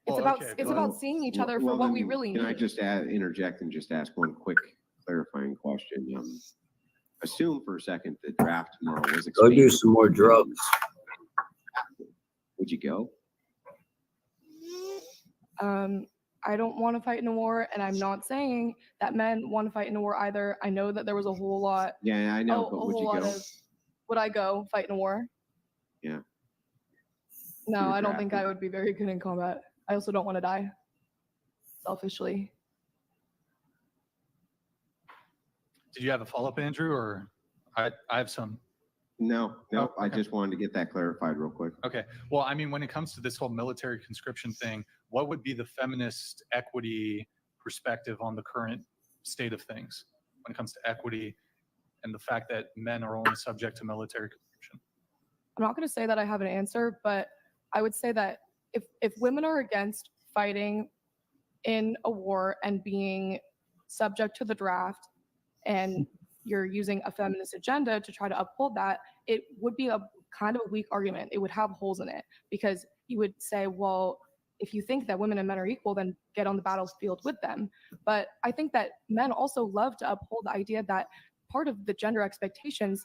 It's about seeing each other for what we then really can need. I just interject and just ask one quick clarifying question? Assume for a second the draft tomorrow was Go do expanded. some more drugs. Would you go? I don't want to fight in a war, and I'm not saying that men want to fight in a war either. I know that there was a whole lot. Yeah, I know, but a would whole you lot go? of. Would I go fight in a war? Yeah. No, You were I don't think I drafted. would be very good in combat. I also don't want to die. Selfishly. Did you have a follow-up, Andrew, or I have some? No, I just wanted to get that clarified real quick. Okay. Well, I mean, when it comes to this whole military conscription thing, what would be the feminist equity perspective on the current state of things when it comes to equity and the fact that men are only subject to military conscription? I'm not going to say that I have an answer, but I would say that if women are against fighting in a war and being subject to the draft, and you're using a feminist agenda to try to uphold that, it would be a kind of a weak argument. It would have holes in it because you would say, well, if you think that women and men are equal, then get on the battlefield with them. But I think that men also love to uphold the idea that part of the gender expectations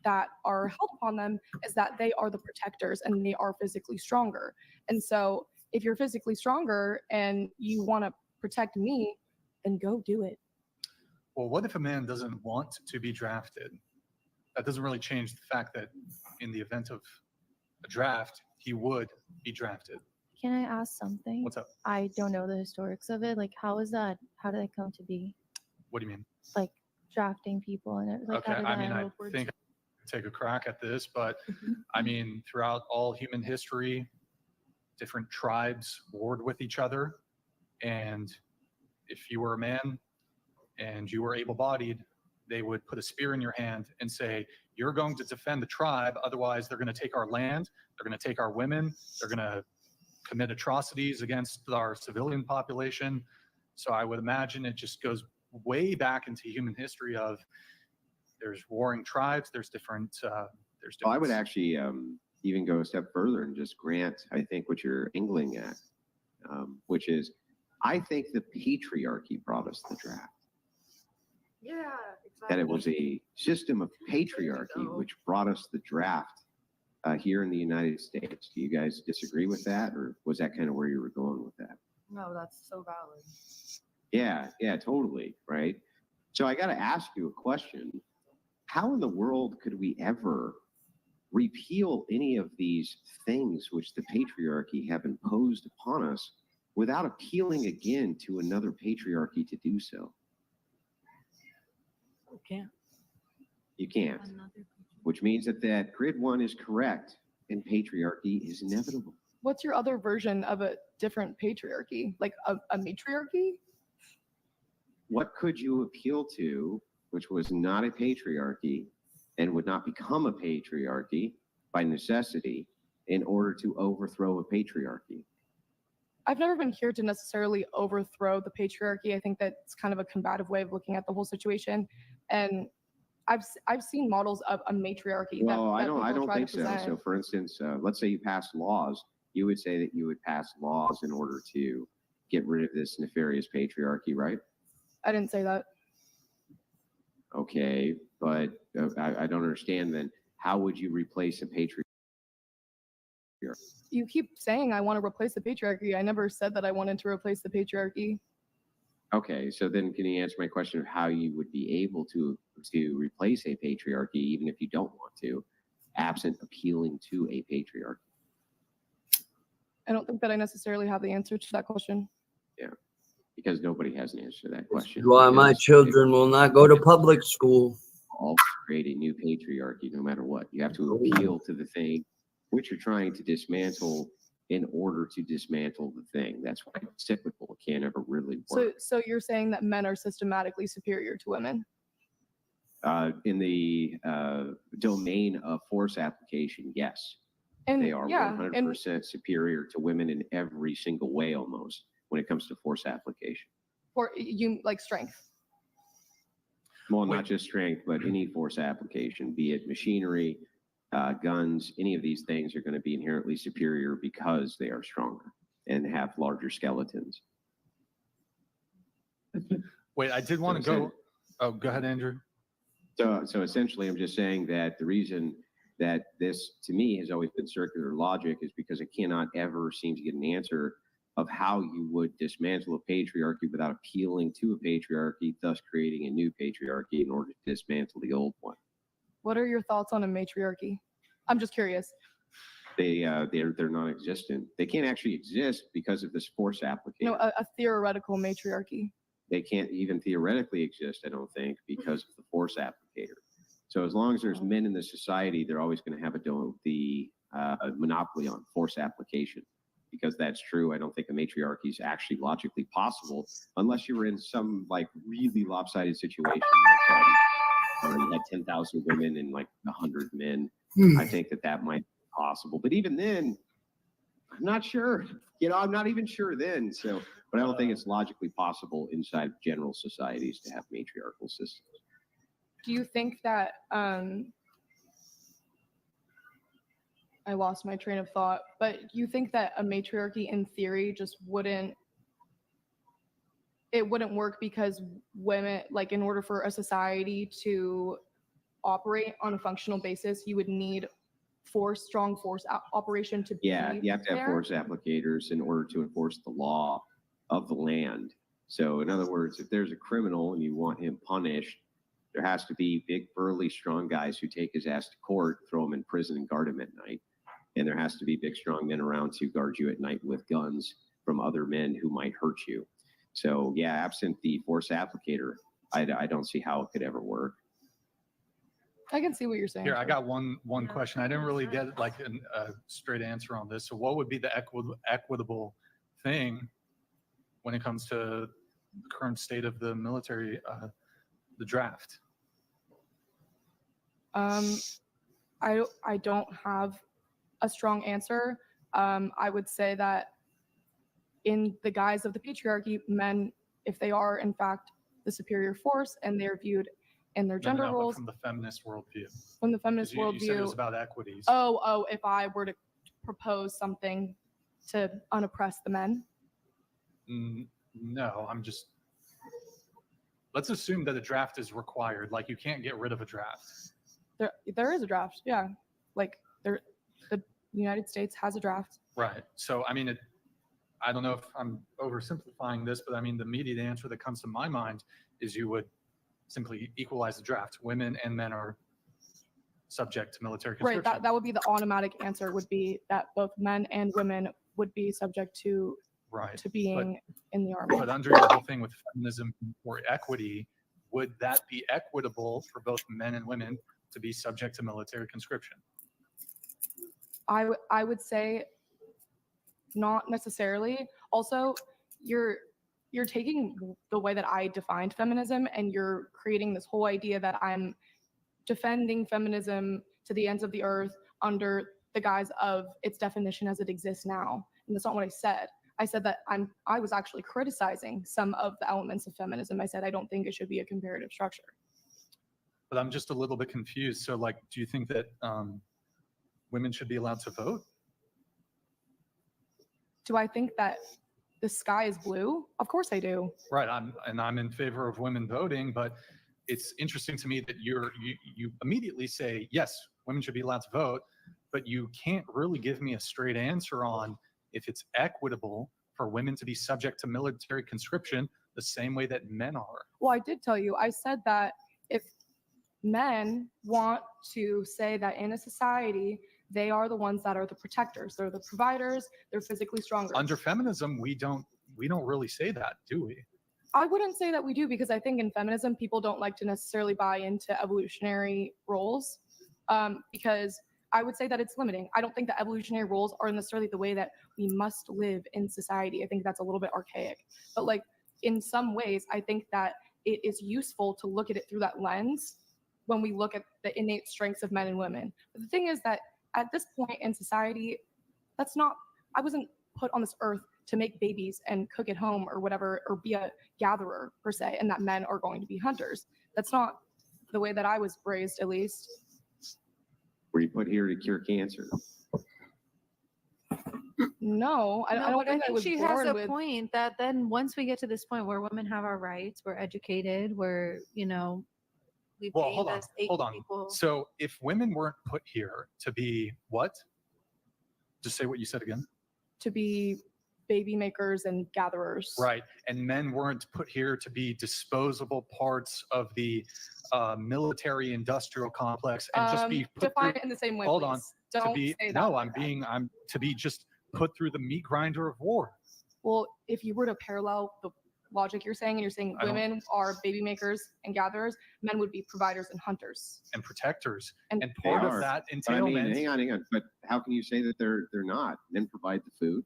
that are held upon them is that they are the protectors and they are physically stronger. And so if you're physically stronger and you want to protect me, then go do it. Well, what if a man doesn't want to be drafted? That doesn't really change the fact that in the event of a draft, he would be drafted. Can I ask something? What's up? I don't know the historics of it. Like, how is that? How did it come to be? What do you mean? Like drafting people and it. Like, Okay, how did I that mean, I work? think I could take a crack at this, but I mean, throughout all human history, different tribes warred with each other. And if you were a man and you were able-bodied, they would put a spear in your hand and say, you're going to defend the tribe, otherwise they're going to take our land, they're going to take our women, they're going to commit atrocities against our civilian population. So I would imagine it just goes way back into human history of there's warring tribes, there's different Well, I would actually even go a step further and just grant, I think, what you're angling at, which is, I think the patriarchy brought us the draft. Yeah, exactly. That it was a system of patriarchy which brought us the draft here in the United States. Do you guys disagree with that, or was that kind of where you were going with that? No, that's so valid. Yeah, totally, right? So I got to ask you a question. How in the world could we ever repeal any of these things which the patriarchy have imposed upon us without appealing again to another patriarchy to do so? You can't. You can't. Which means that grid one is correct and patriarchy is inevitable. What's your other version of a different patriarchy? Like a matriarchy? What could you appeal to which was not a patriarchy and would not become a patriarchy by necessity in order to overthrow a patriarchy. I've never been here to necessarily overthrow the patriarchy. I think that's kind of a combative way of looking at the whole situation. And I've seen models of a matriarchy. Well, that I people don't try think to so. present. So, for instance, let's say you pass laws. You would say that you would pass laws in order to get rid of this nefarious patriarchy, right? I didn't say that. Okay, but I don't understand then. How would you replace a patriarchy? You keep saying I want to replace the patriarchy. I never said that I wanted to replace the patriarchy. Okay, so then can you answer my question of how you would be able to replace a patriarchy, even if you don't want to, absent appealing to a patriarchy? I don't think that I necessarily have the answer to that question. Yeah, because nobody has an answer to that question. Why my Because children will not go to public school. all create a new patriarchy no matter what. You have to appeal to the thing which you're trying to dismantle in order to dismantle the thing. That's why it's cyclical. It can't ever really work. So you're saying that men are systematically superior to women? In the domain of force application, yes. And They are yeah, 100% superior to women in every single way almost when it comes to force application. for you like strength. Well, not just strength, but any force application, be it machinery, guns, any of these things are going to be inherently superior because they are stronger and have larger skeletons. Wait, I did want to go. Oh, go ahead, Andrew. So essentially, I'm just saying that the reason that this, to me, has always been circular logic is because it cannot ever seem to get an answer of how you would dismantle a patriarchy without appealing to a patriarchy, thus creating a new patriarchy in order to dismantle the old one. What are your thoughts on a matriarchy? I'm just curious. They're non-existent. They can't actually exist because of this force application. No, a theoretical matriarchy. They can't even theoretically exist, I don't think, because of the force applicator. So as long as there's men in the society, they're always going to have the monopoly on force application. Because that's true, I don't think a matriarchy is actually logically possible unless you were in some like really lopsided situation. Like, you had 10,000 women and like 100 men. I think that might be possible. But even then, I'm not sure. I'm not even sure then. So, but I don't think it's logically possible inside general societies to have matriarchal systems. Do you think that I lost my train of thought, but you think that a matriarchy in theory just wouldn't work because women, like in order for a society to operate on a functional basis, you would need strong force operation to Yeah, be you have to have there? force applicators in order to enforce the law of the land. So in other words, if there's a criminal and you want him punished, there has to be big, burly, strong guys who take his ass to court, throw him in prison and guard him at night. And there has to be big, strong men around to guard you at night with guns from other men who might hurt you. So yeah, absent the force applicator, I don't see how it could ever work. I can see what you're saying. Here, I got one question. I didn't really get like a straight answer on this. So what would be the equitable thing when it comes to the current state of the military, the draft? I don't have a strong answer. I would say that in the guise of the patriarchy, men, if they are in fact the superior force and they're viewed in their gender but roles from the feminist worldview. from the feminist 'Cause you said it was worldview. about equities. Oh, if I were to propose something to unoppress the men. No, let's assume that a draft is required. Like you can't get rid of a draft. There is a draft, yeah. Like the United States has a draft. Right. So I mean, I don't know if I'm oversimplifying this, but I mean the immediate answer that comes to my mind is you would simply equalize the draft. Women and men are subject to military conscription. Right. That would be the automatic answer. Would be that both men and women would be subject to being in the army. But under your whole thing with feminism or equity, would that be equitable for both men and women to be subject to military conscription? I would say not necessarily. Also, you're taking the way that I defined feminism and you're creating this whole idea that I'm defending feminism to the ends of the earth under the guise of its definition as it exists now. And that's not what I said. I said that I was actually criticizing some of the elements of feminism. I said I don't think it should be a comparative structure. But I'm just a little bit confused. So, like, do you think that women should be allowed to vote? Do I think that the sky is blue? Of course I do. Right. I'm in favor of women voting, but it's interesting to me that you immediately say, yes, women should be allowed to vote, but you can't really give me a straight answer on if it's equitable for women to be subject to military conscription the same way that men are. Well, I did tell you, I said that if men want to say that in a society, they are the ones that are the protectors, they're the providers, they're physically stronger. Under feminism, we don't really say that, do we? I wouldn't say that we do, because I think in feminism, people don't like to necessarily buy into evolutionary roles, because I would say that it's limiting. I don't think that evolutionary roles are necessarily the way that we must live in society. I think that's a little bit archaic. But like in some ways, I think that it is useful to look at it through that lens when we look at the innate strengths of men and women. But the thing is that at this point in society, I wasn't put on this earth to make babies and cook at home or whatever, or be a gatherer per se, and that men are going to be hunters. That's not the way that I was raised, at least. Were you put here to cure cancer? No, I don't but I think I think was she has born a with. point that then once we get to this point where women have our rights, we're educated, we're, we Well, bathe as hold on. people. So if women weren't put here to be what? Just say what you said again. To be baby makers and gatherers. Right. And men weren't put here to be disposable parts of the military industrial complex and just be put define through, it in the same way. hold please. on. Don't to be, say that. no, like I'm to be just put through the meat grinder of war. Well, if you were to parallel the logic you're saying, and you're saying women are baby makers and gatherers, men would be providers and hunters and protectors. And part of that But I mean, entailment. hang on. But how can you say that they're not? Men provide the food.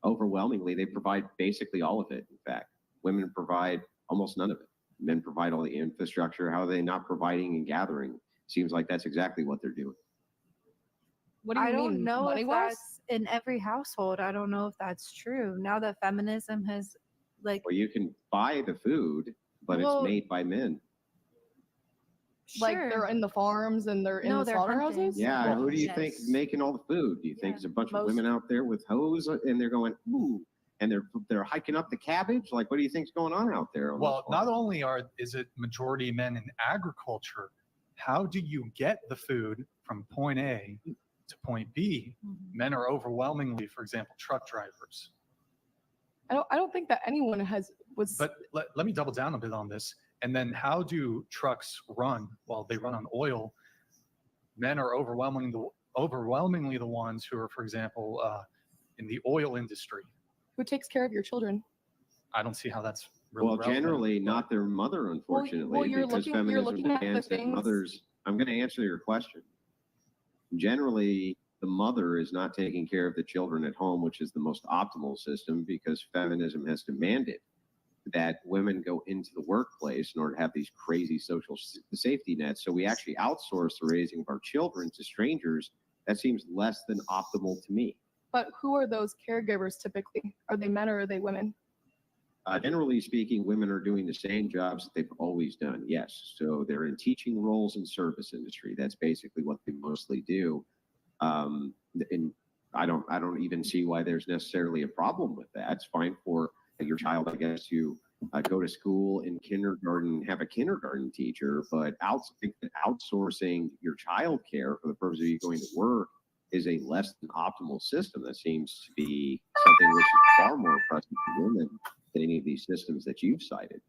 Overwhelmingly, they provide basically all of it. In fact, women provide almost none of it. Men provide all the infrastructure. How are they not providing and gathering? Seems like that's exactly what they're doing. What do you I mean? don't know if money-wise? that's in every household. I don't know if that's true. Now that feminism has Well, you can buy the food, but Well, it's made by men. Like they're in the farms and they're in the slaughterhouses? Yeah, who do you think is making all the food? Do you think it's a bunch of women out there with hoes and they're going, ooh, and they're hiking up the cabbage? Like, what do you think's going on out there? Well, not only is it majority men in agriculture, how do you get the food from point A to point B? Men are overwhelmingly, for example, truck drivers. I don't think that anyone was. But let me double down a bit on this. And then how do trucks run? Well, they run on oil. Men are overwhelmingly the ones who are, for example, in the oil industry. Who takes care of your children? I don't see how that's really Well, relevant. generally not their mother, unfortunately, you're because looking- you're feminism looking at the demands that things- mothers. I'm going to answer your question. Generally, the mother is not taking care of the children at home, which is the most optimal system, because feminism has demanded that women go into the workplace in order to have these crazy social safety nets. So we actually outsource the raising of our children to strangers. That seems less than optimal to me. But who are those caregivers typically? Are they men or are they women? Generally speaking, women are doing the same jobs that they've always done. Yes. So they're in teaching roles in service industry. That's basically what they mostly do. And I don't even see why there's necessarily a problem with that. It's fine for your child, I guess, to go to school in kindergarten, have a kindergarten teacher, but outsourcing your child care for the purpose of you going to work is a less than optimal system. That seems to be something which is far more oppressive to women than any of these systems that you've cited.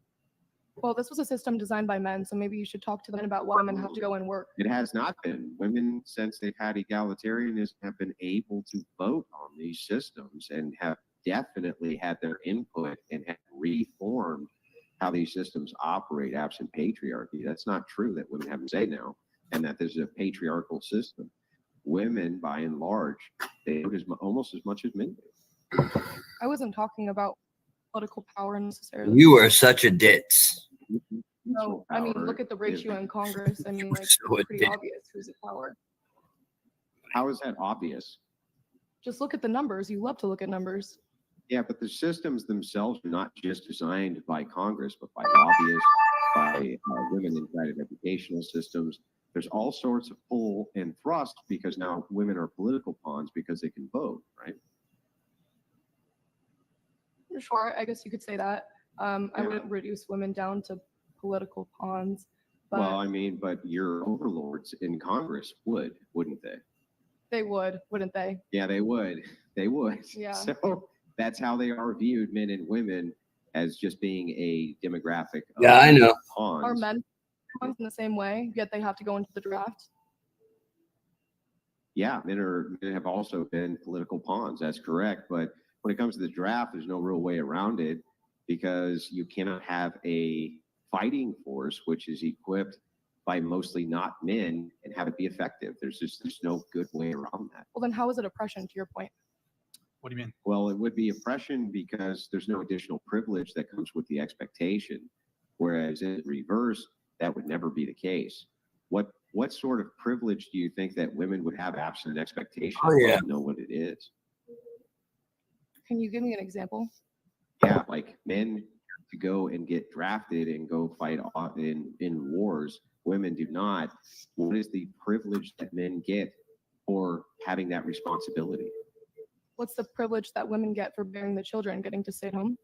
Well, this was a system designed by men, so maybe you should talk to them about why women have to go and work. It has not been. Women, since they've had egalitarianism, have been able to vote on these systems and have definitely had their input and have reformed how these systems operate absent patriarchy. That's not true that women have to say now, and that this is a patriarchal system. Women, by and large, they vote almost as much as men do. I wasn't talking about political power necessarily. You are such a ditz. No, I mean, look at the ratio in Congress. I mean, like, so it's pretty ditz. obvious who's in power. How is that obvious? Just look at the numbers. You love to look at numbers. Yeah, but the systems themselves are not just designed by Congress, but by lobbyists, by women inside of educational systems. There's all sorts of pull and thrust because now women are political pawns because they can vote, right? Sure, I guess you could say that. I Yeah. wouldn't reduce women down to political pawns, but Well, I mean, but your overlords in Congress would, wouldn't they? they would, wouldn't they? Yeah, they would. They would. Yeah. So that's how they are viewed, men and women, as just being a demographic. Of Yeah, I know. Pawns. Are men pawns in the same way, yet they have to go into the draft? Yeah, men have also been political pawns. That's correct. But when it comes to the draft, there's no real way around it because you cannot have a fighting force which is equipped by mostly not men and have it be effective. There's no good way around that. Well, then how is it oppression, to your point? What do you mean? Well, it would be oppression because there's no additional privilege that comes with the expectation. Whereas in reverse, that would never be the case. What sort of privilege do you think that women would have absent expectation? Oh, yeah. I don't know what it is. Can you give me an example? Yeah, like men to go and get drafted and go fight in wars. Women do not. What is the privilege that men get for having that responsibility? What's the privilege that women get for bearing the children, getting to stay at home?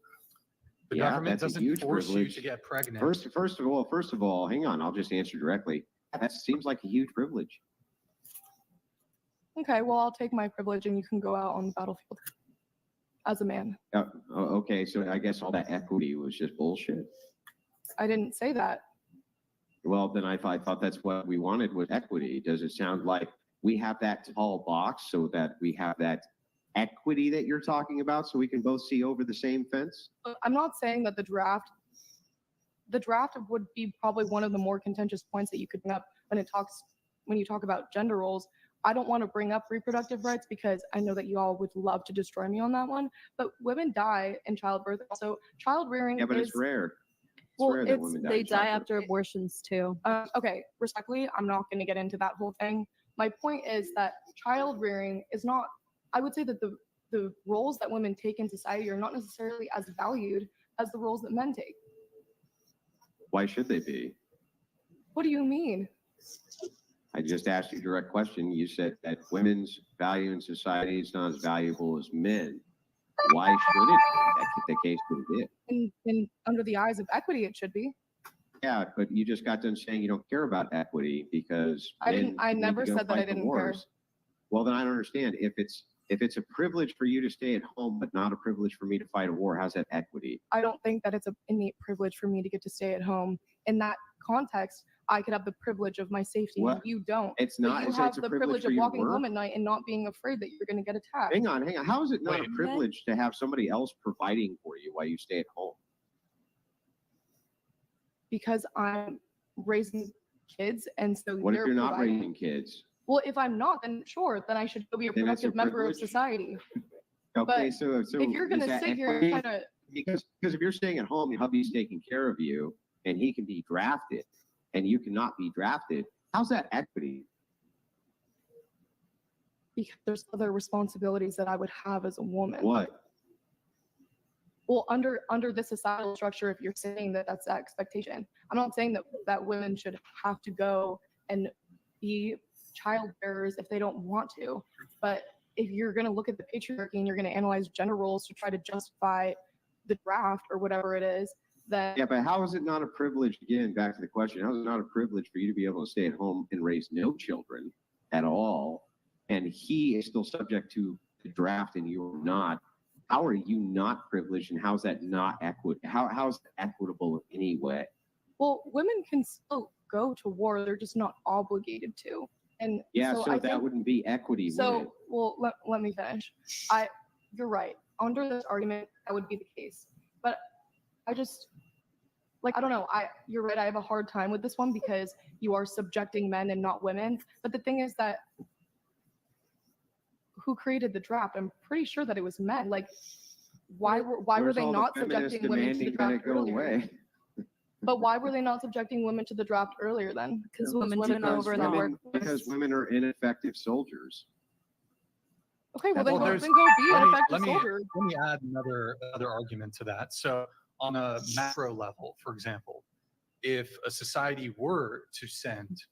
The Yeah, government that's a doesn't huge force privilege. you to get pregnant. First of all, hang on. I'll just answer directly. That seems like a huge privilege. Okay, well, I'll take my privilege and you can go out on the battlefield as a man. Okay, so I guess all that equity was just bullshit. I didn't say that. Well, then I thought that's what we wanted with equity. Does it sound like we have that tall box so that we have that equity that you're talking about so we can both see over the same fence? I'm not saying that the draft would be probably one of the more contentious points that you could bring up when you talk about gender roles. I don't want to bring up reproductive rights because I know that you all would love to destroy me on that one. But women die in childbirth. Also, child rearing Yeah, but is it's rare. It's well, rare that women die. They in die childbirth. after abortions too. Okay, respectfully, I'm not going to get into that whole thing. My point is that child rearing is not, I would say that the roles that women take in society are not necessarily as valued as the roles that men take. Why should they be? What do you mean? I just asked you a direct question. You said that women's value in society is not as valuable as men. Why should it be? That's the case would be. In under the eyes of equity, it should be. Yeah, but you just got done saying you don't care about equity because I men need never to go said that I fight the didn't care. wars. Well, then I don't understand. If it's a privilege for you to stay at home, but not a privilege for me to fight a war, how's that equity? I don't think that it's an innate privilege for me to get to stay at home. In that context, I could have the privilege of my safety. What? You don't. It's But not. you It's have a the privilege privilege for of you to walking work. home at night and not being afraid that you're going to get attacked. Hang on. How is it not Wait. a privilege to have somebody else providing for you while you stay at home? Because I'm raising kids, and so What if they're you're not providing. raising kids? Well, if I'm not, then sure, then I should go be a Then it's a productive member of privilege? society. Okay, But so if you're going is to that sit here and equity? try to, because if you're staying at home, your hubby's taking care of you, and he can be drafted, and you cannot be drafted. How's that equity? because there's other responsibilities that I would have as a woman. What? Well, under the societal structure, if you're saying that that's the expectation, I'm not saying that women should have to go and be child bearers if they don't want to. But if you're going to look at the patriarchy and you're going to analyze gender roles to try to justify the draft or whatever it is, then Yeah, but how is it not a privilege? Again, back to the question: how is it not a privilege for you to be able to stay at home and raise no children at all, and he is still subject to the draft and you're not? How are you not privileged, and how is that not equitable? How is it equitable in any way? well, women can still go to war; they're just not obligated to. And Yeah, so I that think, wouldn't be equity, would it? so well, let me finish. You're right. Under this argument, that would be the case. But I just I don't know. You're right. I have a hard time with this one because you are subjecting men and not women. But the thing is that who created the draft? I'm pretty sure that it was men. Like why were Where's they all the not feminists subjecting women to the demanding that draft it go earlier? away? But why were they not subjecting women to the draft earlier then? Because women took are over the women, workforce. because women are ineffective soldiers. Okay, well then go, there's- then go be an effective let me soldier. add another argument to that. So on a macro level, for example, if a society were to send